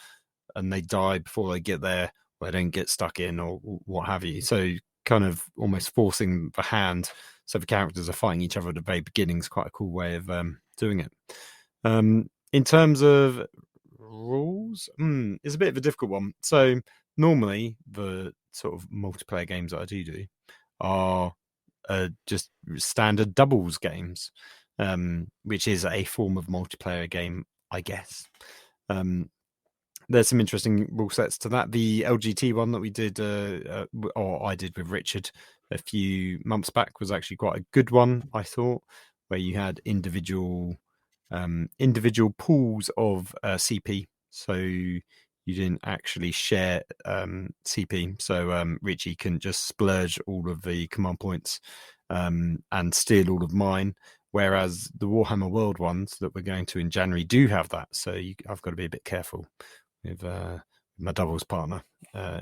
and they die before they get there, or they don't get stuck in, or what have you. So kind of almost forcing the hand. So the characters are fighting each other at the very beginning is quite a cool way of doing it. In terms of rules, it's a bit of a difficult one. So normally the sort of multiplayer games that I do are just standard doubles games, which is a form of multiplayer game, I guess. There's some interesting rule sets to that. The LGT one that we did, or I did with Richard a few months back, was actually quite a good one, I thought, where you had individual pools of CP, so you didn't actually share CP. So Richie can just splurge all of the command points and steal all of mine. Whereas the Warhammer World ones that we're going to in January do have that, so I've got to be a bit careful with my doubles partner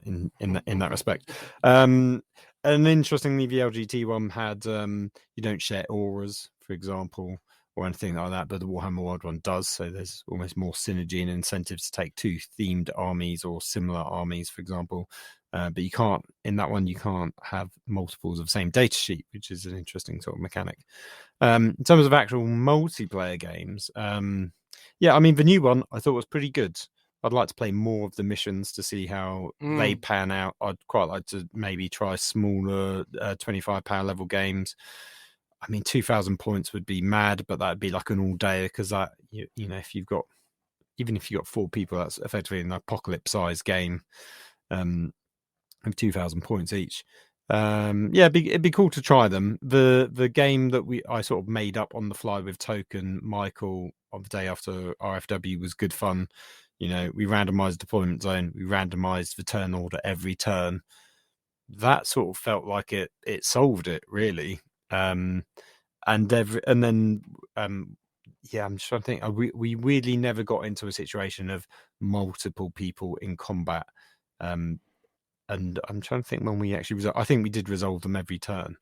in that respect. And interestingly, the LGT one had you don't share auras, for example, or anything like that, but the Warhammer World one does. So there's almost more synergy and incentives to take two themed armies or similar armies, for example. But you can't, in that one, you can't have multiples of the same data sheet, which is an interesting sort of mechanic. In terms of actual multiplayer games, yeah, I mean, the new one I thought was pretty good. I'd like to play more of the missions to see how they pan out. I'd quite like to maybe try smaller 25 power level games. I mean, 2,000 points would be mad, but that'd be like an all day because that, if you've got 4 people, that's effectively an apocalypse size game of 2,000 points each. Yeah, it'd be cool to try them. The game that I sort of made up on the fly with Token Michael on the day after RFW was good fun. We randomized deployment zone, we randomized the turn order every turn. That sort of felt like it solved it really. I'm just trying to think. We really never got into a situation of multiple people in combat. And I'm trying to think when we actually I think we did resolve them every turn,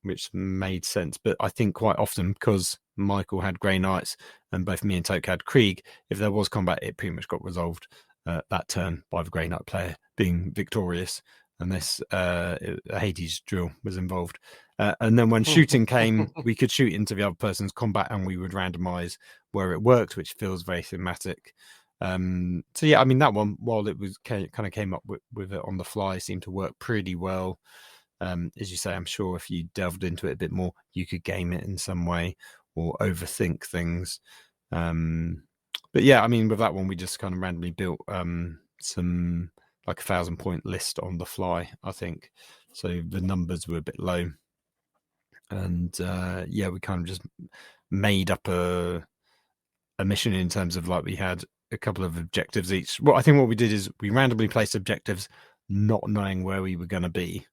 which made sense. But I think quite often, because Michael had Grey Knights and both me and Toke had Krieg, if there was combat, it pretty much got resolved that turn by the Grey Knight player being victorious, unless a Hades drill was involved. And then when shooting came, we could shoot into the other person's combat and we would randomize where it worked, which feels very thematic. So yeah, I mean, that one, while it was kind of came up with it on the fly, seemed to work pretty well. As you say, I'm sure if you delved into it a bit more, you could game it in some way or overthink things. But yeah, I mean, with that one, we just kind of randomly built some like 1,000 point list on the fly, I think. So the numbers were a bit low. And yeah, we kind of just made up a mission in terms of like we had a couple of objectives each. Well, I think what we did is we randomly placed objectives not knowing where we were going to be.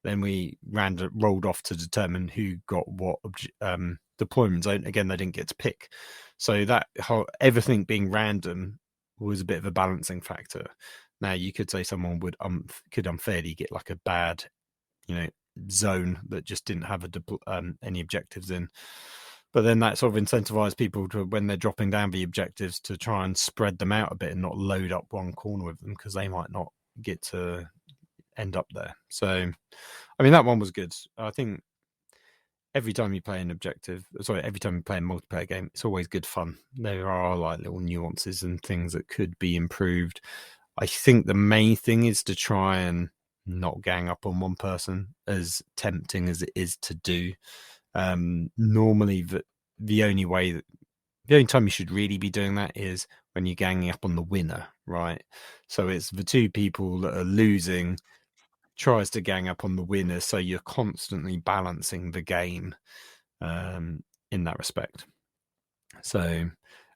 Then we rolled off to determine who got what deployment zone. Again, they didn't get to pick. So that whole everything being random was a bit of a balancing factor. Now you could say someone could unfairly get like a bad, zone that just didn't have any objectives in. But then that sort of incentivized people to, when they're dropping down the objectives, to try and spread them out a bit and not load up one corner with them, because they might not get to end up there. So, I mean, that one was good. I think every time you play every time you play a multiplayer game, it's always good fun. There are like little nuances and things that could be improved. I think the main thing is to try and not gang up on one person, as tempting as it is to do. Normally the only time you should really be doing that is when you're ganging up on the winner, right? So it's the two people that are losing tries to gang up on the winner, so you're constantly balancing the game in that respect. So,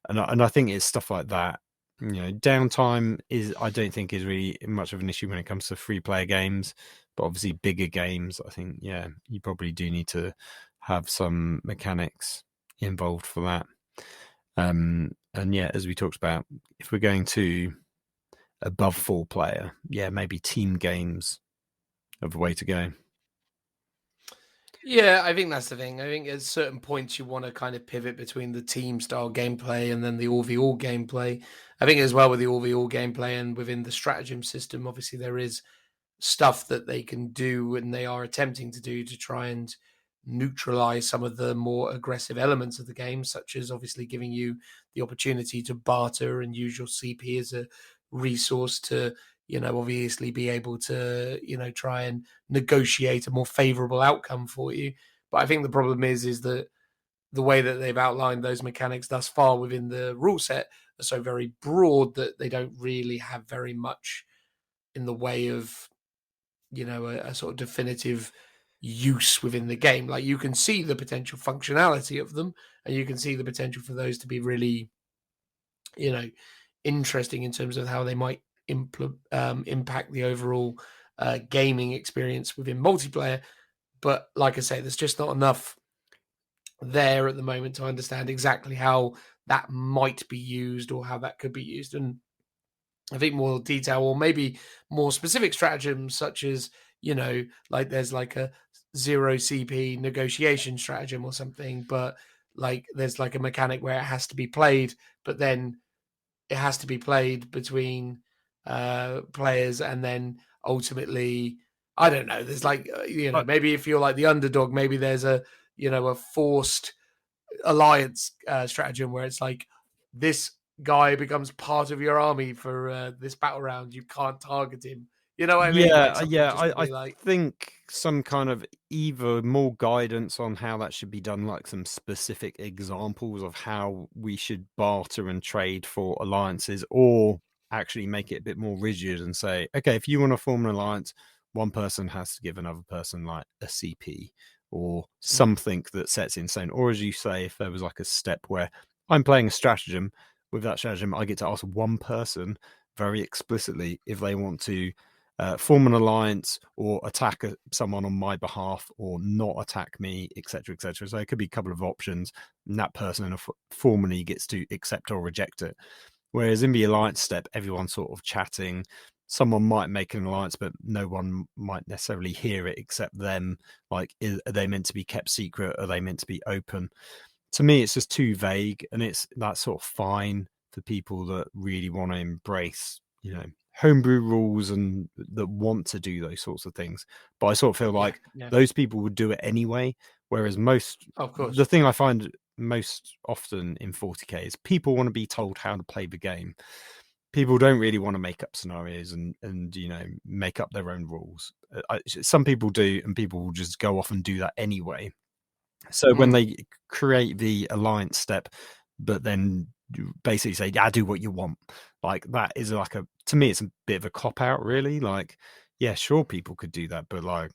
and I think it's stuff like that. Downtime I don't think is really much of an issue when it comes to free player games, but obviously bigger games, I think, you probably do need to have some mechanics involved for that. And as we talked about, if we're going to above 4 player, maybe team games are the way to go. Yeah, I think that's the thing. I think at certain points you want to kind of pivot between the team style gameplay and then the all v all gameplay. I think as well with the all v all gameplay and within the stratagem system, obviously there is stuff that they can do and they are attempting to do to try and neutralize some of the more aggressive elements of the game, such as obviously giving you the opportunity to barter and use your CP as a resource to, obviously be able to, try and negotiate a more favorable outcome for you. But I think the problem is that the way that they've outlined those mechanics thus far within the rule set are so very broad that they don't really have very much in the way of, a sort of definitive use within the game. Like you can see the potential functionality of them, and you can see the potential for those to be really, interesting in terms of how they might impact the overall gaming experience within multiplayer. But like I say, there's just not enough there at the moment to understand exactly how that might be used or how that could be used. And I think more detail or maybe more specific stratagems, such as, like there's like a 0 CP negotiation stratagem or something, but like there's like a mechanic where it has to be played, but then it has to be played between players, and then ultimately, I don't know. There's like maybe if you're like the underdog, maybe there's a a forced alliance stratagem where it's like this guy becomes part of your army for this battle round. You can't target him. You know what I mean? Like I think some kind of either more guidance on how that should be done, like some specific examples of how we should barter and trade for alliances, or actually make it a bit more rigid and say, okay, if you want to form an alliance, one person has to give another person like a CP or something that sets in stone. Or as you say, if there was like a step where I'm playing a stratagem, with that stratagem, I get to ask one person very explicitly if they want to form an alliance or attack someone on my behalf or not attack me, etc., etc. So it could be a couple of options, and that person formally gets to accept or reject it. Whereas in the alliance step, everyone's sort of chatting. Someone might make an alliance, but no one might necessarily hear it except them. Like, are they meant to be kept secret? Are they meant to be open? To me, it's just too vague, and that's sort of fine for people that really want to embrace, homebrew rules and that want to do those sorts of things. But I sort of feel like those people would do it anyway. Whereas the thing I find most often in 40k is people want to be told how to play the game. People don't really want to make up scenarios and make up their own rules. Some people do, and people will just go off and do that anyway. So when they create the alliance step, but then basically say, do what you want. Like that is like to me, it's a bit of a cop out, really. Like, yeah, sure, people could do that, but like,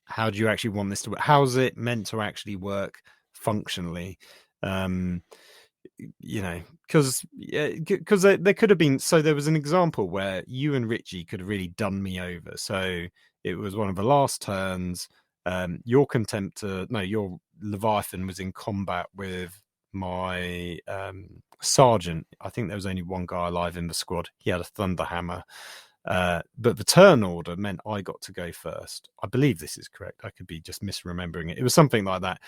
how do you actually want this to work? How's it meant to actually work functionally? Because there could have been, so there was an example where you and Richie could have really done me over. So it was one of the last turns. Your Leviathan was in combat with my sergeant. I think there was only one guy alive in the squad. He had a thunder hammer. But the turn order meant I got to go first. I believe this is correct. I could be just misremembering it. It was something like that.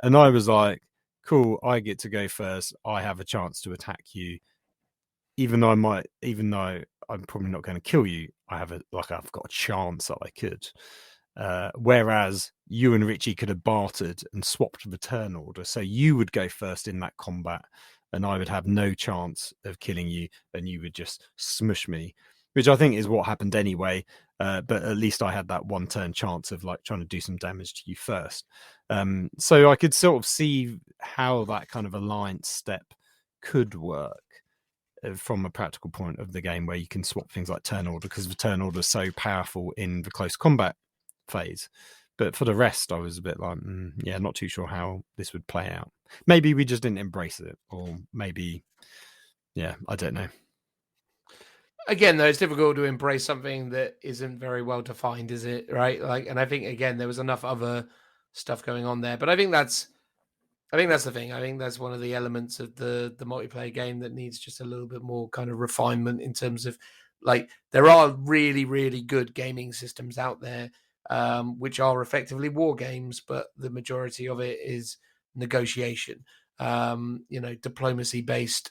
And I was like, cool, I get to go first. I have a chance to attack you. Even though I'm probably not going to kill you, I've got a chance that I could. Whereas you and Richie could have bartered and swapped the turn order. So you would go first in that combat and I would have no chance of killing you and you would just smush me, which I think is what happened anyway. But at least I had that one turn chance of like trying to do some damage to you first. So I could sort of see how that kind of alliance step could work. from a practical point of the game, where you can swap things like turn order, because the turn order is so powerful in the close combat phase. But for the rest, I was a bit like, yeah, not too sure how this would play out. Maybe we just didn't embrace it, or maybe, yeah, I don't know. Again, though, it's difficult to embrace something that isn't very well defined, is it? Right? Like, and I think again there was enough other stuff going on there, but I think that's the thing. I think that's one of the elements of the multiplayer game that needs just a little bit more kind of refinement in terms of, like, there are really, really good gaming systems out there, which are effectively war games, but the majority of it is negotiation. Diplomacy based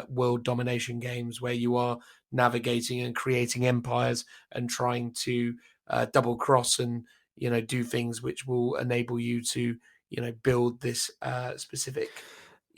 world domination games where you are navigating and creating empires and trying to double cross and do things which will enable you to build this specific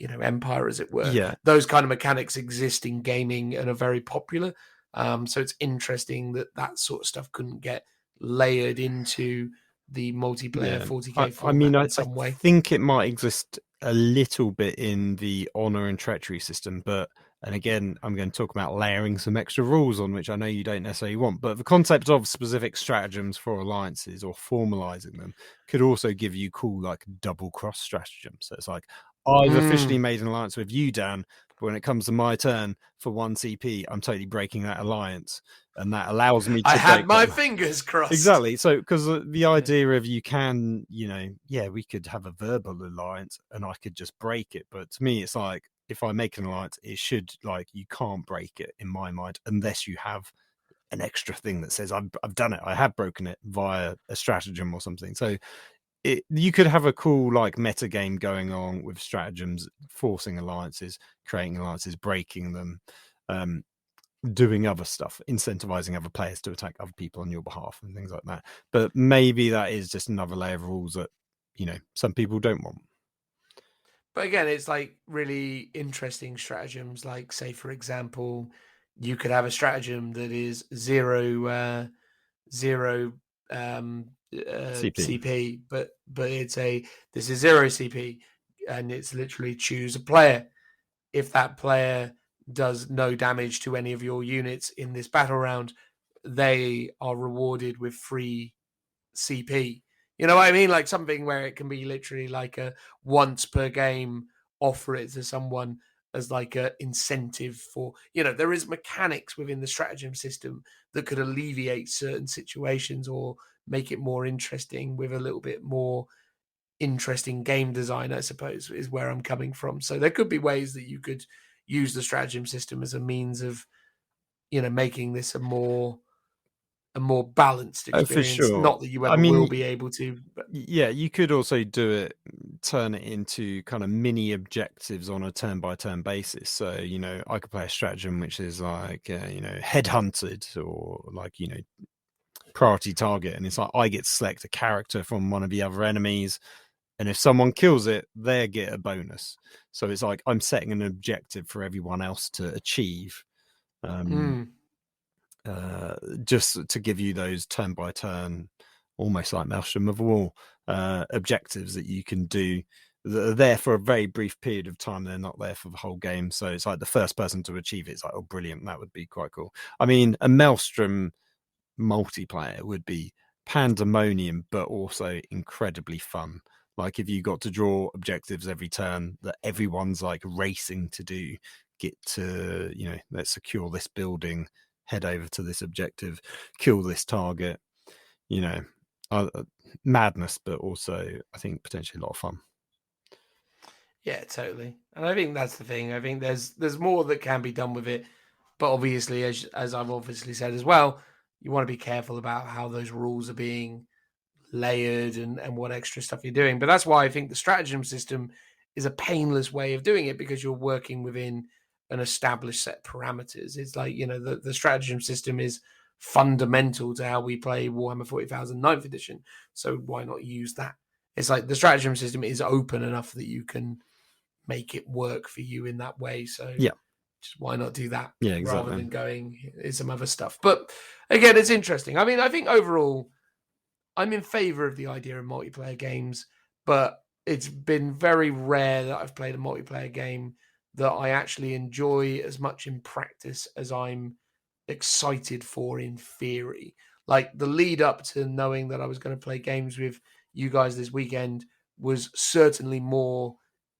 empire, as it were. Yeah. Those kind of mechanics exist in gaming and are very popular, so it's interesting that sort of stuff couldn't get layered into the multiplayer 40k format in some way. I think it might exist a little bit in the honor and treachery system, and again, I'm going to talk about layering some extra rules on, which I know you don't necessarily want, but the concept of specific stratagems for alliances or formalizing them could also give you cool, like, double cross stratagems. So it's like, I've officially made an alliance with you, Dan, but when it comes to my turn for 1 CP, I'm totally breaking that alliance, and that allows me to I had my fingers crossed. Exactly. So, because the idea of you can, we could have a verbal alliance and I could just break it. But to me, it's like, if I make an alliance, it should, like, you can't break it in my mind unless you have an extra thing that says I've done it. I have broken it via a stratagem or something. So you could have a cool, like, meta game going on with stratagems, forcing alliances, creating alliances, breaking them, doing other stuff, incentivizing other players to attack other people on your behalf and things like that. But maybe that is just another layer of rules that some people don't want. But again, it's like really interesting stratagems. Like, say for example, you could have a stratagem that is zero CP, but this is 0 CP, and it's literally choose a player. If that player does no damage to any of your units in this battle round, they are rewarded with free CP. You know what I mean? Like something where it can be literally like a once per game, offer it to someone as like a incentive for, there is mechanics within the stratagem system that could alleviate certain situations or make it more interesting with a little bit more interesting game design, I suppose, is where I'm coming from. So there could be ways that you could use the stratagem system as a means of, making this a more balanced experience. For sure. Not that you ever will be able to. But... Yeah, you could also turn it into kind of mini objectives on a turn-by-turn basis. So, I could play a stratagem which is like, headhunted, or like, priority target. And it's like, I get to select a character from one of the other enemies. And if someone kills it, they get a bonus. So it's like, I'm setting an objective for everyone else to achieve. Just to give you those turn by turn, almost like Maelstrom of War objectives that you can do that are there for a very brief period of time. They're not there for the whole game. So it's like the first person to achieve it's like, oh, brilliant. That would be quite cool. I mean, a Maelstrom multiplayer would be pandemonium, but also incredibly fun. Like if you got to draw objectives every turn that everyone's like racing to do, get to, let's secure this building, head over to this objective, kill this target, madness, but also I think potentially a lot of fun. Yeah, totally. And I think that's the thing. I think there's more that can be done with it, but obviously, as I've obviously said as well, you want to be careful about how those rules are being layered and what extra stuff you're doing. But that's why I think the stratagem system is a painless way of doing it, because you're working within an established set of parameters. It's like, the stratagem system is fundamental to how we play Warhammer 40,000 9th edition. So why not use that? It's like the stratagem system is open enough that you can make it work for you in that way. So yeah, just why not do that? Yeah, exactly. Rather than going in some other stuff. But again, it's interesting. I mean, I think overall, I'm in favor of the idea of multiplayer games, but it's been very rare that I've played a multiplayer game that I actually enjoy as much in practice as I'm excited for in theory. Like the lead up to knowing that I was going to play games with you guys this weekend was certainly more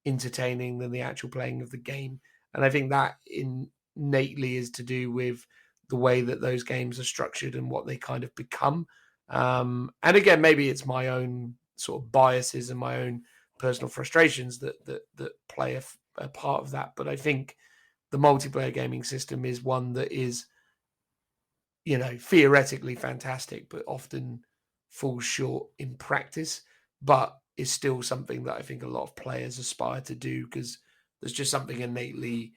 entertaining than the actual playing of the game. And I think that innately is to do with the way that those games are structured and what they kind of become. And again, maybe it's my own sort of biases and my own personal frustrations that play a part of that. But I think the multiplayer gaming system is one that is, theoretically fantastic, but often falls short in practice, but is still something that I think a lot of players aspire to do because there's just something innately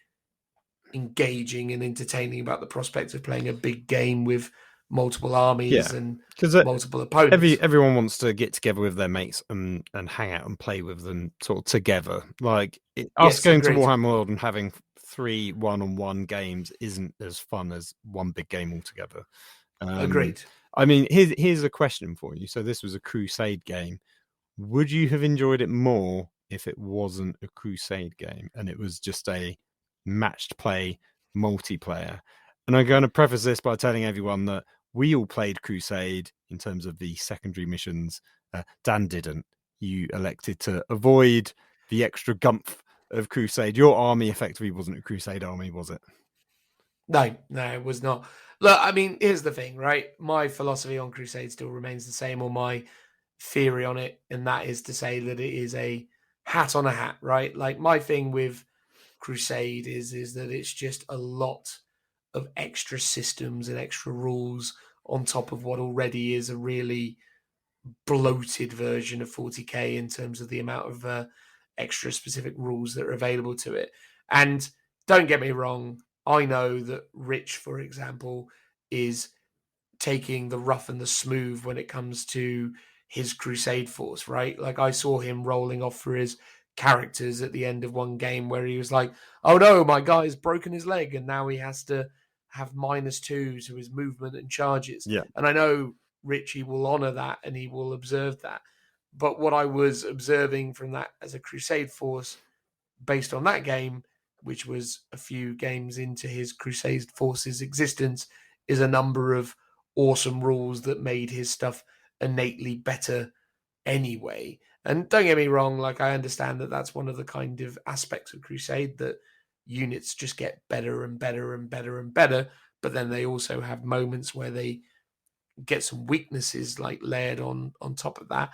engaging and entertaining about the prospect of playing a big game with multiple armies and multiple opponents. Everyone wants to get together with their mates and hang out and play with them sort of together. Like us going to Warhammer World and having 3 one-on-one games isn't as fun as one big game altogether. Agreed. I mean, here's a question for you. So this was a Crusade game. Would you have enjoyed it more if it wasn't a Crusade game and it was just a matched play multiplayer? And I'm going to preface this by telling everyone that we all played Crusade in terms of the secondary missions. Dan didn't. You elected to avoid the extra gumph of Crusade. Your army effectively wasn't a Crusade army, was it? No, it was not. Look, I mean, here's the thing, right? My philosophy on Crusade still remains the same, or my theory on it, and that is to say that it is a hat on a hat, right? Like my thing with Crusade is that it's just a lot of extra systems and extra rules on top of what already is a really bloated version of 40k in terms of the amount of extra specific rules that are available to it. And don't get me wrong, I know that Rich, for example, is taking the rough and the smooth when it comes to his Crusade force, right? Like I saw him rolling off for his characters at the end of one game where he was like, oh no, my guy's broken his leg and now he has to have -2 to his movement and charges. Yeah. And I know Richie will honor that and he will observe that. But what I was observing from that as a Crusade force based on that game, which was a few games into his Crusade force's existence, is a number of awesome rules that made his stuff innately better anyway. And don't get me wrong, like I understand that that's one of the kind of aspects of Crusade, that units just get better and better and better and better, but then they also have moments where they get some weaknesses like layered on top of that.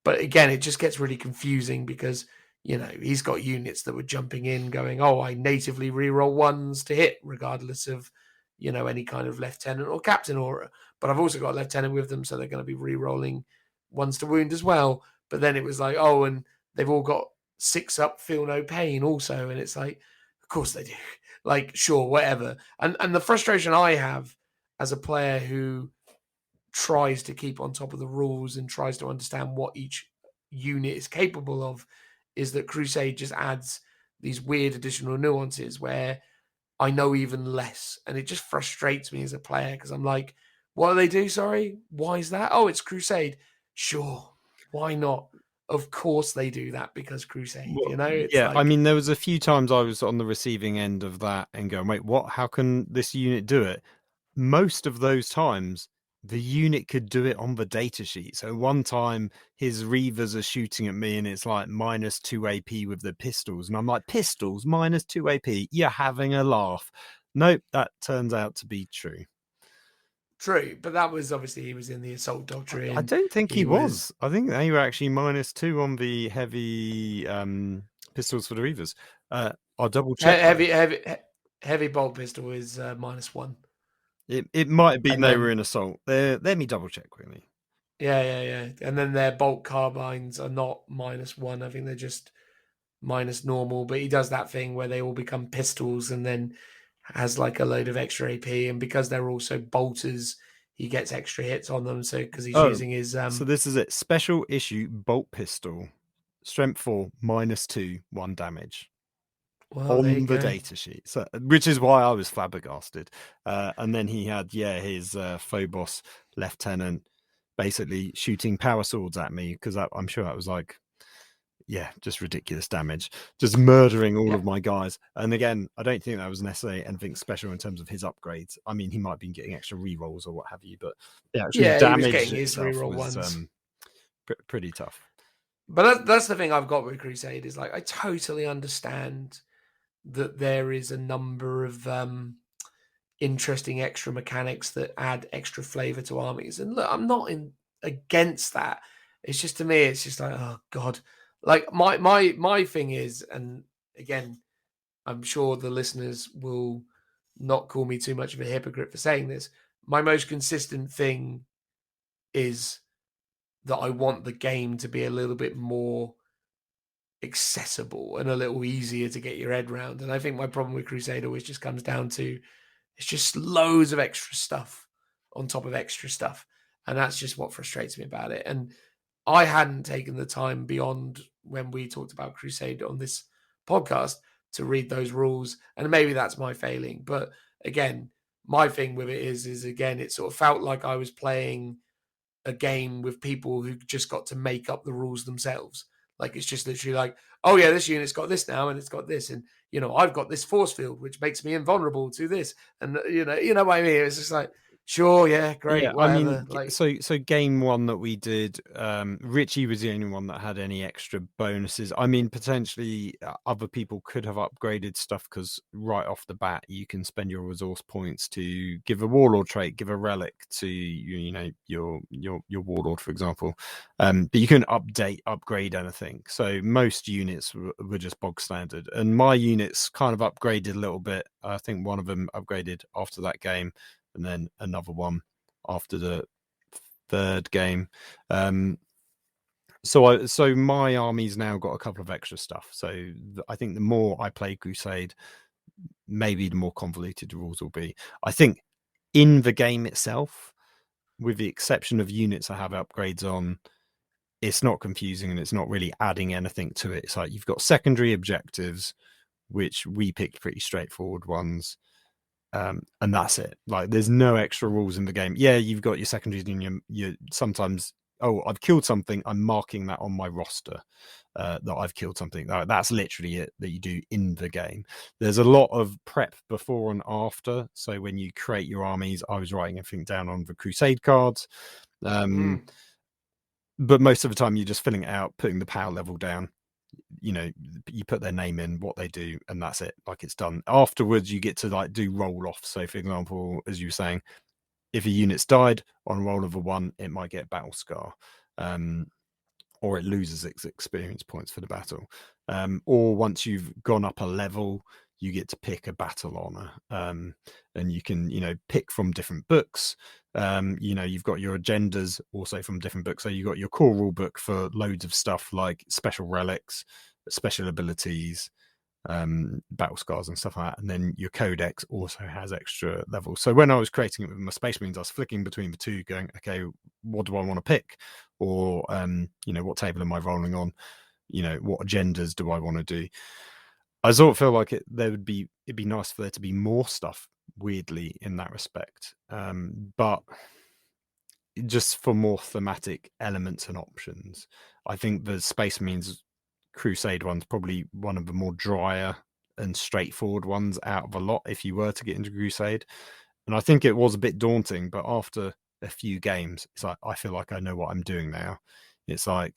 But again, it just gets really confusing because, he's got units that were jumping in going, oh, I natively reroll 1s to hit regardless of, any kind of lieutenant or captain aura. But I've also got a lieutenant with them, so they're going to be re-rolling 1s to wound as well. But then it was like, oh, and they've all got 6 up, feel no pain also. And it's like, of course they do. Like, sure, whatever. And the frustration I have as a player who tries to keep on top of the rules and tries to understand what each unit is capable of is that Crusade just adds these weird additional nuances where I know even less. And it just frustrates me as a player because I'm like, what do they do? Sorry. Why is that? Oh, it's Crusade. Sure. Why not? Of course they do that because Crusade, It's yeah, like, I mean, there was a few times I was on the receiving end of that and going, wait, what? How can this unit do it? Most of those times, the unit could do it on the data sheet. So one time his Reavers are shooting at me and it's like -2 AP with the pistols. And I'm like, pistols, -2 AP? You're having a laugh. Nope, that turns out to be true. True, but that was obviously he was in the assault doctrine. I don't think he was. I think they were actually -2 on the heavy pistols for the Reavers. I'll double check. Heavy bolt pistol is -1. It might have been they were in assault. Let me double check quickly. Yeah. And then their bolt carbines are not -1. I think they're just minus normal. But he does that thing where they all become pistols and then has like a load of extra AP. And because they're also bolters, he gets extra hits on them. So because he's using his So this is it. Special issue bolt pistol, strength 4, -2, 1 damage. Well, on the data sheet, so, which is why I was flabbergasted. And then he had, his Phobos lieutenant basically shooting power swords at me because I'm sure that was like just ridiculous damage, just murdering all of my guys. And again, I don't think that was necessarily anything special in terms of his upgrades. I mean, he might have been getting extra rerolls or what have you, but the actual he was damage getting his itself reroll was ones. pretty tough. But that's the thing I've got with Crusade is like I totally understand that there is a number of interesting extra mechanics that add extra flavor to armies. And look, I'm not against that. It's just, to me, it's just like, oh God. Like my thing is, and again, I'm sure the listeners will not call me too much of a hypocrite for saying this. My most consistent thing is that I want the game to be a little bit more accessible and a little easier to get your head around. And I think my problem with Crusade always just comes down to it's just loads of extra stuff on top of extra stuff. And that's just what frustrates me about it. And I hadn't taken the time beyond when we talked about Crusade on this podcast to read those rules. And maybe that's my failing. But again, my thing with it is again, it sort of felt like I was playing a game with people who just got to make up the rules themselves. Like, it's just literally like, oh yeah, this unit's got this now and it's got this. And, you know, I've got this force field, which makes me invulnerable to this. And, you know what I mean? It's just like, sure, yeah, great, Yeah, whatever. I mean, so game one that we did, Richie was the only one that had any extra bonuses. I mean, potentially other people could have upgraded stuff because right off the bat, you can spend your resource points to give a warlord trait, give a relic to your warlord, for example. But you couldn't upgrade anything. So most units were just bog standard, and my units kind of upgraded a little bit. I think one of them upgraded after that game, and then another one after the third game. So my army's now got a couple of extra stuff. So I think the more I play Crusade, maybe the more convoluted the rules will be. I think in the game itself, with the exception of units I have upgrades on, it's not confusing and it's not really adding anything to it. It's like you've got secondary objectives, which we picked pretty straightforward ones. And that's it. Like, there's no extra rules in the game. Yeah, you've got your secondaries and your sometimes, oh, I've killed something, I'm marking that on my roster that I've killed something. That's literally it that you do in the game. There's a lot of prep before and after. So when you create your armies, I was writing everything down on the Crusade cards. But most of the time you're just filling it out, putting the power level down. You know, you put their name in, what they do, and that's it. Like, it's done. Afterwards, you get to like do roll off. So, for example, as you were saying, if a unit's died on a roll of a 1, it might get battle scar, or it loses its experience points for the battle. Or once you've gone up a level, you get to pick a battle honor, and you can, pick from different books. You've got your agendas also from different books. So you've got your core rule book for loads of stuff like special relics, special abilities, battle scars and stuff like that. And then your codex also has extra levels. So when I was creating it with my Space Marines, I was flicking between the two, going, okay, what do I want to pick? Or, what table am I rolling on? What agendas do I want to do? I sort of feel like it'd be nice for there to be more stuff, weirdly, in that respect. But just for more thematic elements and options. I think the Space Marines Crusade one's probably one of the more drier and straightforward ones out of a lot if you were to get into Crusade. And I think it was a bit daunting, but after a few games, it's like, I feel like I know what I'm doing now. It's like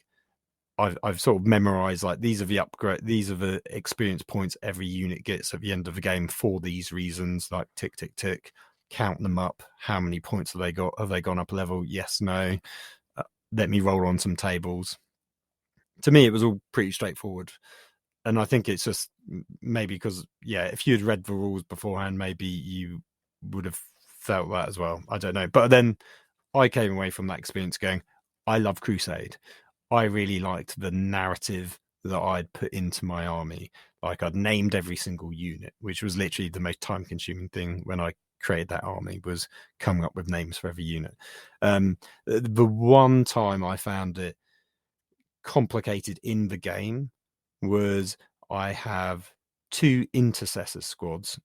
I've sort of memorized, like, these are the experience points every unit gets at the end of the game for these reasons, like tick, tick, tick, count them up. How many points have they got? Have they gone up a level? Yes, no. Let me roll on some tables. To me, it was all pretty straightforward. And I think it's just maybe because, if you had read the rules beforehand, maybe you would have felt that as well. I don't know. But then I came away from that experience going, I love Crusade. I really liked the narrative that I'd put into my army. Like, I'd named every single unit, which was literally the most time-consuming thing when I created that army, was coming up with names for every unit. The one time I found it complicated in the game was I have two Inceptor squads,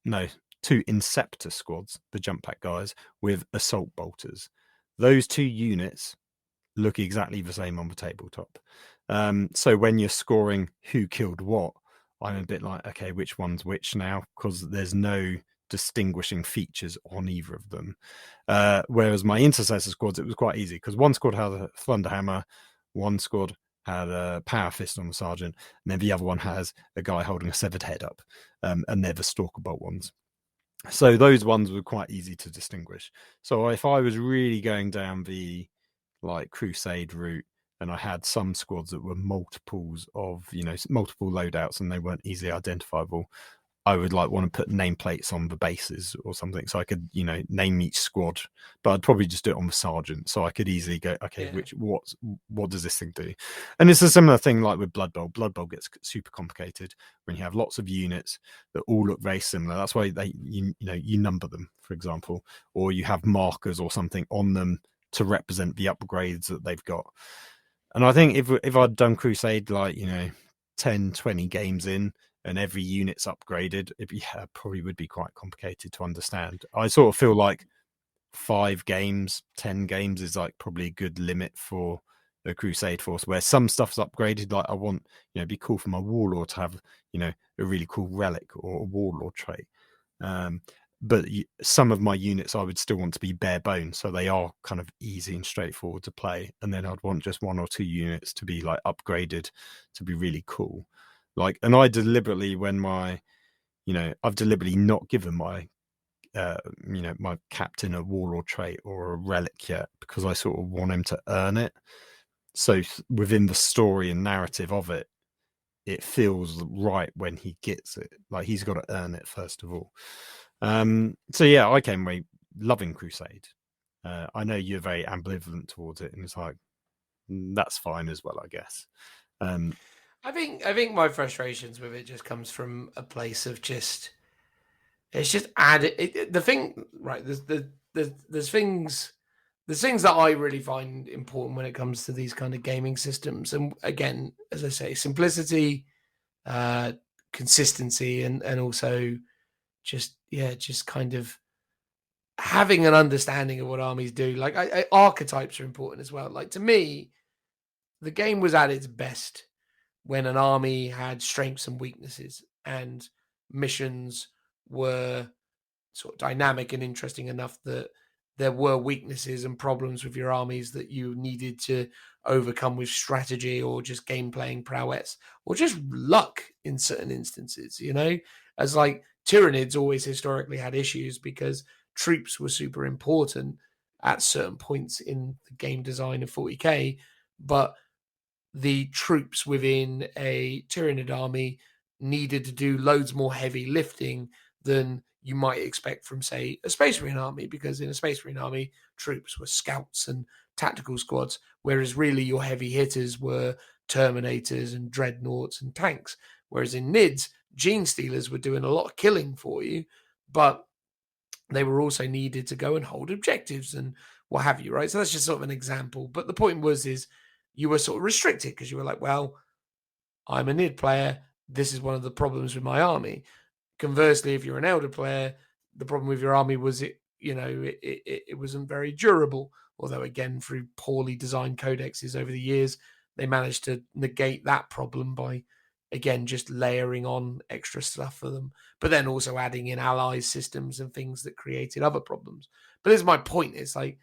the jump pack guys, with assault bolters. Those two units look exactly the same on the tabletop. So when you're scoring who killed what, I'm a bit like, okay, which one's which now? Because there's no distinguishing features on either of them. Whereas my intercessor squads, it was quite easy because one squad had a thunderhammer, one squad had a power fist on the sergeant, and then the other one has a guy holding a severed head up, and they're the stalker bolt ones. So those ones were quite easy to distinguish. So if I was really going down the like crusade route, and I had some squads that were multiples of, multiple loadouts and they weren't easily identifiable, I would like want to put nameplates on the bases or something so I could, name each squad. But I'd probably just do it on the sergeant so I could easily go, okay, what does this thing do? And it's a similar thing like with Blood Bowl. Blood Bowl gets super complicated when you have lots of units that all look very similar. That's why you number them, for example, or you have markers or something on them to represent the upgrades that they've got. And I think if I'd done Crusade 10, 20 games in and every unit's upgraded, it probably would be quite complicated to understand. I sort of feel like 5 games, 10 games is like probably a good limit for a Crusade force, where some stuff's upgraded. Like I want, it'd be cool for my Warlord to have, a really cool relic or a Warlord trait. But some of my units I would still want to be bare bones, so they are kind of easy and straightforward to play. And then I'd want just 1 or 2 units to be like upgraded to be really cool. And I deliberately, I've deliberately not given my, my captain a Warlord trait or a relic yet, because I sort of want him to earn it. So within the story and narrative of it, it feels right when he gets it. Like he's got to earn it first of all. So yeah, I came away loving Crusade. I know you're very ambivalent towards it, and it's like that's fine as well, I guess. I think my frustrations with it just comes from a place of it's just added the thing, right? There's things that I really find important when it comes to these kind of gaming systems, and again, as I say, simplicity, consistency, and also just kind of having an understanding of what armies do. Like archetypes are important as well. Like to me, the game was at its best when an army had strengths and weaknesses, and missions were sort of dynamic and interesting enough that there were weaknesses and problems with your armies that you needed to overcome with strategy or just game playing prowess or just luck in certain instances, as like Tyranids always historically had issues because troops were super important at certain points in the game design of 40k, but the troops within a Tyranid army needed to do loads more heavy lifting than you might expect from, say, a Space Marine army, because in a Space Marine army, troops were scouts and tactical squads, whereas really your heavy hitters were Terminators and Dreadnoughts and tanks. Whereas in Nids, Gene Stealers were doing a lot of killing for you, but they were also needed to go and hold objectives and what have you, right? So that's just sort of an example. But the point is you were sort of restricted because you were like, well, I'm a Nid player. This is one of the problems with my army. Conversely, if you're an Elder player, the problem with your army was it wasn't very durable. Although, again, through poorly designed codexes over the years, they managed to negate that problem by, again, just layering on extra stuff for them. But then also adding in allies systems and things that created other problems. But this is my point. It's like,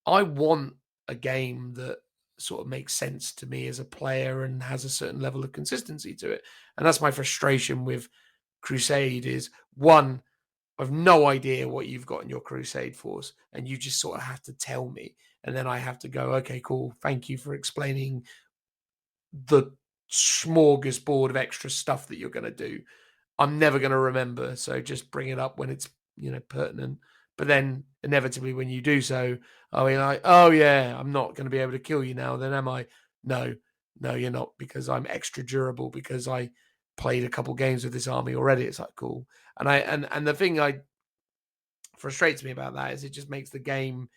I want a game that sort of makes sense to me as a player and has a certain level of consistency to it. And that's my frustration with Crusade is, one, I've no idea what you've got in your Crusade force, and you just sort of have to tell me. And then I have to go, okay, cool. Thank you for explaining the smorgasbord of extra stuff that you're going to do. I'm never going to remember. So just bring it up when it's, pertinent. But then inevitably when you do so, you're like, oh yeah, I'm not going to be able to kill you now then, am I? No, you're not, because I'm extra durable because I played a couple games with this army already. It's like, cool. And the thing frustrates me about that is it just makes the game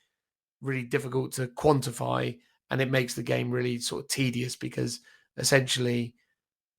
really difficult to quantify, and it makes the game really sort of tedious, because essentially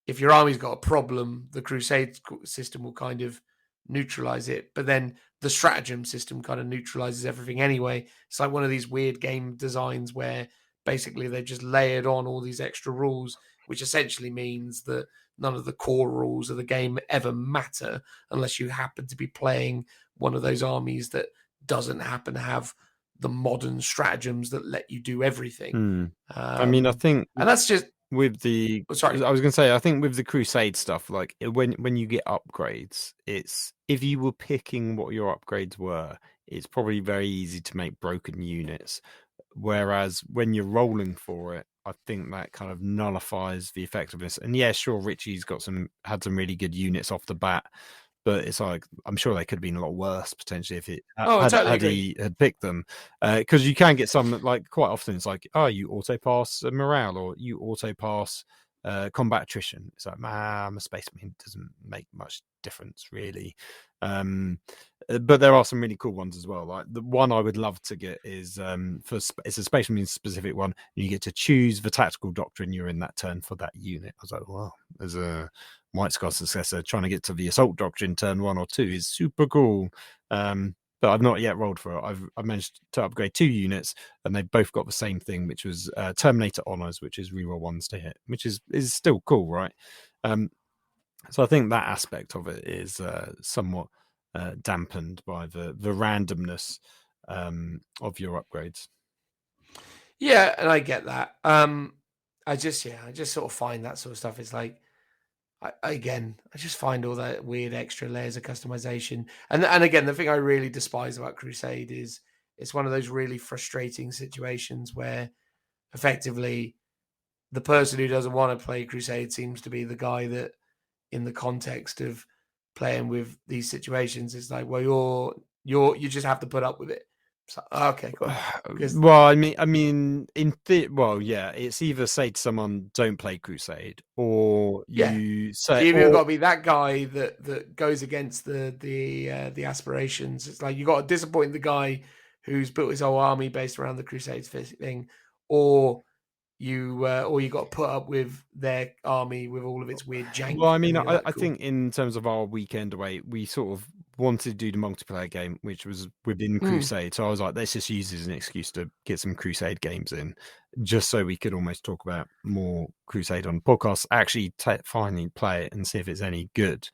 if your army's got a problem, the Crusade system will kind of neutralize it, but then the stratagem system kind of neutralizes everything anyway. It's like one of these weird game designs where basically they've just layered on all these extra rules, which essentially means that none of the core rules of the game ever matter unless you happen to be playing one of those armies that doesn't happen to have the modern stratagems that let you do everything. I mean, I think, and that's just with the, sorry. I was going to say, I think with the Crusade stuff, like when you get upgrades, it's, if you were picking what your upgrades were, it's probably very easy to make broken units. Whereas when you're rolling for it, I think that kind of nullifies the effectiveness. And yeah, sure, Richie's had some really good units off the bat, but it's like, I'm sure they could have been a lot worse potentially if it had he had picked them, because you can get some, like, quite often it's like, oh, you auto pass morale, or you auto pass combat attrition. It's like, I'm a space marine, doesn't make much difference really. But there are some really cool ones as well. Like the one I would love to get is it's a space marine specific one, and you get to choose the tactical doctrine you're in that turn for that unit. I was like, well, there's a White Scar successor, trying to get to the assault doctrine turn 1 or 2 is super cool. But I've not yet rolled for it. I've managed to upgrade 2 units, and they've both got the same thing, which was Terminator Honors, which is reroll 1s to hit, which is still cool, right? So I think that aspect of it is somewhat dampened by the randomness of your upgrades. Yeah, and I get that. I just sort of find that sort of stuff. It's like, I just find all that weird extra layers of customization. And again, the thing I really despise about Crusade is it's one of those really frustrating situations where effectively the person who doesn't want to play Crusade seems to be the guy that, in the context of playing with these situations, it's like, well, you just have to put up with it. So, okay, cool. Well, I mean, yeah, it's either say to someone, "Don't play Crusade," or you say, so you've got to be that guy that goes against the aspirations. It's like you got to disappoint the guy who's built his whole army based around the Crusades thing, or you got to put up with their army with all of its weird jank. Well, I mean, I think in terms of our weekend away, we sort of wanted to do the multiplayer game, which was within Crusade. So I was like, let's just use this as an excuse to get some Crusade games in, just so we could almost talk about more Crusade on the podcast, actually finally play it and see if it's any good.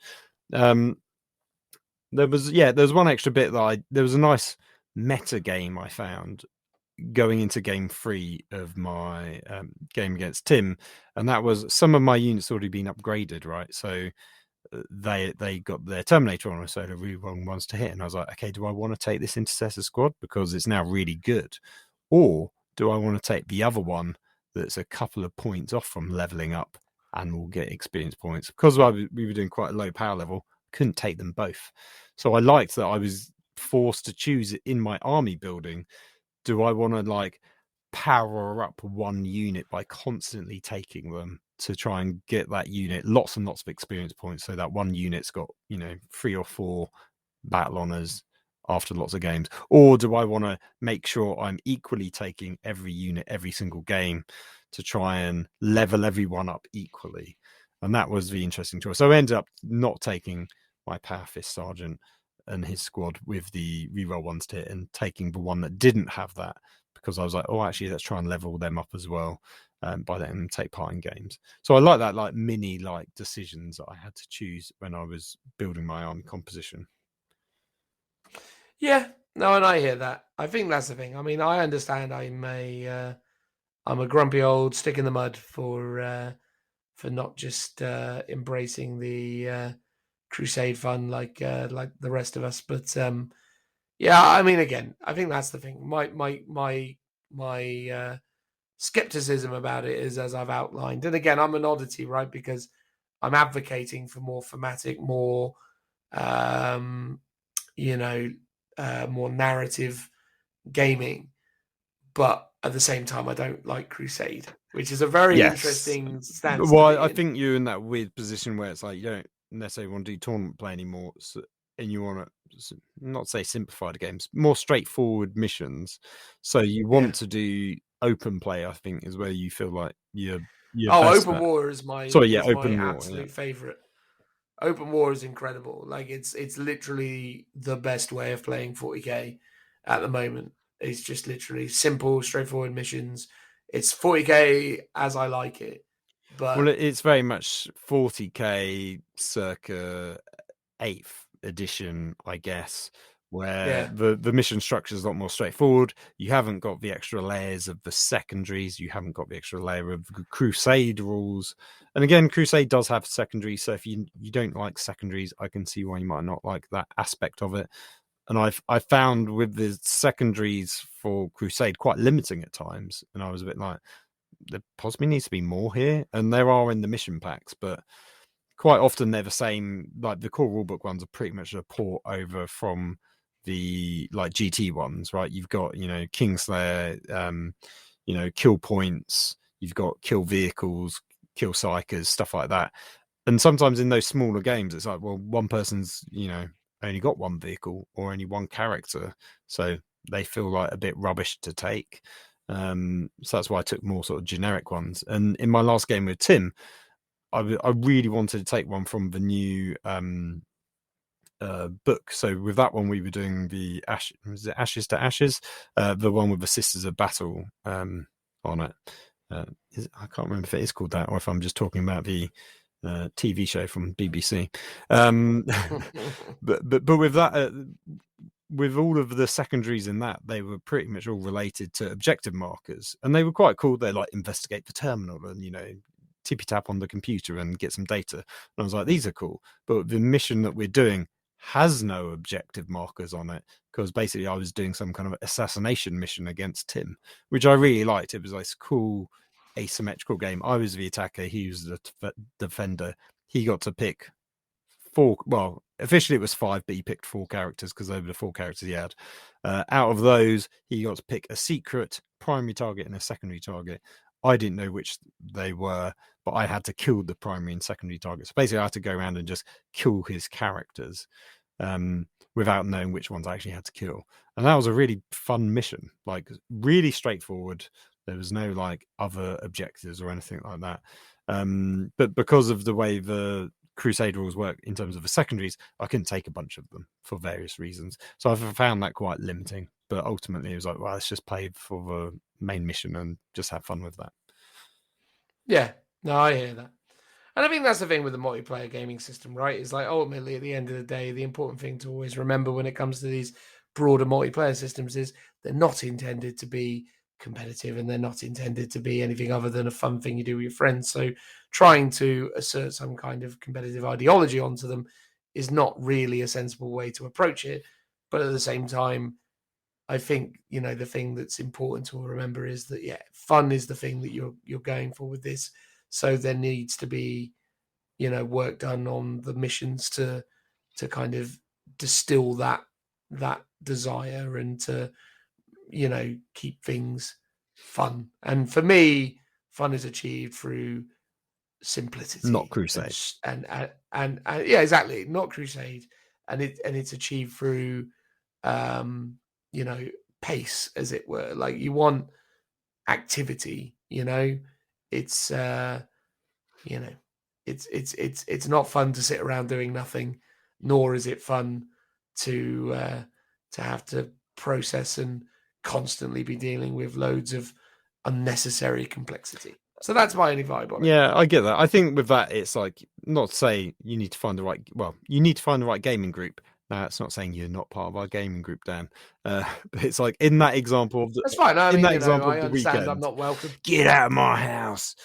There was one extra bit that there was a nice meta game I found going into game 3 of my game against Tim, and that was some of my units already been upgraded, right? So they got their Terminator on, so they're really wrong ones to hit, and I was like, okay, do I want to take this Intercessor squad because it's now really good, or do I want to take the other one that's a couple of points off from leveling up and will get experience points? Because we were doing quite a low power level, couldn't take them both. So I liked that I was forced to choose it in my army building. Do I want to like power up one unit by constantly taking them to try and get that unit lots and lots of experience points, so that one unit's got 3 or 4 battle honors after lots of games? Or do I want to make sure I'm equally taking every unit every single game to try and level everyone up equally? And that was the interesting choice. So I ended up not taking my Power Fist Sergeant and his squad with the reroll 1s to hit, and taking the one that didn't have that, because I was like, oh, actually, let's try and level them up as well by letting them take part in games. So I like that, like mini decisions that I had to choose when I was building my army composition. Yeah, no, and I hear that. I think that's the thing. I mean, I understand I'm a grumpy old stick in the mud for not just embracing the Crusade fun like the rest of us. But yeah, I mean, again, I think that's the thing. My skepticism about it is, as I've outlined, and again, I'm an oddity, right? Because I'm advocating for more thematic, more more narrative gaming, but at the same time, I don't like Crusade, which is a very interesting stance. Well, I think you're in that weird position where it's like you don't necessarily want to do tournament play anymore, and you want to not say simplify the games, more straightforward missions. So you want to do open play, I think, is where you feel like you're open war is my absolute favorite. Open war is incredible. Like it's literally the best way of playing 40k at the moment. It's just literally simple, straightforward missions. It's 40k as I like it. But well, it's very much 40k circa 8th edition, I guess, where the mission structure is a lot more straightforward. You haven't got the extra layers of the secondaries. You haven't got the extra layer of the Crusade rules. And again, Crusade does have secondaries. So if you don't like secondaries, I can see why you might not like that aspect of it. And I found with the secondaries for Crusade quite limiting at times. And I was a bit like, there possibly needs to be more here. And there are in the mission packs, but quite often they're the same. Like the core rulebook ones are pretty much a port over from the like GT ones, right? You've got, Kingslayer, kill points, you've got kill vehicles, kill psychers, stuff like that. And sometimes in those smaller games, it's like, well, one person's, only got one vehicle or only one character. So they feel like a bit rubbish to take. So that's why I took more sort of generic ones. And in my last game with Tim, I really wanted to take one from the new book. So with that one, we were doing the Ashes to Ashes, the one with the Sisters of Battle on it. I can't remember if it is called that or if I'm just talking about the TV show from BBC. But with that, with all of the secondaries in that, they were pretty much all related to objective markers, and they were quite cool. They like investigate the terminal and tippy tap on the computer and get some data. And I was like, these are cool. But the mission that we're doing has no objective markers on it, because basically I was doing some kind of assassination mission against Tim, which I really liked. It was like a cool asymmetrical game. I was the attacker, he was the defender. He got to pick four. Well, officially it was 5, but he picked 4 characters because they were the 4 characters he had. Out of those, he got to pick a secret, primary target, and a secondary target. I didn't know which they were, but I had to kill the primary and secondary targets. So basically, I had to go around and just kill his characters without knowing which ones I actually had to kill. And that was a really fun mission, like really straightforward. There was no like other objectives or anything like that. But because of the way the Crusade rules work in terms of the secondaries, I couldn't take a bunch of them for various reasons. So I've found that quite limiting. But ultimately, it was like, well, let's just play for the main mission and just have fun with that. Yeah, no, I hear that. And I think that's the thing with the multiplayer gaming system, right? Is like ultimately at the end of the day, the important thing to always remember when it comes to these broader multiplayer systems is they're not intended to be competitive and they're not intended to be anything other than a fun thing you do with your friends. So trying to assert some kind of competitive ideology onto them is not really a sensible way to approach it. But at the same time, I think, the thing that's important to remember is that, fun is the thing that you're going for with this. So there needs to be, work done on the missions to kind of distill that desire and to, keep things fun. And for me, fun is achieved through simplicity, not Crusade, and yeah, exactly, not Crusade, and it's achieved through pace, as it were. Like you want activity, it's it's not fun to sit around doing nothing, nor is it fun to have to process and constantly be dealing with loads of unnecessary complexity. So that's my only vibe on it. Yeah, I get that. I think with that, it's like, not to say you need to find the right, you need to find the right gaming group. Now, it's not saying you're not part of our gaming group, Dan. But it's like in that example of that's fine. I mean, that example I of the understand weekend, I'm not welcome. Get out of my house.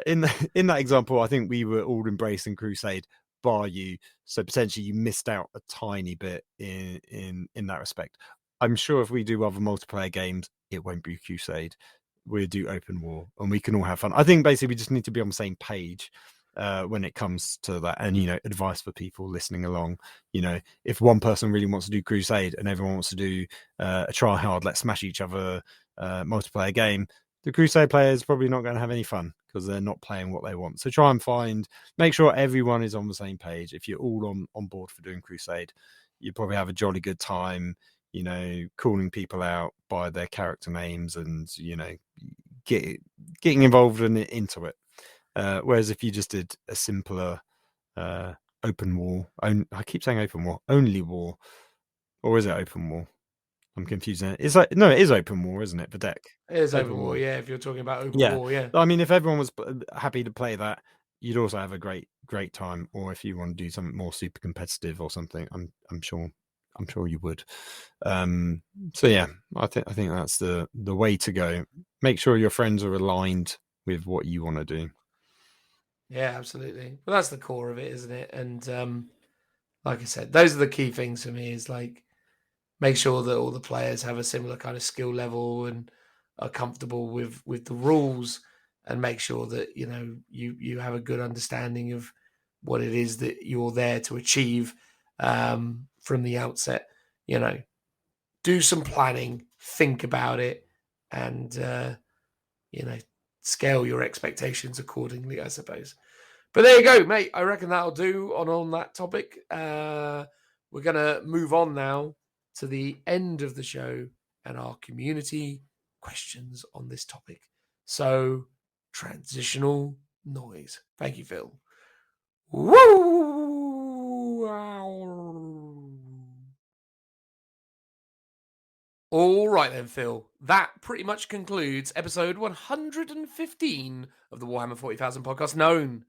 In that example, I think we were all embracing Crusade, bar you. So potentially you missed out a tiny bit in that respect. I'm sure if we do other multiplayer games, it won't be Crusade. We'll do open war and we can all have fun. I think basically we just need to be on the same page when it comes to that. And, advice for people listening along, if one person really wants to do Crusade and everyone wants to do a try hard, let's smash each other multiplayer game, the Crusade player is probably not going to have any fun because they're not playing what they want. So try and make sure everyone is on the same page. If you're all on board for doing Crusade, you probably have a jolly good time, calling people out by their character names and, getting involved into it. Whereas if you just did a simpler open war, I keep saying open war, only war, or is it open war? I'm confused now. It's like, no, it is open war, isn't it? The deck. It is Open open war, war. yeah. If you're talking about open Yeah. war, yeah. I mean, if everyone was happy to play that, you'd also have a great time. Or if you want to do something more super competitive or something, I'm sure you would. So yeah, I think that's the way to go. Make sure your friends are aligned with what you want to do. Yeah, absolutely. Well, that's the core of it, isn't it? And like I said, those are the key things for me. Is like make sure that all the players have a similar kind of skill level and are comfortable with the rules, and make sure that you have a good understanding of what it is that you're there to achieve from the outset. Do some planning, think about it, and scale your expectations accordingly, I suppose. But there you go, mate. I reckon that'll do on that topic. We're gonna move on now to the end of the show and our community questions on this topic. So, transitional noise. Thank you, Phil. Woo! All right then, Phil. That pretty much concludes episode 115 of the Warhammer 40,000 podcast, known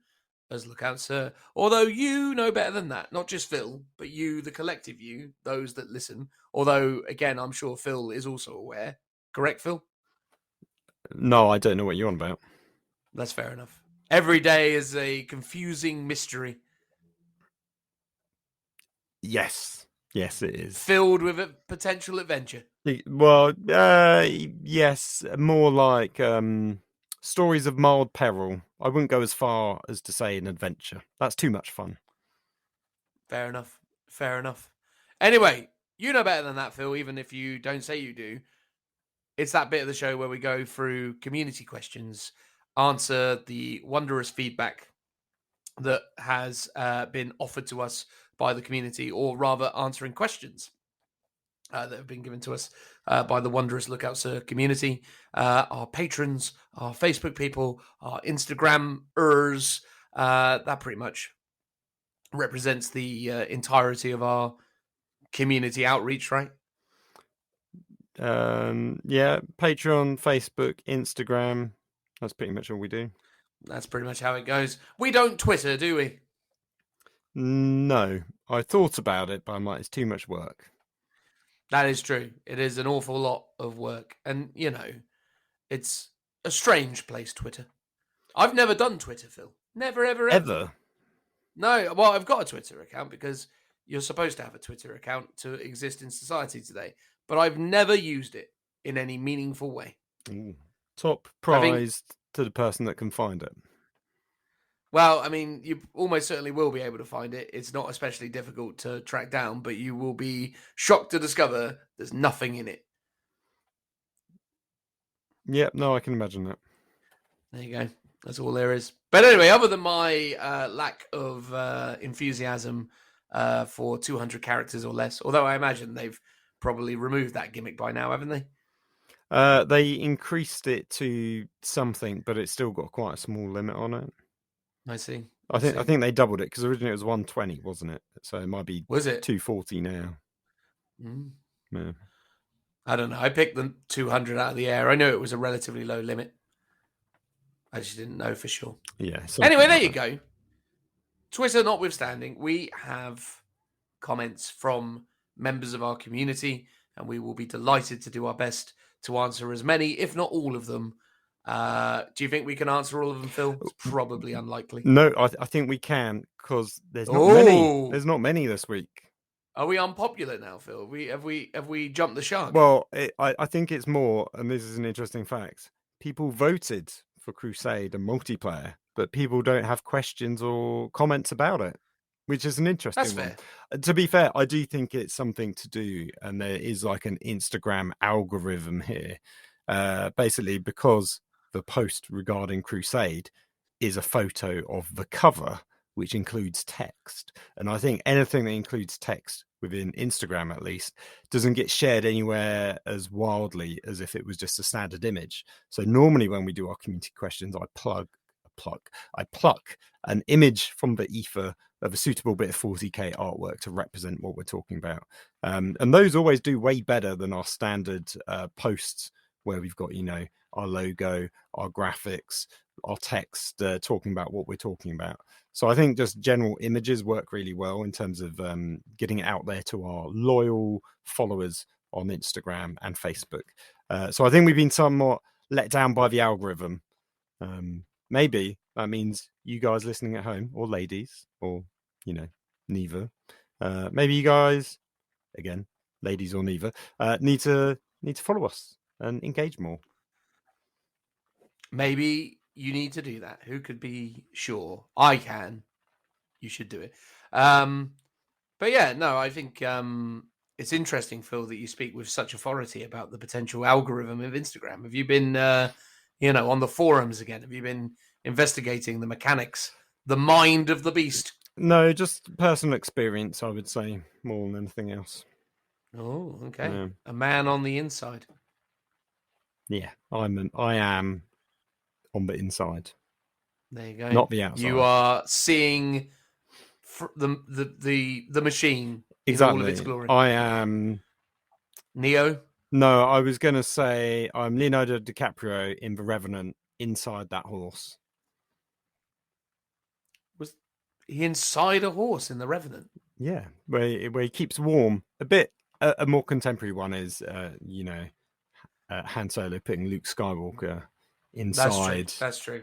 as Lookout Sir. Although you know better than that, not just Phil, but you, the collective you, those that listen. Although, again, I'm sure Phil is also aware. Correct, Phil? No, I don't know what you're on about. That's fair enough. Every day is a confusing mystery. Yes, it is. Filled with a potential adventure. Well, yes, more like stories of mild peril. I wouldn't go as far as to say an adventure. That's too much fun. Fair enough. Fair enough. Anyway, you know better than that, Phil, even if you don't say you do. It's that bit of the show where we go through community questions, answer the wondrous feedback that has been offered to us by the community, or rather answering questions that have been given to us by the wondrous Lookout Sir community, our patrons, our Facebook people, our Instagrammers. That pretty much represents the entirety of our community outreach, right? Yeah, Patreon, Facebook, Instagram. That's pretty much all we do. That's pretty much how it goes. We don't Twitter, do we? No, I thought about it, but I'm like, it's too much work. That is true. It is an awful lot of work. And, it's a strange place, Twitter. I've never done Twitter, Phil. Never, ever, ever. Ever? No, well, I've got a Twitter account because you're supposed to have a Twitter account to exist in society today. But I've never used it in any meaningful way. Ooh. Top prize to the person that can find it. Well, I mean, you almost certainly will be able to find it. It's not especially difficult to track down, but you will be shocked to discover there's nothing in it. Yep, no, I can imagine that. There you go. That's all there is. But anyway, other than my lack of enthusiasm for 200 characters or less, although I imagine they've probably removed that gimmick by now, haven't they? They increased it to something, but it's still got quite a small limit on it. I see. I think they doubled it because originally it was 120, wasn't it? So it might be 240 now. Mm. Yeah. I don't know. I picked the 200 out of the air. I knew it was a relatively low limit. I just didn't know for sure. Yeah. Anyway, there you go. Twitter notwithstanding, we have comments from members of our community, and we will be delighted to do our best to answer as many, if not all of them. Do you think we can answer all of them, Phil? It's probably unlikely. No, I think we can, because there's not many. There's not many this week. Are we unpopular now, Phil? Have we jumped the shark? Well, I think it's more, and this is an interesting fact. People voted for Crusade and multiplayer, but people don't have questions or comments about it, which is an interesting one. Fair. To be fair, I do think it's something to do, and there is like an Instagram algorithm here, basically because the post regarding Crusade is a photo of the cover, which includes text. And I think anything that includes text within Instagram, at least, doesn't get shared anywhere as wildly as if it was just a standard image. So normally when we do our community questions, I pluck an image from the ether of a suitable bit of 40k artwork to represent what we're talking about. And those always do way better than our standard posts where we've got, our logo, our graphics, our text talking about what we're talking about. So I think just general images work really well in terms of getting it out there to our loyal followers on Instagram and Facebook. So I think we've been somewhat let down by the algorithm. Maybe that means you guys listening at home, or ladies, or neither. Maybe you guys, again, ladies or neither, need to follow us and engage more. Maybe you need to do that. Who could be sure? I can. You should do it. But yeah, no, I think it's interesting, Phil, that you speak with such authority about the potential algorithm of Instagram. Have you been, on the forums again? Have you been investigating the mechanics, the mind of the beast? No, just personal experience, I would say, more than anything else. Oh, okay. Yeah. A man on the inside. Yeah, I am on the inside. There you go. Not the outside. You are seeing the machine exactly. in all of its glory. I am Neo. No, I was going to say I'm Leonardo DiCaprio in The Revenant inside that horse. Was he inside a horse in The Revenant? Yeah, where he keeps warm. A bit. A more contemporary one is, Han Solo putting Luke Skywalker inside. That's true.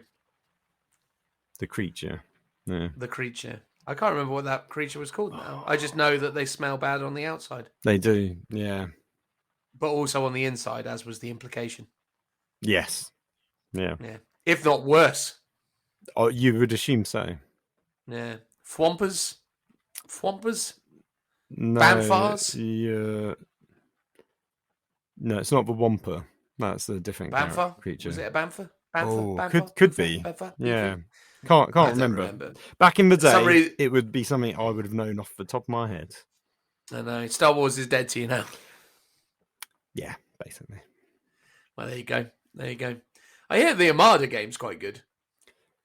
The creature. Yeah. The creature. I can't remember what that creature was called now. I just know that they smell bad on the outside. They do, yeah. But also on the inside, as was the implication. Yes. Yeah. Yeah. If not worse. Oh, you would assume so. Yeah. Thwompers? No. Banfars? Yeah. No, it's not the Wampa. That's a different creature. Was it a Banfer? Could be. Banfer? Yeah. Can't remember. Back in the day, it would be something I would have known off the top of my head. I know. Star Wars is dead to you now. Yeah, basically. Well, there you go. I hear the Armada game's quite good.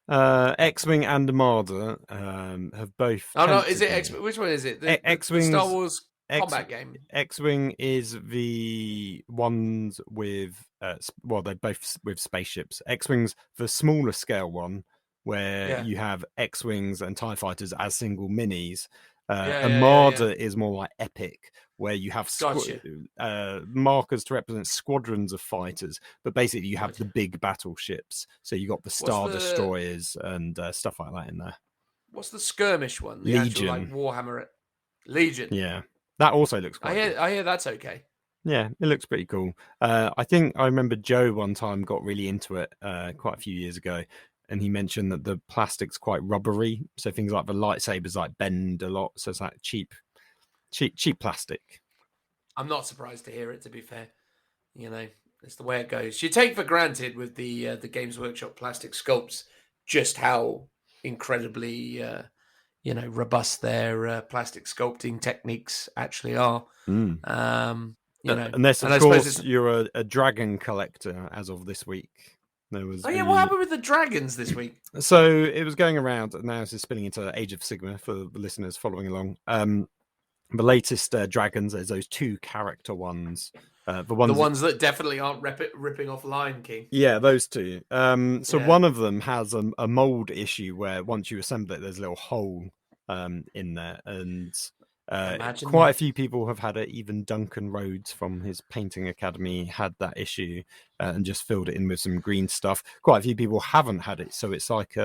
X-Wing and Armada have both... Oh, no, is it X-Wing? Which one is it? X-Wing. Star Wars combat game. X-Wing is the ones with... they're both with spaceships. X-Wing's the smaller scale one, where you have X-Wings and TIE Fighters as single minis. Armada is more like epic, where you have markers to represent squadrons of fighters, but basically you have the big battleships. So you got the Star Destroyers and stuff like that in there. What's the skirmish one? Legion. Actual, like Warhammer Legion. Yeah, that also looks quite good. I hear that's okay. Yeah, it looks pretty cool. I think I remember Joe one time got really into it quite a few years ago. And he mentioned that the plastic's quite rubbery, so things like the lightsabers like bend a lot. So it's like cheap plastic. I'm not surprised to hear it. To be fair, it's the way it goes. You take for granted with the Games Workshop plastic sculpts just how incredibly robust their plastic sculpting techniques actually are. Unless of course you're a dragon collector as of this week. What happened with the dragons this week? So it was going around, and now it's spilling into Age of Sigmar for the listeners following along. The latest dragons is those 2 character ones. The ones that definitely aren't ripping off Lion King. Yeah, those 2. One of them has a mold issue where once you assemble it, there's a little hole in there, and quite a few people have had it. Even Duncan Rhodes from his painting academy had that issue and just filled it in with some green stuff. Quite a few people haven't had it, so it's like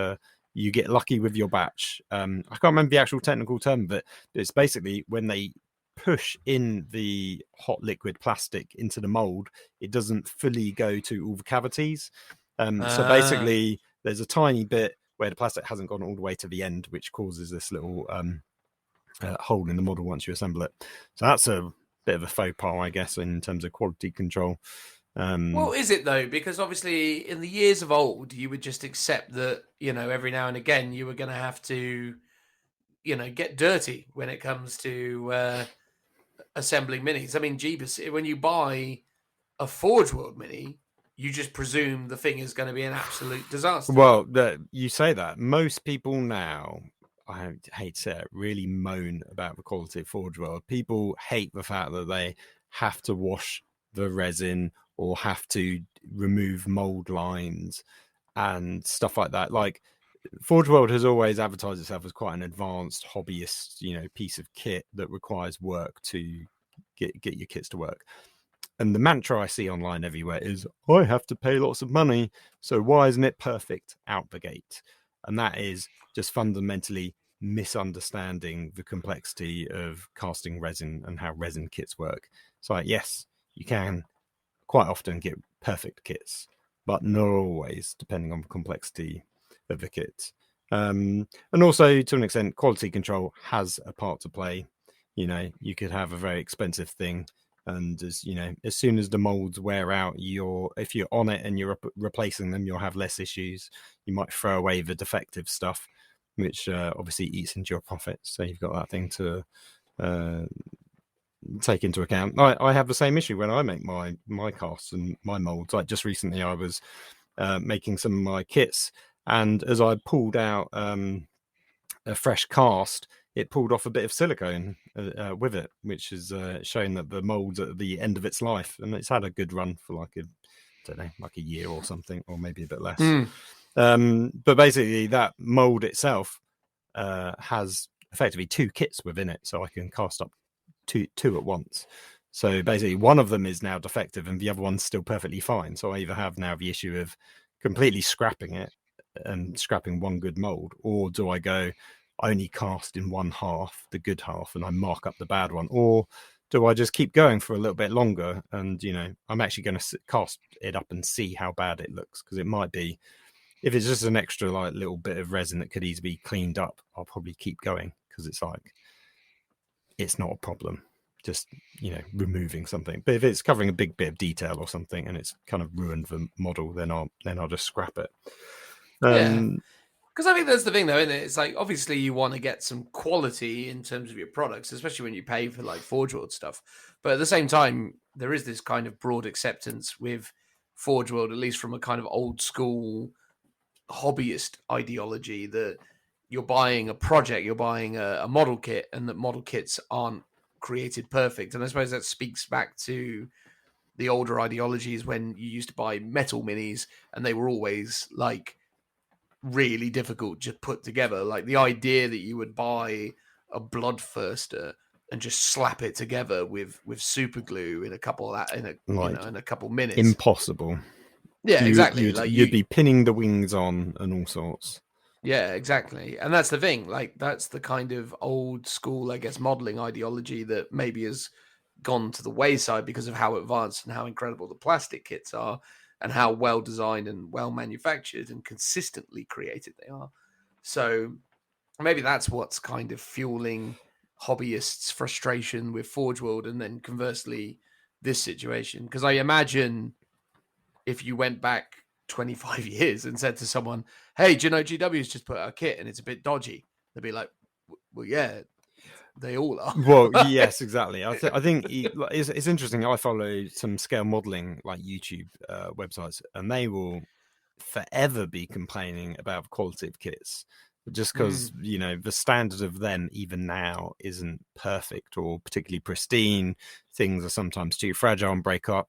you get lucky with your batch. I can't remember the actual technical term, but it's basically when they push in the hot liquid plastic into the mold, it doesn't fully go to all the cavities. So basically there's a tiny bit where the plastic hasn't gone all the way to the end, which causes this little hole in the model once you assemble it. So that's a bit of a faux pas, I guess, in terms of quality control. Well, is it though? Because obviously in the years of old, you would just accept that, every now and again you were going to have to, get dirty when it comes to assembling minis. I mean, Jeebus, when you buy a Forge World mini, you just presume the thing is going to be an absolute disaster. Well, you say that. Most people now, I hate to say it, really moan about the quality of Forge World. People hate the fact that they have to wash the resin or have to remove mold lines and stuff like that. Like, Forge World has always advertised itself as quite an advanced hobbyist, piece of kit that requires work to get your kits to work. And the mantra I see online everywhere is, I have to pay lots of money, so why isn't it perfect out the gate? And that is just fundamentally misunderstanding the complexity of casting resin and how resin kits work. So, yes, you can quite often get perfect kits, but not always, depending on the complexity of the kit. And also, to an extent, quality control has a part to play. You could have a very expensive thing, and as soon as the molds wear out, if you're on it and you're replacing them, you'll have less issues. You might throw away the defective stuff, which obviously eats into your profits. So you've got that thing to take into account. I have the same issue when I make my casts and my molds. Like, just recently, I was making some of my kits, and as I pulled out a fresh cast, it pulled off a bit of silicone with it, which is showing that the mold's at the end of its life, and it's had a good run for like a year or something, or maybe a bit less. But basically, that mold itself has effectively 2 kits within it, so I can cast up two at once. So basically, one of them is now defective, and the other one's still perfectly fine. So I either have now the issue of completely scrapping it and scrapping one good mold, or do I go, I only cast in one half, the good half, and I mark up the bad one, or do I just keep going for a little bit longer and I'm actually going to cast it up and see how bad it looks, because it might be, if it's just an extra like little bit of resin that could easily be cleaned up, I'll probably keep going, because it's not a problem just removing something. But if it's covering a big bit of detail or something and it's kind of ruined the model, then I'll just scrap it. Because I think that's the thing, though, isn't it? It's like, obviously you want to get some quality in terms of your products, especially when you pay for like Forge World stuff. But at the same time, there is this kind of broad acceptance with Forge World, at least from a kind of old school hobbyist ideology, that you're buying a project, you're buying a model kit, and that model kits aren't created perfect. And I suppose that speaks back to the older ideologies when you used to buy metal minis and they were always like really difficult to put together. Like the idea that you would buy a bloodthirster and just slap it together with super glue in a couple in a couple minutes. Impossible. Yeah, exactly. You'd be pinning the wings on and all sorts. Yeah, exactly. And that's the thing. Like, that's the kind of old school, I guess, modeling ideology that maybe has gone to the wayside because of how advanced and how incredible the plastic kits are, and how well designed and well manufactured and consistently created they are. So maybe that's what's kind of fueling hobbyists' frustration with Forge World, and then conversely, this situation. Because I imagine if you went back 25 years and said to someone, hey, do you know GW's just put out a kit and it's a bit dodgy? They'd be like, well, yeah, they all are. Well, yes, exactly. I think it's interesting. I follow some scale modeling like YouTube websites, and they will forever be complaining about the quality of kits, just because the standard of them even now isn't perfect or particularly pristine. Things are sometimes too fragile and break off.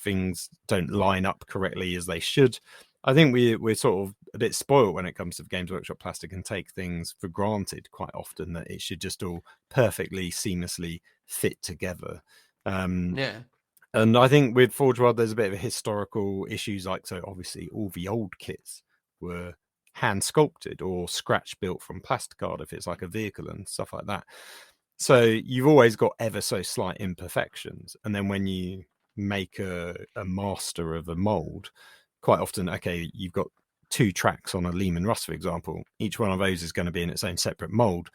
Things don't line up correctly as they should. I think we're sort of a bit spoiled when it comes to Games Workshop plastic, and take things for granted quite often, that it should just all perfectly seamlessly fit together. And I think with Forge World there's a bit of a historical issues, like, so obviously all the old kits were hand sculpted or scratch built from plasticard if it's like a vehicle and stuff like that. So you've always got ever so slight imperfections, and then when you make a master of a mold, quite often, okay, you've got 2 tracks on a Lehman Russ, for example. Each one of those is going to be in its own separate mold,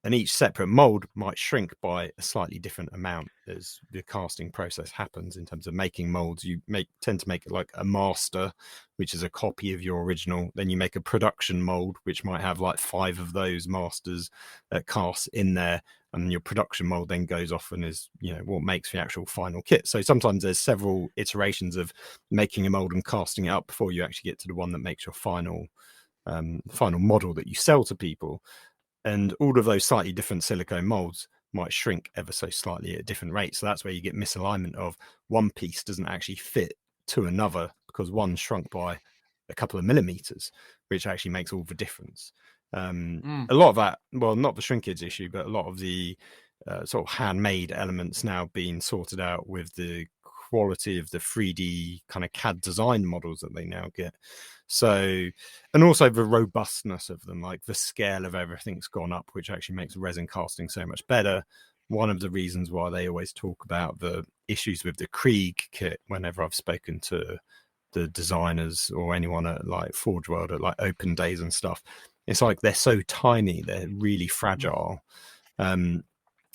and each separate mold might shrink by a slightly different amount as the casting process happens. In terms of making molds, you tend to make like a master, which is a copy of your original. Then you make a production mold, which might have like 5 of those masters casts in there, and your production mold then goes off and is what makes the actual final kit. So sometimes there's several iterations of making a mold and casting it up before you actually get to the one that makes your final model that you sell to people. and all of those slightly different silicone molds might shrink ever so slightly at different rates. So that's where you get misalignment of one piece doesn't actually fit to another because one shrunk by a couple of millimeters, which actually makes all the difference. A lot of that, well, not the shrinkage issue, but a lot of the sort of handmade elements now being sorted out with the quality of the 3D kind of CAD design models that they now get. So, and also the robustness of them, like the scale of everything's gone up, which actually makes resin casting so much better. One of the reasons why they always talk about the issues with the Krieg kit whenever I've spoken to the designers or anyone at like Forge World at like open days and stuff, it's like they're so tiny, they're really fragile.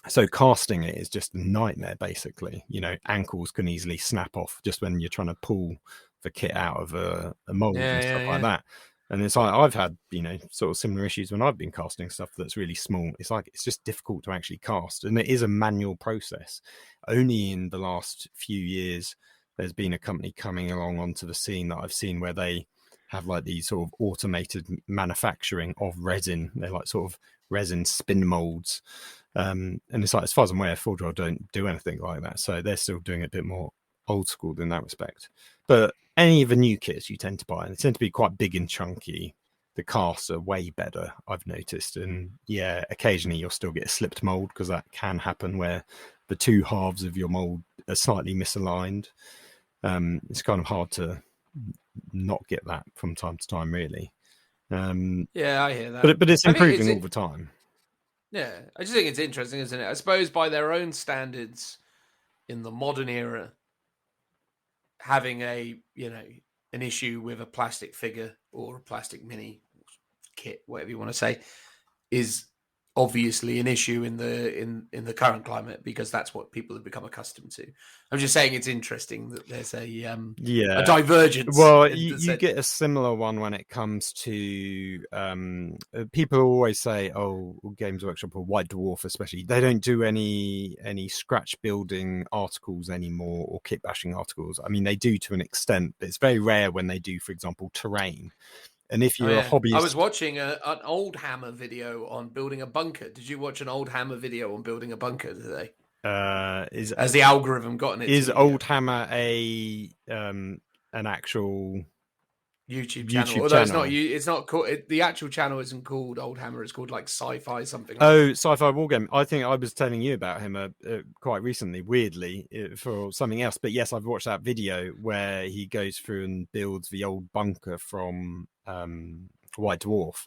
So casting it is just a nightmare, basically. You know, ankles can easily snap off just when you're trying to pull the kit out of a mold and stuff like that. And it's like I've had, you know, sort of similar issues when I've been casting stuff that's really small. It's like it's just difficult to actually cast, and it is a manual process. Only in the last few years, there's been a company coming along onto the scene that I've seen where they have like these sort of automated manufacturing of resin. They're like sort of resin spin molds. And it's like, as far as I'm aware, Forge World don't do anything like that. So they're still doing it a bit more old school in that respect. But any of the new kits you tend to buy, and they tend to be quite big and chunky. The casts are way better, I've noticed. And yeah, occasionally you'll still get a slipped mold because that can happen where the two halves of your mold are slightly misaligned. It's kind of hard to not get that from time to time, really. Yeah, I hear that. But it's improving all the time. Yeah, I just think it's interesting, isn't it? I suppose by their own standards in the modern era, having an issue with a plastic figure or a plastic mini kit, whatever you want to say, is obviously an issue in the current climate because that's what people have become accustomed to. I'm just saying it's interesting that there's a divergence. Well, you get a similar one when it comes to people always say, "Oh, Games Workshop or White Dwarf, especially, they don't do any scratch building articles anymore or kit bashing articles." I mean, they do to an extent, but it's very rare when they do, for example, terrain. And if you're a hobbyist... I was watching an old Hammer video on building a bunker. Did you watch an old Hammer video on building a bunker today? Has the algorithm gotten it? Is Old Hammer an actual YouTube channel? Although it's not called. The actual channel isn't called Old Hammer. It's called like Sci-Fi something. Sci-Fi Wargame. I think I was telling you about him quite recently, weirdly, for something else. But yes, I've watched that video where he goes through and builds the old bunker from White Dwarf.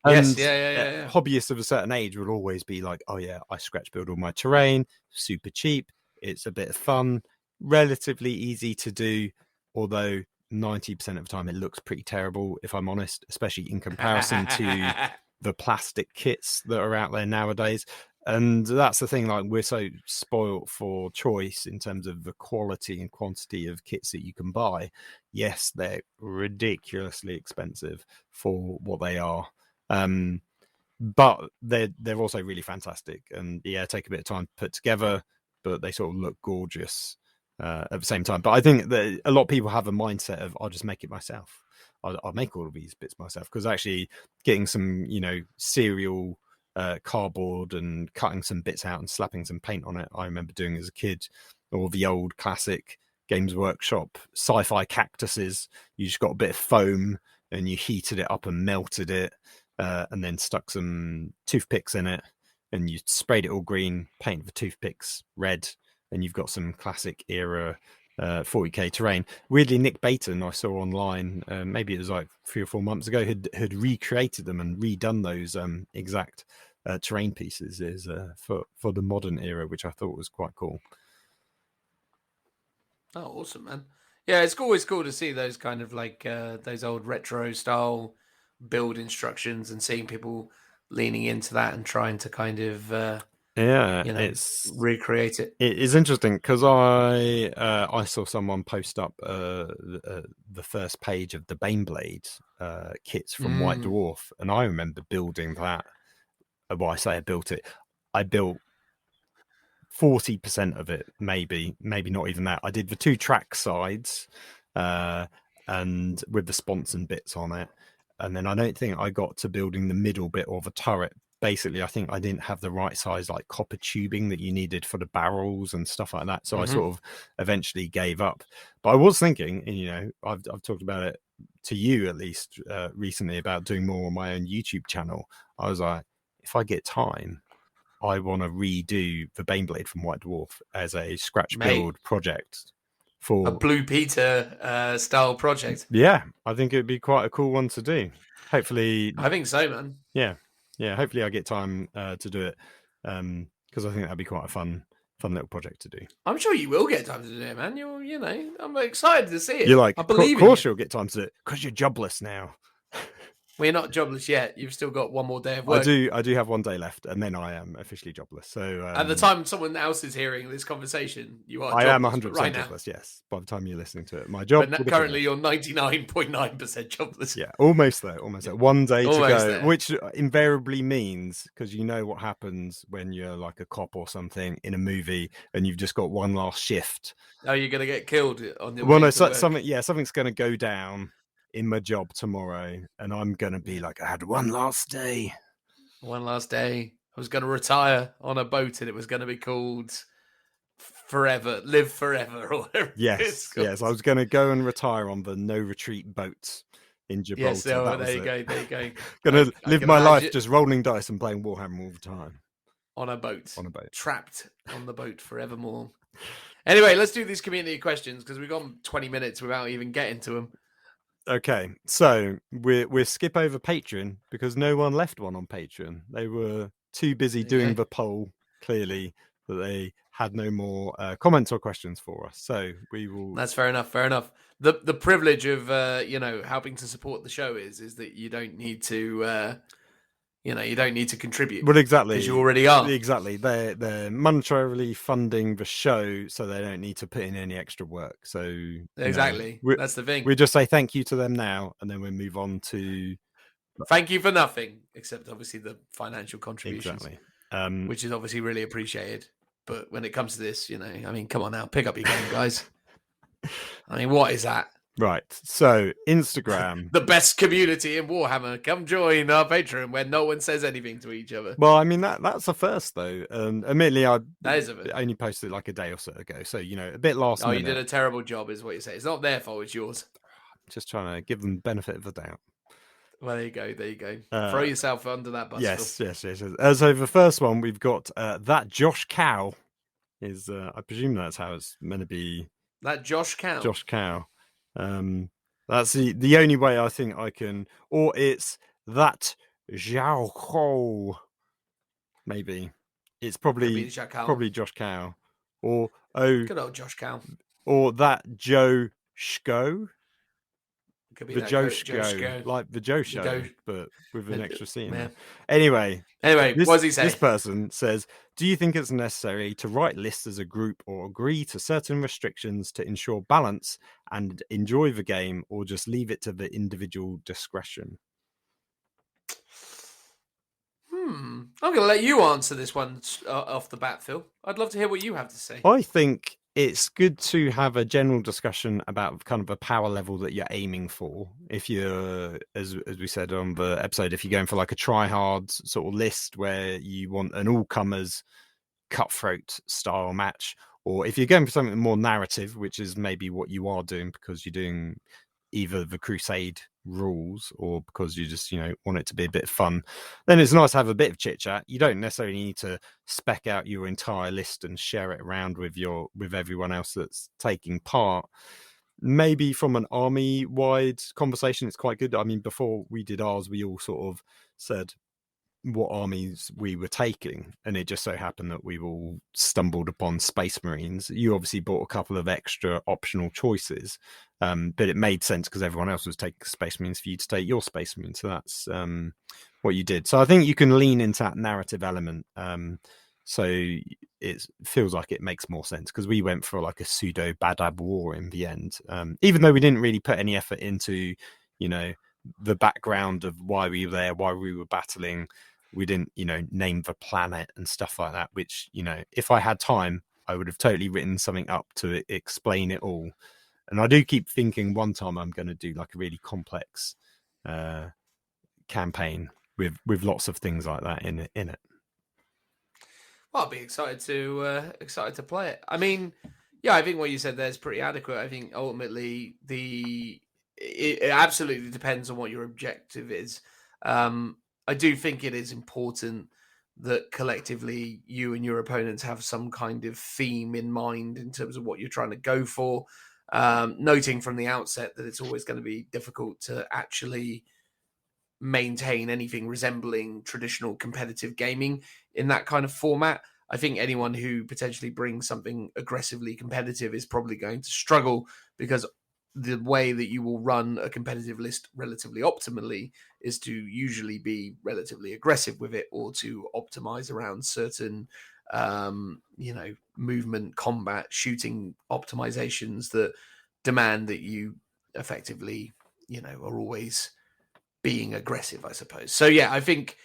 And yeah. Hobbyists of a certain age will always be like, "Oh yeah, I scratch build all my terrain. Super cheap. It's a bit of fun. Relatively easy to do, although 90% of the time it looks pretty terrible, if I'm honest, especially in comparison to the plastic kits that are out there nowadays." And that's the thing, like, we're so spoilt for choice in terms of the quality and quantity of kits that you can buy. Yes, they're ridiculously expensive for what they are. But they're also really fantastic, and yeah, take a bit of time to put together, but they sort of look gorgeous at the same time. But I think that a lot of people have a mindset of, I'll just make it myself. I'll make all of these bits myself, because actually getting some, serial cardboard and cutting some bits out and slapping some paint on it, I remember doing as a kid, or the old classic Games Workshop sci-fi cactuses. You just got a bit of foam and you heated it up and melted it, and then stuck some toothpicks in it, and you sprayed it all green, painted the toothpicks red, and you've got some classic era 40k terrain. Weirdly, Nick Baton, I saw online, maybe it was like 3 or 4 months ago, had recreated them and redone those exact terrain pieces for the modern era, which I thought was quite cool. Oh, awesome, man. Yeah, it's always cool to see those kind of like those old retro style build instructions and seeing people leaning into that and trying to kind of it's recreate it. It is interesting because I saw someone post up the first page of the Baneblade kits from White Dwarf, and I remember building that. Well, I say I built it. I built 40% of it, maybe not even that. I did the 2 track sides, and with the sponson bits on it, and then I don't think I got to building the middle bit or the turret basically I think I didn't have the right size like copper tubing that you needed for the barrels and stuff like that. So I sort of eventually gave up. But I was thinking, and you know, I've talked about it to you at least recently about doing more on my own YouTube channel. I was like, if I get time, I want to redo the Baneblade from White Dwarf as a scratch build project for a Blue Peter style project. Yeah, I think it'd be quite a cool one to do. Hopefully, I think so, man. yeah. Hopefully, I get time to do it because I think that'd be quite a fun little project to do. I'm sure you will get time to do it, man. You know, I'm excited to see it. You're like, I believe of course in you'll get time to do it because you're jobless now. Well, you're not jobless yet. You've still got one more day of work. I do have one day left, and then I am officially jobless. So at the time someone else is hearing this conversation, you are jobless. I am 100% jobless. Yes, by the time you're listening to it, my job. But currently, you're 99.9% jobless. Yeah, almost there. Almost there. One day to go, there. which invariably means, because you know what happens when you're like a cop or something in a movie, and you've just got one last shift. Oh, you're gonna get killed on the well, no, something's going to go down in my job tomorrow, and I'm going to be like, I had one last day. One last day. I was going to retire on a boat, and it was going to be called Live Forever, or whatever. Yes. I was going to go and retire on the no retreat boat in Gibraltar. Yes, there you go. Going to live my life just rolling dice and playing Warhammer all the time. On a boat. Trapped on the boat forevermore. Anyway, let's do these community questions because we've gone 20 minutes without even getting to them. Okay, so we'll skip over Patreon because no one left one on Patreon. They were too busy doing the poll, clearly, that they had no more comments or questions for us. So we will. That's fair enough. The privilege of helping to support the show is that you don't need to you don't need to contribute. Well, exactly, because you already are. Exactly, they're monetarily funding the show, so they don't need to put in any extra work. So exactly, that's the thing. We just say thank you to them now, and then we move on to thank you for nothing, except obviously the financial contributions, exactly, which is obviously really appreciated. But when it comes to this, come on now, pick up your game, guys. I mean, what is that? Right, so Instagram. The best community in Warhammer. Come join our Patreon where no one says anything to each other. Well, I mean, that's a first, though. Admittedly, that is a first. Only posted like a day or so ago. So, a bit last minute. You did a terrible job, is what you say. It's not their fault, it's yours. Just trying to give them the benefit of the doubt. Well, there you go. Throw yourself under that bus. Yes. So the first one, we've got that Josh Cow is, I presume that's how it's meant to be. That Josh Cow? Josh Cow. That's the only way I think I can, or it's that Zhao Ho. Maybe it's probably Josh Cow, or good old Josh Cow, or that Joe Schko. Could be the Joe Schko, like the Joe Show, but with an extra C in there. Anyway, what does he say? This person says, do you think it's necessary to write lists as a group or agree to certain restrictions to ensure balance and enjoy the game, or just leave it to the individual discretion? I'm going to let you answer this one off the bat, Phil. I'd love to hear what you have to say. I think it's good to have a general discussion about kind of a power level that you're aiming for. If you're, as we said on the episode, if you're going for like a try-hard sort of list where you want an all-comers cutthroat style match, or if you're going for something more narrative, which is maybe what you are doing because you're doing either the Crusade rules or because you just want it to be a bit fun, then it's nice to have a bit of chit chat. You don't necessarily need to spec out your entire list and share it around with everyone else that's taking part. Maybe from an army wide conversation, it's quite good. I mean, before we did ours, we all sort of said what armies we were taking, and it just so happened that we've all stumbled upon Space Marines. You obviously bought a couple of extra optional choices, but it made sense because everyone else was taking Space Marines for you to take your Space Marines. So that's what you did. So I think you can lean into that narrative element. So it feels like it makes more sense because we went for like a pseudo Badab war in the end, even though we didn't really put any effort into the background of why we were there, why we were battling. We didn't, name the planet and stuff like that, which, if I had time, I would have totally written something up to explain it all. And I do keep thinking one time I'm going to do like a really complex campaign with lots of things like that in it. Well, I'll be excited to play it. I mean, yeah, I think what you said there is pretty adequate. I think ultimately it absolutely depends on what your objective is. I do think it is important that collectively you and your opponents have some kind of theme in mind in terms of what you're trying to go for. Noting from the outset that it's always going to be difficult to actually maintain anything resembling traditional competitive gaming in that kind of format. I think anyone who potentially brings something aggressively competitive is probably going to struggle, because the way that you will run a competitive list relatively optimally is to usually be relatively aggressive with it, or to optimize around certain movement, combat, shooting optimizations that demand that you effectively are always being aggressive, I suppose. So yeah, I think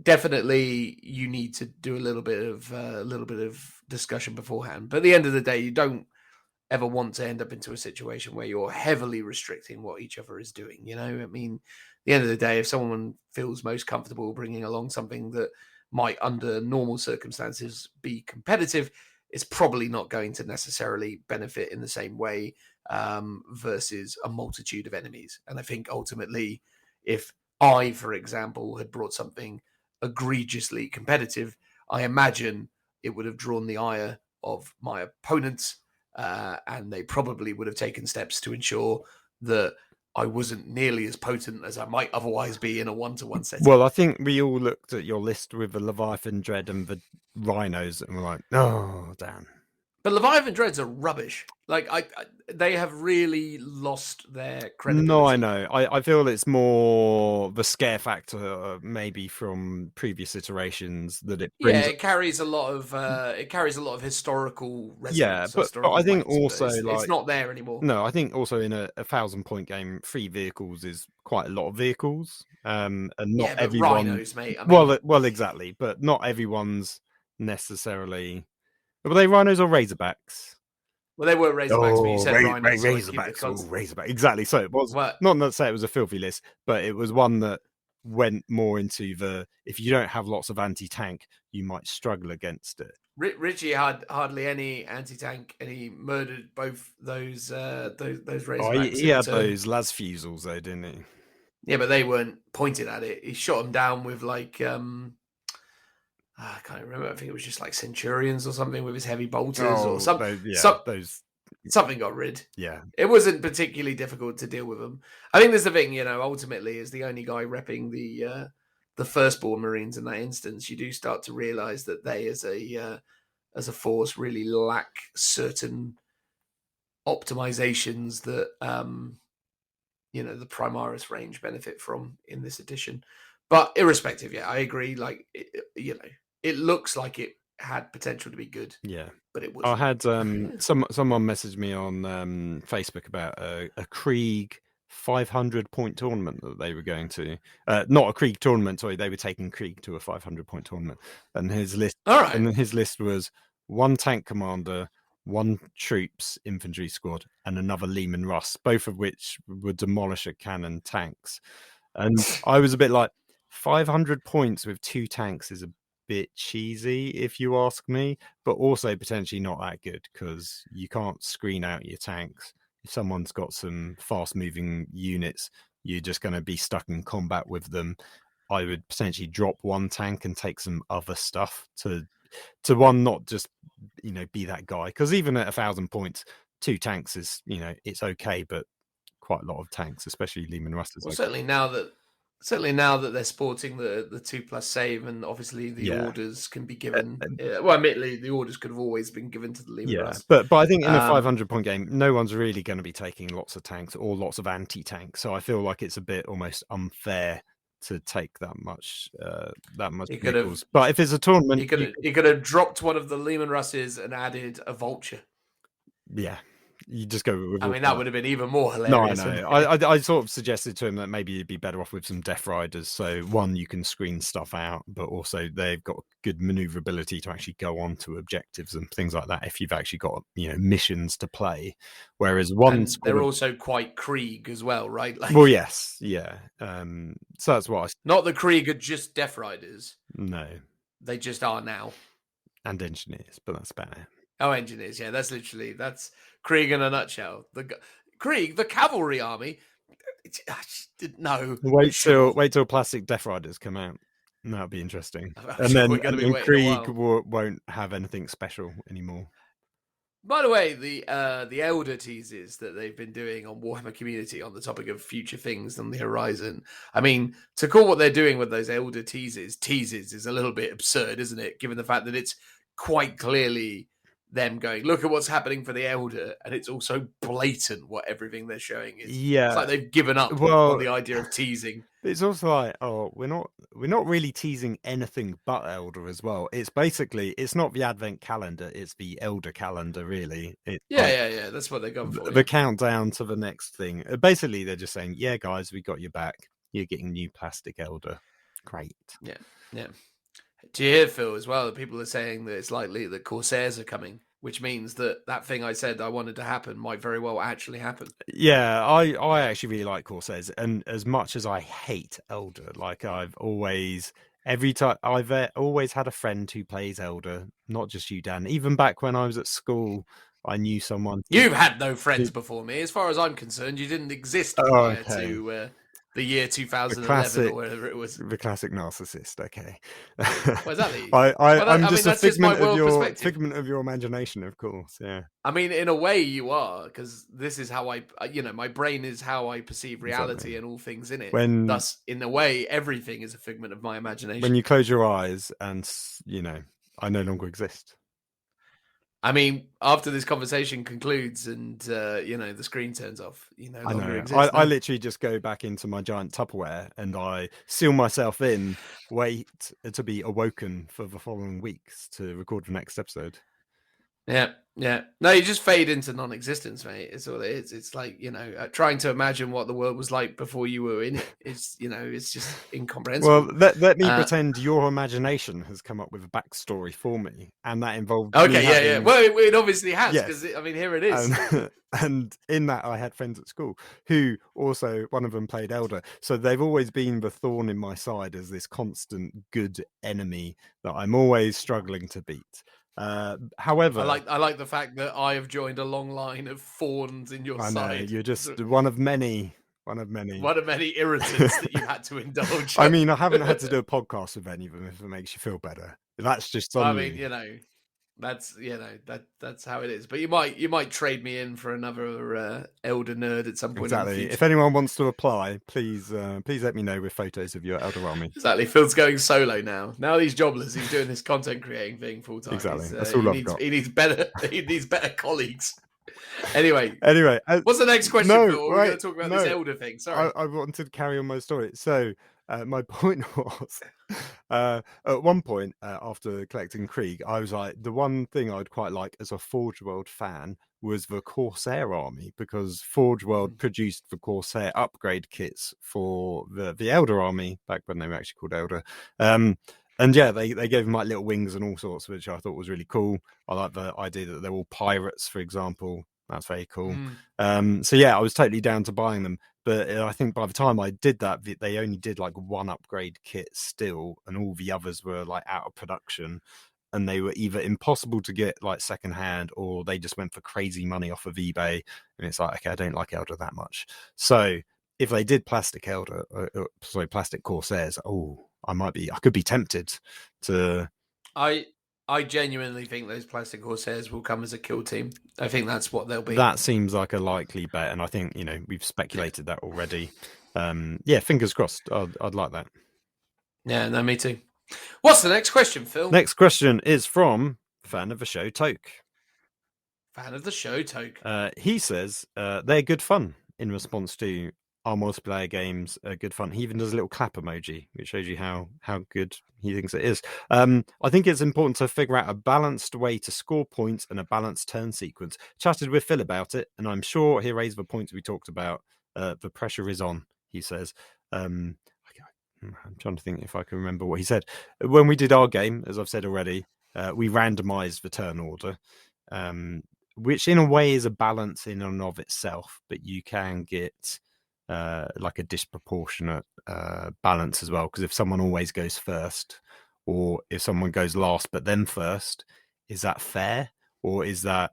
definitely you need to do a little bit of discussion beforehand. But at the end of the day, you don't ever want to end up into a situation where you're heavily restricting what each other is doing. I mean, at the end of the day, if someone feels most comfortable bringing along something that might, under normal circumstances, be competitive, it's probably not going to necessarily benefit in the same way versus a multitude of enemies. And I think ultimately, if I, for example, had brought something egregiously competitive, I imagine it would have drawn the ire of my opponents, and they probably would have taken steps to ensure that I wasn't nearly as potent as I might otherwise be in a one-to-one setting. Well, I think we all looked at your list with the Leviathan Dread and the Rhinos, and we're like, oh, damn. But Leviathan Dreads are rubbish. Like, they have really lost their credibility. No, I know. I feel it's more the scare factor, maybe from previous iterations, that it brings. Yeah, it carries a lot of historical resonance. Yeah, but I think weight, also it's not there anymore. No, I think also in a 1,000-point game, 3 vehicles is quite a lot of vehicles, and not but everyone. Rhinos, mate. I mean, well, exactly, but not everyone's necessarily. Were they Rhinos or Razorbacks? Well, they were Razorbacks, but you said Rhinos. Razorbacks, Razorback. Exactly. So it was not to say it was a filthy list, but it was one that went more into the, if you don't have lots of anti-tank, you might struggle against it. Richie had hardly any anti-tank, and he murdered both those Razorbacks. Oh, he had those las fusils though, didn't he? Yeah, but they weren't pointed at it. He shot them down with like I can't remember. I think it was just like Centurions or something with his heavy bolters or something. Something got rid. Yeah. It wasn't particularly difficult to deal with them. I think there's the thing, ultimately, as the only guy repping the firstborn Marines in that instance, you do start to realize that they as a force really lack certain optimizations that the Primaris range benefit from in this edition. But irrespective, yeah, I agree. Like, it looks like it had potential to be good. Yeah, but it wasn't. I had someone message me on Facebook about a Krieg 500-point tournament that they were going to. Not a Krieg tournament, sorry, they were taking Krieg to a 500-point tournament. And his list, was 1 tank commander, 1 troops infantry squad, and another Lehman Russ, both of which would demolish a cannon tanks. And I was a bit like, 500 points with 2 tanks is a bit cheesy, if you ask me, but also potentially not that good, because you can't screen out your tanks. If someone's got some fast-moving units, you're just going to be stuck in combat with them. I would potentially drop 1 tank and take some other stuff to one, not just be that guy, because even at 1,000 points, 2 tanks is it's okay, but quite a lot of tanks, especially Lehman Russ. Well, certainly now that they're sporting the 2+ save, and obviously the orders can be given. Well, admittedly, the orders could have always been given to the Lehman Russ. But I think in a 500-point game, no one's really going to be taking lots of tanks or lots of anti-tanks. So I feel like it's a bit almost unfair to take that much vehicles. But if it's a tournament, he could have dropped one of the Lehman Russes and added a vulture. Yeah. You just go with. I mean, that would have been even more No, I hilarious. know. I sort of suggested to him that maybe you'd be better off with some Death Riders. So one, you can screen stuff out, but also they've got good maneuverability to actually go on to objectives and things like that. If you've actually got missions to play, whereas one And they're also quite Krieg as well, right? Like, well, yes, yeah. So that's what I. Not the Krieg are just Death Riders. No. They just are now. And engineers, but that's about it. Oh, engineers, yeah, that's Krieg in a nutshell. Krieg, the cavalry army. I just didn't know. Wait till plastic Death Riders come out. That'll be interesting. And then Krieg won't have anything special anymore. By the way, the Elder teases that they've been doing on Warhammer Community on the topic of future things on the horizon. I mean, to call what they're doing with those Elder teases is a little bit absurd, isn't it? Given the fact that it's quite clearly them going, look at what's happening for the Elder, and it's also blatant what everything they're showing is. Yeah, it's like they've given up on the idea of teasing. It's also like, we're not really teasing anything but Elder as well. It's basically, it's not the Advent calendar, it's the Elder calendar, really. Yeah. That's what they're going for. The countdown to the next thing. Basically, they're just saying, yeah, guys, we got your back. You're getting new plastic Elder. Great. Yeah. Do you hear, Phil, as well, that people are saying that it's likely that Corsairs are coming, which means that thing I said I wanted to happen might very well actually happen. Yeah, I actually really like Corsairs, and as much as I hate Elder, like I've always had a friend who plays Elder, not just you, Dan. Even back when I was at school, I knew someone. You've had no friends before me. As far as I'm concerned, you didn't exist prior to the year 2011 or whatever it was. The classic narcissist. Okay. What is that? I'm just a figment of your imagination, of course. Yeah. I mean, in a way, you are, because this is how my brain is how I perceive reality and all things in it. Thus, in a way, everything is a figment of my imagination. When you close your eyes, and I no longer exist. I mean, after this conversation concludes and, the screen turns off, no longer exists. I literally just go back into my giant Tupperware and I seal myself in, wait to be awoken for the following weeks to record the next episode. Yeah. No, you just fade into non-existence, mate. It's all it is. It's like, trying to imagine what the world was like before you were in it. It's, it's just incomprehensible. Well, let me pretend your imagination has come up with a backstory for me, and that involved. Okay, yeah. Well, it obviously has, because here it is. And in that, I had friends at school who also, one of them played Elder, so they've always been the thorn in my side as this constant good enemy that I'm always struggling to beat. However, I like the fact that I have joined a long line of thorns in your side. I know, you're just one of many irritants that you had to indulge. I mean, I haven't had to do a podcast with any of them, if it makes you feel better. That's just on me. That's how it is. But you might trade me in for another Elder nerd at some point. Exactly. If anyone wants to apply, please let me know with photos of your Elder army. Exactly. Phil's going solo now. Now he's jobless. He's doing this content creating thing full time. Exactly. That's all I've got. He needs better colleagues. Anyway, what's the next question, Phil? We're going to talk about this Elder thing. Sorry, I wanted to carry on my story. So my point was, at one point after collecting Krieg, I was like, the one thing I'd quite like as a Forge World fan was the Corsair army, because Forge World produced the Corsair upgrade kits for the Elder army back when they were actually called Elder. And yeah, they gave them like little wings and all sorts, which I thought was really cool. I like the idea that they're all pirates, for example. That's very cool. So yeah, I was totally down to buying them. But I think by the time I did that, they only did like one upgrade kit still, and all the others were like out of production. And they were either impossible to get like secondhand, or they just went for crazy money off of eBay. And it's like, okay, I don't like Elder that much. So if they did plastic Corsairs, I could be tempted to. I genuinely think those plastic Corsairs will come as a kill team. I think that's what they'll be. That seems like a likely bet, and I think we've speculated that already. Yeah, fingers crossed. I'd like that. Yeah, no, me too. What's the next question, Phil? Next question is from fan of the show, Toke. Fan of the show, Toke. He says they're good fun in response to our multiplayer games are good fun. He even does a little clap emoji, which shows you how good he thinks it is. I think it's important to figure out a balanced way to score points and a balanced turn sequence. Chatted with Phil about it, and I'm sure he raised the points we talked about. The pressure is on, he says. I'm trying to think if I can remember what he said. When we did our game, as I've said already, we randomized the turn order, which in a way is a balance in and of itself, but you can get like a disproportionate balance as well, because if someone always goes first, or if someone goes last but then first, is that fair or is that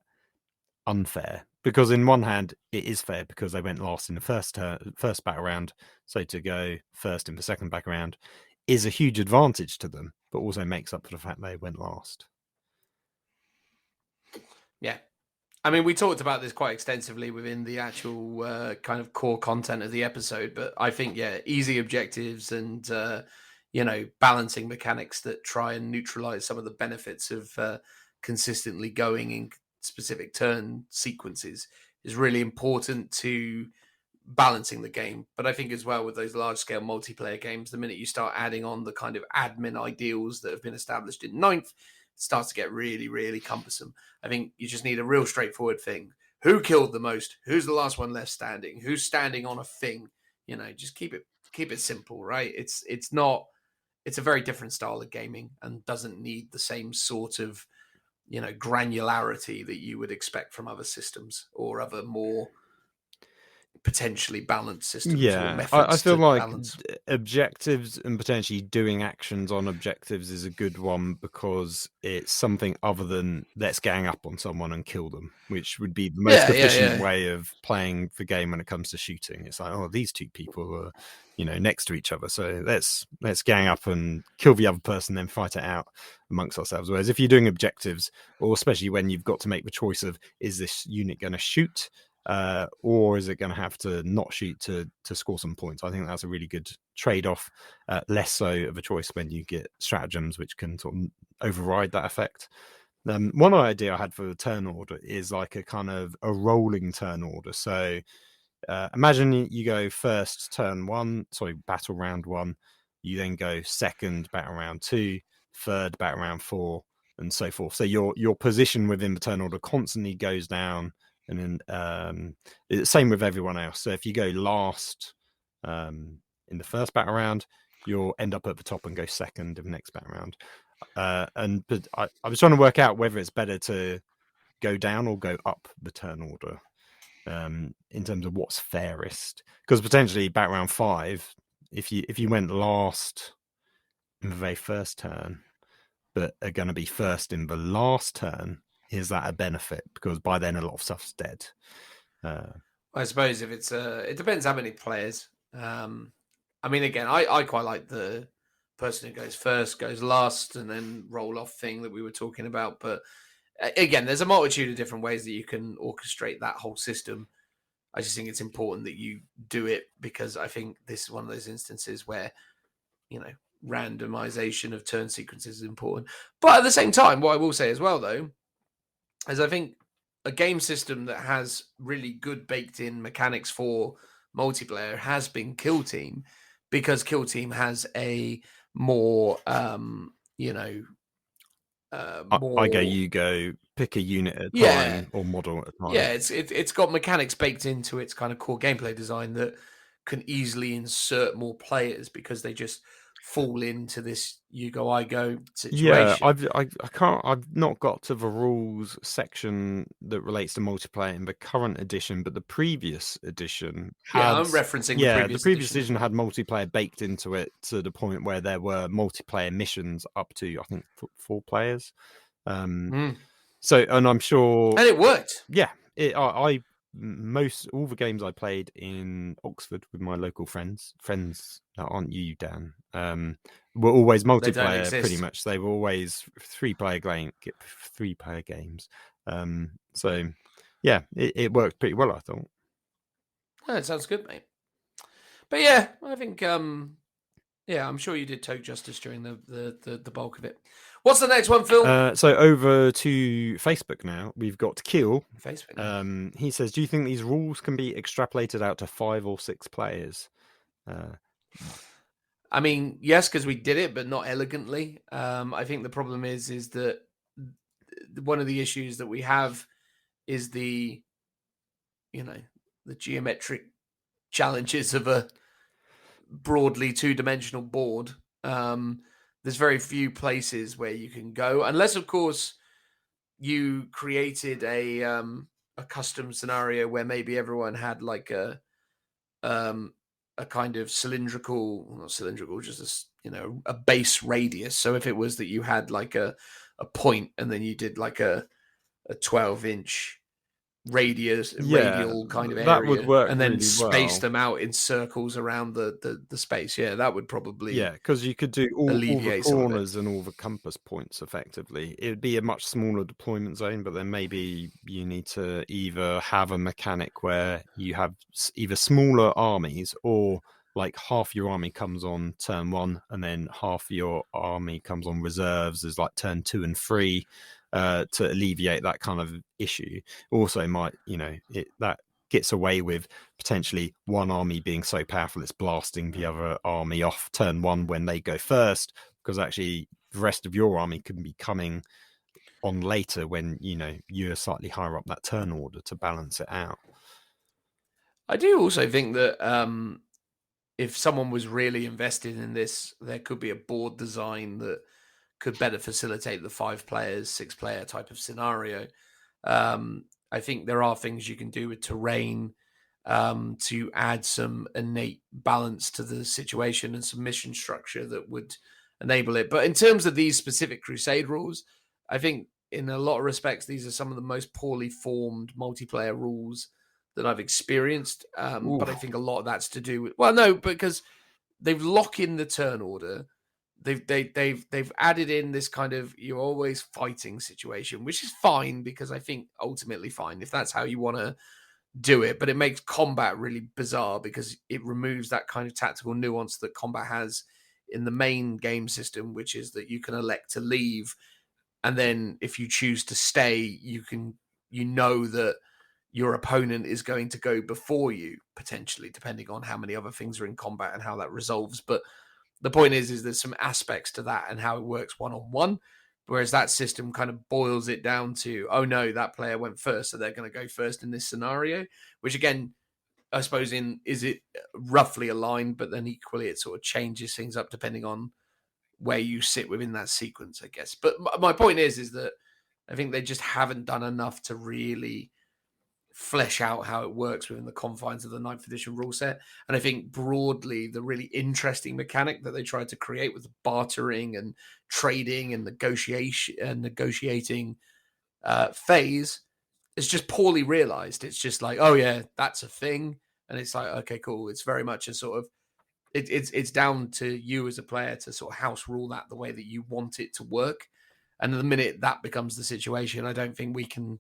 unfair? Because in one hand it is fair because they went last in the first back round, so to go first in the second back round is a huge advantage to them, but also makes up for the fact they went last. Yeah. I mean, we talked about this quite extensively within the actual kind of core content of the episode, but I think, easy objectives and, balancing mechanics that try and neutralize some of the benefits of consistently going in specific turn sequences is really important to balancing the game. But I think as well with those large-scale multiplayer games, the minute you start adding on the kind of admin ideals that have been established in Ninth, starts to get really, really cumbersome. I think you just need a real straightforward thing. Who killed the most? Who's the last one left standing? Who's standing on a thing? Just keep it simple, right? It's a very different style of gaming and doesn't need the same sort of, granularity that you would expect from other systems or other more potentially balanced systems or methods. I feel to like balance. Objectives and potentially doing actions on objectives is a good one because it's something other than let's gang up on someone and kill them, which would be the most efficient way of playing the game when it comes to shooting. It's like, oh, these two people are, next to each other, so let's gang up and kill the other person, then fight it out amongst ourselves. Whereas if you're doing objectives, or especially when you've got to make the choice of is this unit going to shoot, or is it going to have to not shoot to score some points? I think that's a really good trade-off. Less so of a choice when you get stratagems which can sort of override that effect. One idea I had for the turn order is like a kind of a rolling turn order. So imagine you go first battle round 1, you then go second battle round 2, third battle round 4, and so forth. So your position within the turn order constantly goes down. And then same with everyone else. So if you go last in the first battle round, you'll end up at the top and go second in the next battle round. But I was trying to work out whether it's better to go down or go up the turn order in terms of what's fairest. Because potentially battle round 5, if you went last in the very first turn, but are going to be first in the last turn, is that a benefit? Because by then a lot of stuff's dead. I suppose if it's it depends how many players. I mean, again, I quite like the person who goes first, goes last, and then roll off thing that we were talking about. But again, there's a multitude of different ways that you can orchestrate that whole system. I just think it's important that you do it because I think this is one of those instances where, randomization of turn sequences is important. But at the same time, what I will say as well, though, is I think a game system that has really good baked in mechanics for multiplayer has been Kill Team, because Kill Team has a more, I go, you go, pick a unit at a time or model at a time. Yeah, it's got mechanics baked into its kind of core gameplay design that can easily insert more players because they just fall into this you go I go situation. Yeah, I've not got to the rules section that relates to multiplayer in the current edition, but the previous edition had, I'm referencing the previous edition had multiplayer baked into it to the point where there were multiplayer missions up to I think 4 players. So, and I'm sure, and it worked. Yeah, all the games I played in Oxford with my local friends that aren't you, Dan, were always multiplayer. Pretty much, they were always 3-player games. So yeah, it worked pretty well, I thought. Oh, it sounds good, mate. But yeah, I think I'm sure you did Toad justice during the bulk of it. What's the next one, Phil? So over to Facebook now. We've got Keel. Facebook. Now. He says, "Do you think these rules can be extrapolated out to 5 or 6 players?" I mean, yes, because we did it, but not elegantly. I think the problem is that one of the issues that we have is the geometric challenges of a broadly two-dimensional board. There's very few places where you can go, unless, of course, you created a custom scenario where maybe everyone had like a kind of not cylindrical, just a base radius. So if it was that you had like a point, and then you did like a 12-inch radial kind of area, that would work, and then really space well. them out in circles around the space. Yeah, that would probably because you could do all the alleviate some of it. corners and all the compass points effectively. It would be a much smaller deployment zone, but then maybe you need to either have a mechanic where you have either smaller armies, or like half your army comes on turn 1 and then half your army comes on reserves as like turn 2 and 3, to alleviate that kind of issue. Also might, that gets away with potentially one army being so powerful it's blasting the other army off turn 1 when they go first, because actually the rest of your army can be coming on later when you're slightly higher up that turn order to balance it out. I do also think that if someone was really invested in this, there could be a board design that could better facilitate the 5 players, 6 player type of scenario. I think there are things you can do with terrain to add some innate balance to the situation and some mission structure that would enable it. But in terms of these specific Crusade rules, I think in a lot of respects, these are some of the most poorly formed multiplayer rules that I've experienced. But I think a lot of that's to do with, because they've locked in the turn order. They've added in this kind of you're always fighting situation, which is fine, because I think ultimately fine if that's how you want to do it. But it makes combat really bizarre because it removes that kind of tactical nuance that combat has in the main game system, which is that you can elect to leave, and then if you choose to stay, you know that your opponent is going to go before you, potentially, depending on how many other things are in combat and how that resolves. But the point is there's some aspects to that and how it works one-on-one, whereas that system kind of boils it down to, oh no, that player went first, so they're going to go first in this scenario, which again, I suppose is it roughly aligned, but then equally it sort of changes things up depending on where you sit within that sequence, I guess. But my point is that I think they just haven't done enough to really flesh out how it works within the confines of the 9th edition rule set. And I think broadly, the really interesting mechanic that they tried to create with bartering and trading and negotiating phase is just poorly realized. It's just like, oh yeah, that's a thing. And it's like, okay, cool. It's very much a sort of, it's down to you as a player to sort of house rule that the way that you want it to work. And the minute that becomes the situation, I don't think we can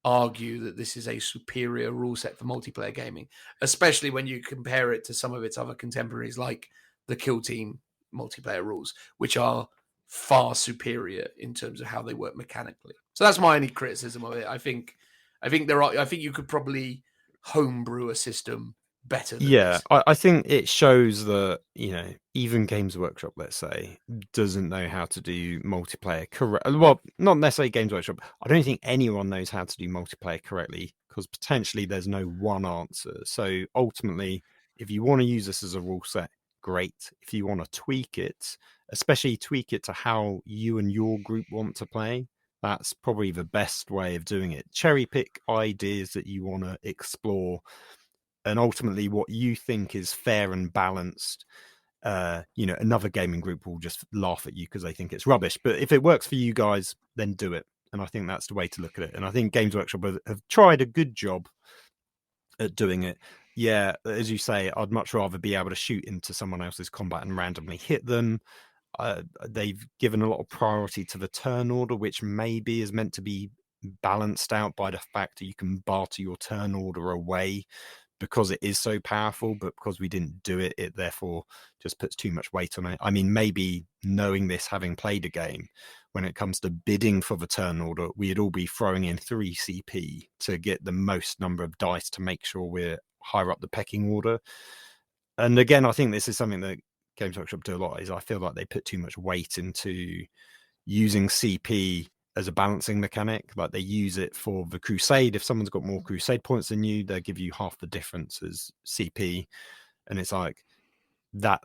argue that this is a superior rule set for multiplayer gaming, especially when you compare it to some of its other contemporaries like the Kill Team multiplayer rules, which are far superior in terms of how they work mechanically. So that's my only criticism of it. I think you could probably homebrew a system better than this. I think it shows that even Games Workshop, let's say, doesn't know how to do multiplayer correct. Well, not necessarily Games Workshop. I don't think anyone knows how to do multiplayer correctly, because potentially there's no one answer. So ultimately, if you want to use this as a rule set, great. If you want to tweak it, especially tweak it to how you and your group want to play, that's probably the best way of doing it. Cherry pick ideas that you want to explore, and ultimately what you think is fair and balanced. Another gaming group will just laugh at you because they think it's rubbish. But if it works for you guys, then do it. And I think that's the way to look at it. And I think Games Workshop have tried a good job at doing it. Yeah, as you say, I'd much rather be able to shoot into someone else's combat and randomly hit them. They've given a lot of priority to the turn order, which maybe is meant to be balanced out by the fact that you can barter your turn order away, because it is so powerful, but because we didn't do it, it therefore just puts too much weight on it. I mean, maybe knowing this, having played a game, when it comes to bidding for the turn order, we'd all be throwing in 3 CP to get the most number of dice to make sure we're higher up the pecking order. And again, I think this is something that Games Workshop do a lot, is I feel like they put too much weight into using CP as a balancing mechanic. Like they use it for the crusade. If someone's got more crusade points than you, they'll give you half the difference as CP. And it's like that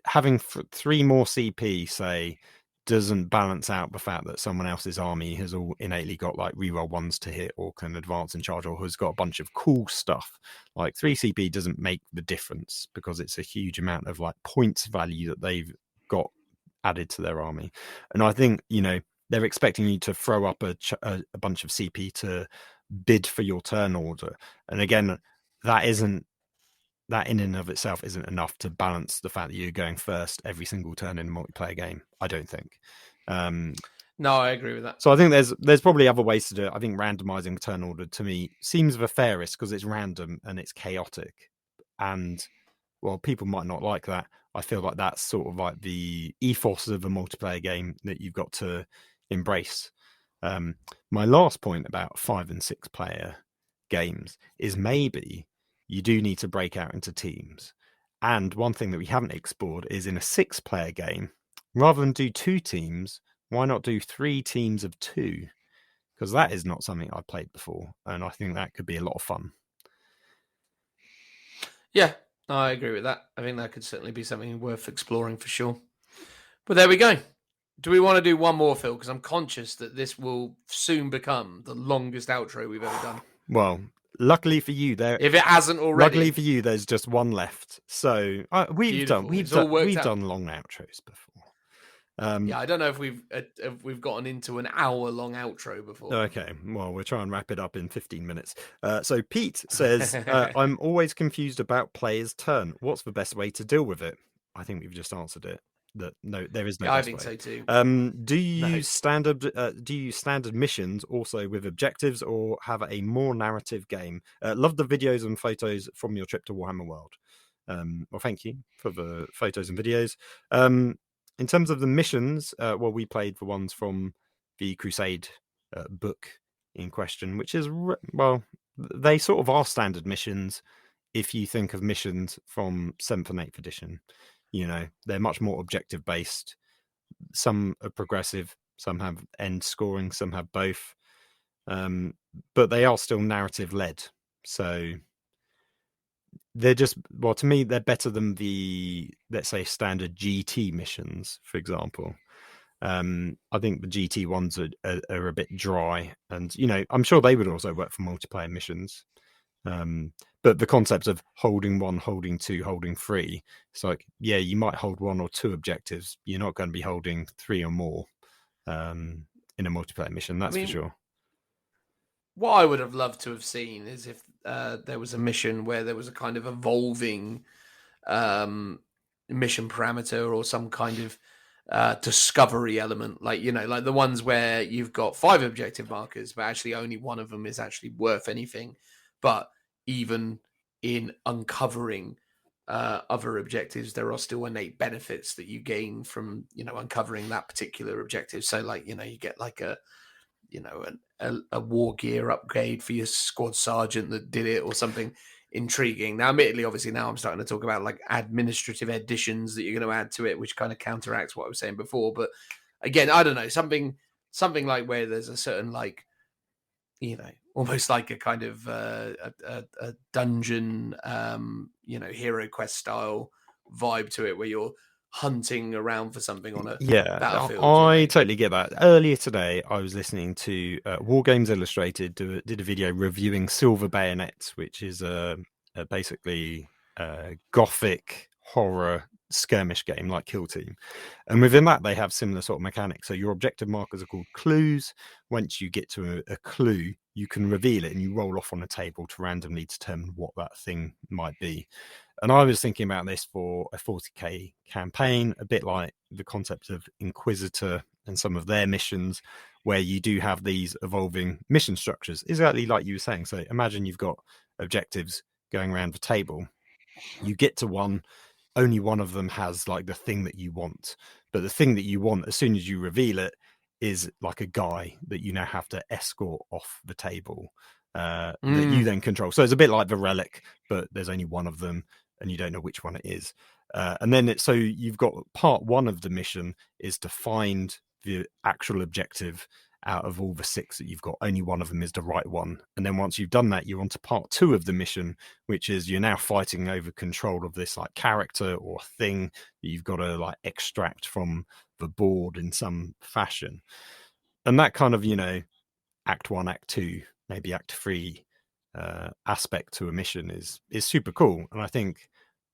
having 3 more CP, say, doesn't balance out the fact that someone else's army has all innately got like reroll 1s to hit or can advance in charge or has got a bunch of cool stuff. Like 3 CP doesn't make the difference because it's a huge amount of like points value that they've got added to their army. And I think, you know, they're expecting you to throw up a bunch of CP to bid for your turn order. And again, that in and of itself isn't enough to balance the fact that you're going first every single turn in a multiplayer game, I don't think. No, I agree with that. So I think there's probably other ways to do it. I think randomizing turn order to me seems the fairest because it's random and it's chaotic. And while people might not like that, I feel like that's sort of like the ethos of a multiplayer game that you've got to embrace. My last point about 5 and 6 player games is maybe you do need to break out into teams. And one thing that we haven't explored is in a 6-player game, rather than do 2 teams, why not do 3 teams of 2? Because that is not something I've played before. And I think that could be a lot of fun. Yeah, I agree with that. I think that could certainly be something worth exploring for sure. But there we go. Do we want to do one more, Phil? Because I'm conscious that this will soon become the longest outro we've ever done. Well, luckily for you, if it hasn't already. Luckily for you, there's just one left. So we've done long outros before. Yeah, I don't know if we've gotten into an hour-long outro before. Okay, well, we'll try and wrap it up in 15 minutes. So Pete says, I'm always confused about player's turn. What's the best way to deal with it? I think we've just answered it. That no, there is no. Yeah, I think so too. Do you use standard missions also with objectives, or have a more narrative game? Love the videos and photos from your trip to Warhammer World. Well, thank you for the photos and videos. In terms of the missions, well, we played the ones from the Crusade book in question, which is they sort of are standard missions. If you think of missions from 7th and 8th edition. You know, they're much more objective based. Some are progressive, some have end scoring, some have both. But they are still narrative led. So they're just, well, to me, they're better than the, let's say, standard GT missions, for example. I think the GT ones are a bit dry. And, you know, I'm sure they would also work for multiplayer missions. But the concept of holding 1, holding 2, holding 3, it's like, yeah, you might hold 1 or 2 objectives. You're not going to be holding 3 or more in a multiplayer mission, that's for sure. What I would have loved to have seen is if there was a mission where there was a kind of evolving mission parameter or some kind of discovery element, like, you know, like the ones where you've got 5 objective markers, but actually only one of them is actually worth anything. But even in uncovering other objectives, there are still innate benefits that you gain from, you know, uncovering that particular objective. So, like, you know, you get like a war gear upgrade for your squad sergeant that did it, or something intriguing. Now, admittedly, obviously, now I'm starting to talk about like administrative additions that you're going to add to it, which kind of counteracts what I was saying before. But again, I don't know, something like where there's a certain, like, you know, almost like a kind of a dungeon, you know, hero quest style vibe to it, where you're hunting around for something on a battlefield. I totally get that. Earlier today, I was listening to War Games Illustrated did a video reviewing Silver Bayonet, which is basically a gothic horror skirmish game like Kill Team, and within that they have similar sort of mechanics. So your objective markers are called clues. Once you get to a clue, you can reveal it and you roll off on a table to randomly determine what that thing might be. And I was thinking about this for a 40k campaign, a bit like the concept of Inquisitor and some of their missions, where you do have these evolving mission structures, exactly like you were saying. So imagine you've got objectives going around the table. You get to one, only one of them has like the thing that you want. But the thing that you want, as soon as you reveal it, is like a guy that you now have to escort off the table that you then control. So it's a bit like the relic, but there's only one of them and you don't know which one it is. And then so you've got part 1 of the mission is to find the actual objective out of all the 6 that you've got. Only one of them is the right one. And then once you've done that, you're on to part 2 of the mission, which is you're now fighting over control of this like character or thing that you've got to like extract from the board in some fashion. And that kind of, act 1, act 2, maybe act 3 aspect to a mission is super cool, and I think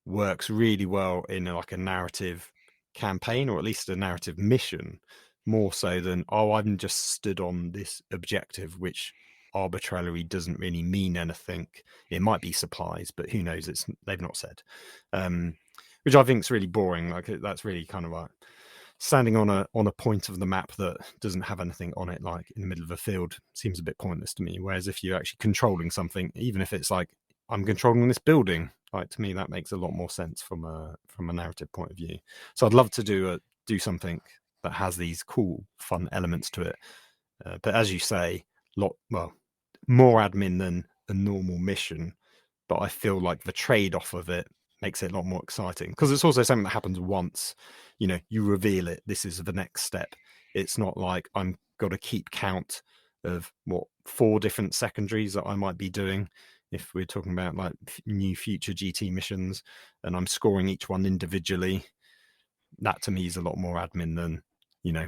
works really well in like a narrative campaign, or at least a narrative mission, more so than I'm just stood on this objective which arbitrarily doesn't really mean anything. It might be supplies, but who knows, they've not said, which I think is really boring. Like that's really kind of like standing on a point of the map that doesn't have anything on it, like in the middle of a field, seems a bit pointless to me. Whereas if you're actually controlling something, even if it's like I'm controlling this building, like to me that makes a lot more sense from a narrative point of view. So I'd love to do something that has these cool, fun elements to it. But as you say, more admin than a normal mission. But I feel like the trade-off of it makes it a lot more exciting, because it's also something that happens once. You reveal it. This is the next step. It's not like I'm got to keep count of 4 different secondaries that I might be doing if we're talking about like new future GT missions, and I'm scoring each one individually. That to me is a lot more admin than,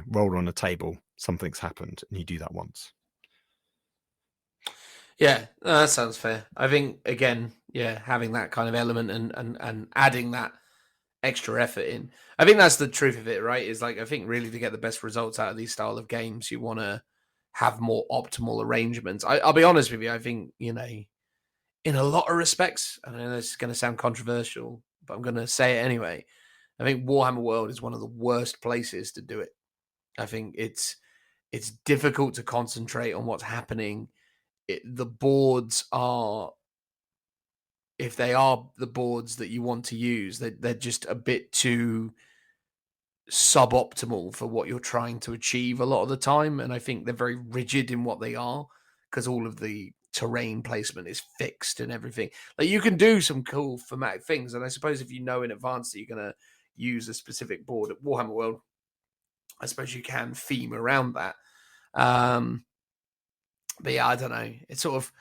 roll on a table, something's happened, and you do that once. Yeah, that sounds fair. I think, again, having that kind of element and adding that extra effort in. I think that's the truth of it, right? Is like, I think really to get the best results out of these style of games, you want to have more optimal arrangements. I'll be honest with you. I think, in a lot of respects, I know this is going to sound controversial, but I'm going to say it anyway. I think Warhammer World is one of the worst places to do it. I think it's difficult to concentrate on what's happening. The boards are, if they are the boards that you want to use, they're just a bit too suboptimal for what you're trying to achieve a lot of the time. And I think they're very rigid in what they are, because all of the terrain placement is fixed and everything. Like, you can do some cool thematic things, and I suppose if you know in advance that you're going to use a specific board at Warhammer World, I suppose you can theme around that. But yeah, I don't know. It's sort of,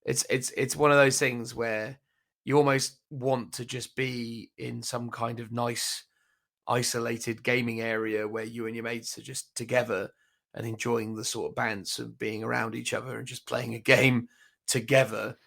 it's one of those things where you almost want to just be in some kind of nice isolated gaming area where you and your mates are just together and enjoying the sort of bounce of being around each other and just playing a game together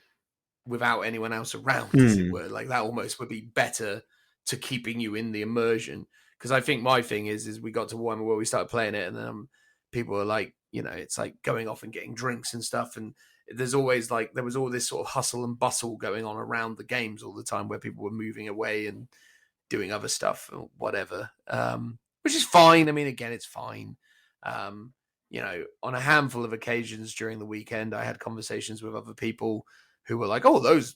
without anyone else around, as it were. Like, that almost would be better to keeping you in the immersion. Because I think my thing is we got to Warhammer where we started playing it, and then people are like, it's like going off and getting drinks and stuff, and there was all this sort of hustle and bustle going on around the games all the time, where people were moving away and doing other stuff or whatever, which is fine. I mean, again, it's fine. On a handful of occasions during the weekend, I had conversations with other people who were like, "Oh, those,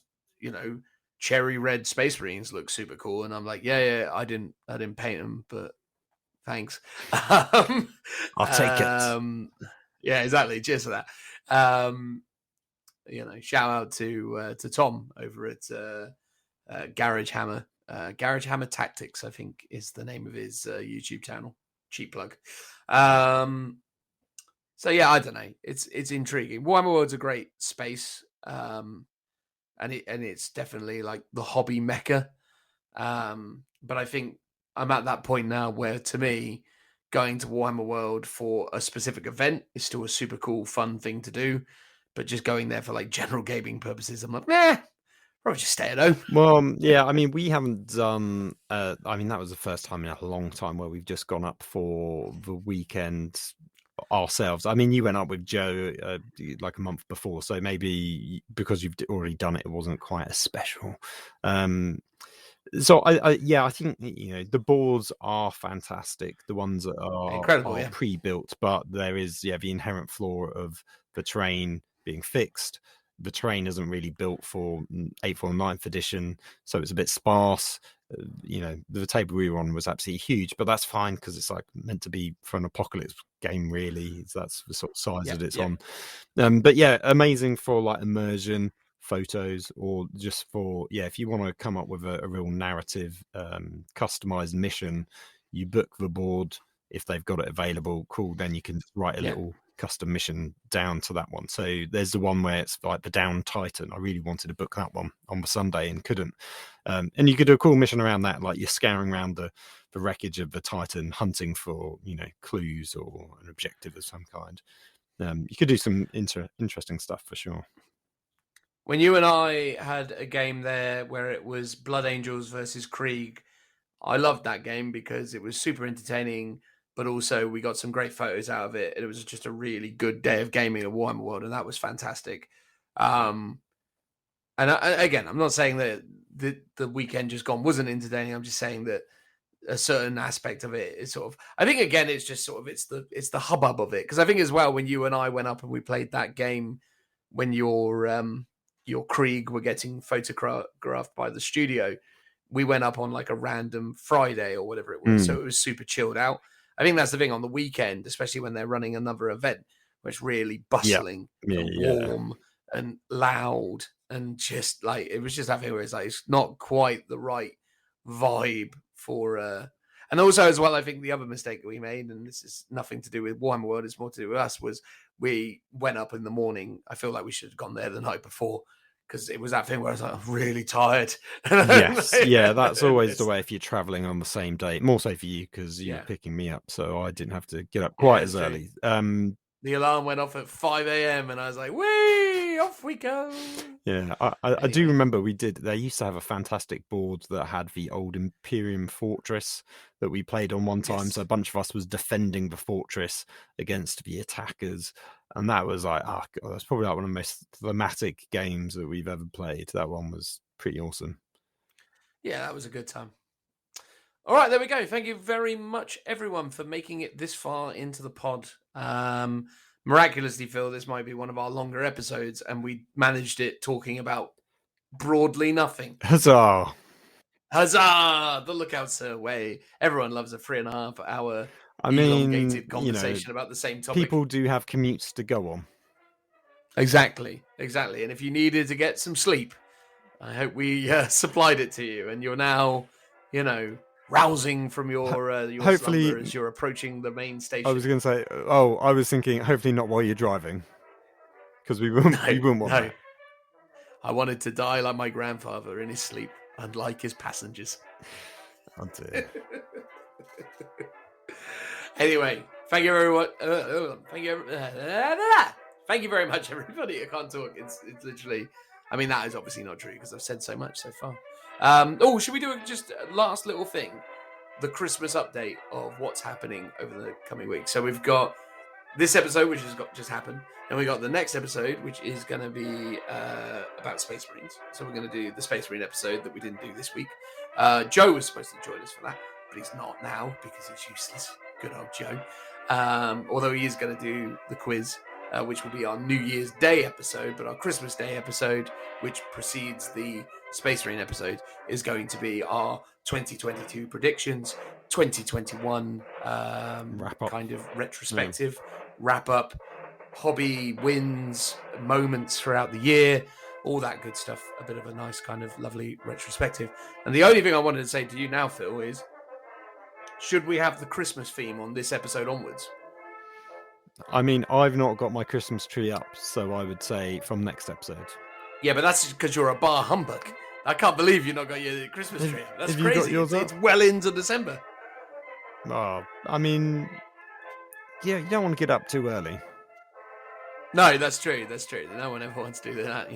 cherry red Space Marines look super cool," and I'm like, "Yeah, I didn't paint them, but thanks." I'll take it. Yeah, exactly. Cheers for that. Shout out to Tom over at Garage Hammer. Garage Hammer Tactics, I think, is the name of his YouTube channel. Cheap plug. So yeah, I don't know. It's intriguing. Warhammer World's a great space, and it's definitely like the hobby mecca. But I think I'm at that point now where, to me, going to Warhammer World for a specific event is still a super cool, fun thing to do. But just going there for like general gaming purposes, I'm like, probably just stay at home. Well, yeah, I mean, we haven't done. I mean, that was the first time in a long time where we've just gone up for the weekend ourselves. I mean, you went up with Joe like a month before, so maybe because you've already done it, it wasn't quite as special. So I think the boards are fantastic. The ones that are incredible, pre-built, but there is the inherent flaw of the terrain being fixed. the terrain isn't really built for 8th or 9th edition, so it's a bit sparse. The table we were on was absolutely huge, but that's fine because it's like meant to be for an apocalypse game, really. That's the sort of size that it's on. But yeah, amazing for like immersion photos, or just for if you want to come up with a real narrative customized mission. You book the board if they've got it available. Cool, then you can write a little custom mission down to that one. So there's the one where it's like the Down Titan. I really wanted to book that one on the Sunday and couldn't. And you could do a cool mission around that, like you're scouring around the wreckage of the Titan, hunting for clues or an objective of some kind. You could do some interesting stuff for sure. When you and I had a game there where it was Blood Angels versus Krieg, I loved that game because it was super entertaining, but also we got some great photos out of it. And it was just a really good day of gaming at Warhammer World, and that was fantastic. And again, I'm not saying that the weekend just gone wasn't entertaining. I'm just saying that a certain aspect of it is sort of, I think again, it's just sort of, it's the hubbub of it. Because I think as well, when you and I went up and we played that game, when your Krieg were getting photographed by the studio, we went up on like a random Friday or whatever it was. So it was super chilled out. I think that's the thing on the weekend, especially when they're running another event, where it's really bustling and warm and loud, and just like, it was just that thing where it's like, it's not quite the right vibe for, and also as well, I think the other mistake that we made, and this is nothing to do with Warhammer World, it's more to do with us, was we went up in the morning. I feel like we should have gone there the night before, because it was that thing where I was like, I'm really tired. Yes, that's always the way if you're traveling on the same day. More so for you because you're picking me up, so I didn't have to get up quite as early. The alarm went off at 5 a.m. and I was like, "Whee, off we go!" Yeah, I do remember they used to have a fantastic board that had the old Imperium Fortress that we played on one time. So a bunch of us was defending the fortress against the attackers. And that was like, God, that's probably like one of the most thematic games that we've ever played. That one was pretty awesome. Yeah, that was a good time. All right, there we go. Thank you very much, everyone, for making it this far into the pod. Miraculously, Phil, this might be one of our longer episodes, and we managed it talking about broadly nothing. Huzzah! Huzzah! The Lookouts way. Everyone loves a 3.5 hour elongated conversation about the same topic. People do have commutes to go on. Exactly. And if you needed to get some sleep, I hope we supplied it to you, and you're now, rousing from your hopefully slumber as you're approaching the main station. I was going to say, I was thinking, hopefully not while you're driving, because we wouldn't want that. I wanted to die like my grandfather in his sleep, unlike his passengers. Oh dear. Anyway, thank you everyone. Thank you very much, everybody. I can't talk. It's literally. I mean, that is obviously not true because I've said so much so far. Should we do just a last little thing? The Christmas update of what's happening over the coming weeks. So we've got this episode, which has just happened. And we got the next episode, which is going to be about Space Marines. So we're going to do the Space Marine episode that we didn't do this week. Joe was supposed to join us for that, but he's not now because he's useless. Good old Joe. Although he is going to do the quiz, which will be our New Year's Day episode, but our Christmas Day episode, which precedes the Space Marine episode, is going to be our 2022 predictions, 2021 wrap-up. Kind of retrospective wrap-up, hobby wins, moments throughout the year, all that good stuff. A bit of a nice kind of lovely retrospective. And the only thing I wanted to say to you now, Phil, is should we have the Christmas theme on this episode onwards? I mean, I've not got my Christmas tree up, so I would say from next episode. Yeah, but that's because you're a bar humbug. I can't believe you've not got your Christmas tree up. That's crazy. Got yours up? It's well into December. Oh, I mean, yeah, you don't want to get up too early. No, that's true. No one ever wants to do that,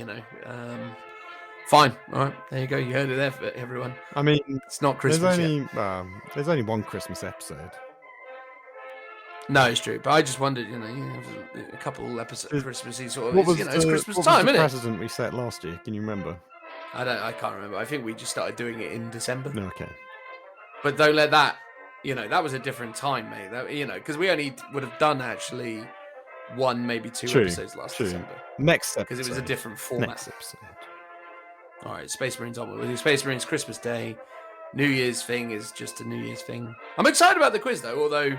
Fine. All right. There you go. You heard it there for everyone. I mean, it's not Christmas yet. There's only one Christmas episode. No, it's true. But I just wondered, you have a couple episodes Christmassy sort of. It's Christmas what time, was the isn't it? precedent we set last year? Can you remember? I can't remember. I think we just started doing it in December. No, okay. But don't let that, that was a different time, mate. That, because we only would have done actually one, maybe two True, episodes last true. December. Next episode. Because it was a different format. Next episode. All right, Space Marines on. We'll do Space Marines Christmas Day. New Year's thing is just a New Year's thing. I'm excited about the quiz, though, although...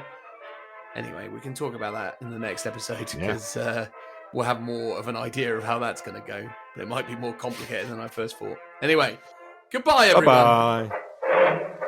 Anyway, we can talk about that in the next episode, because we'll have more of an idea of how that's going to go. But it might be more complicated than I first thought. Anyway, goodbye, everyone. Bye-bye.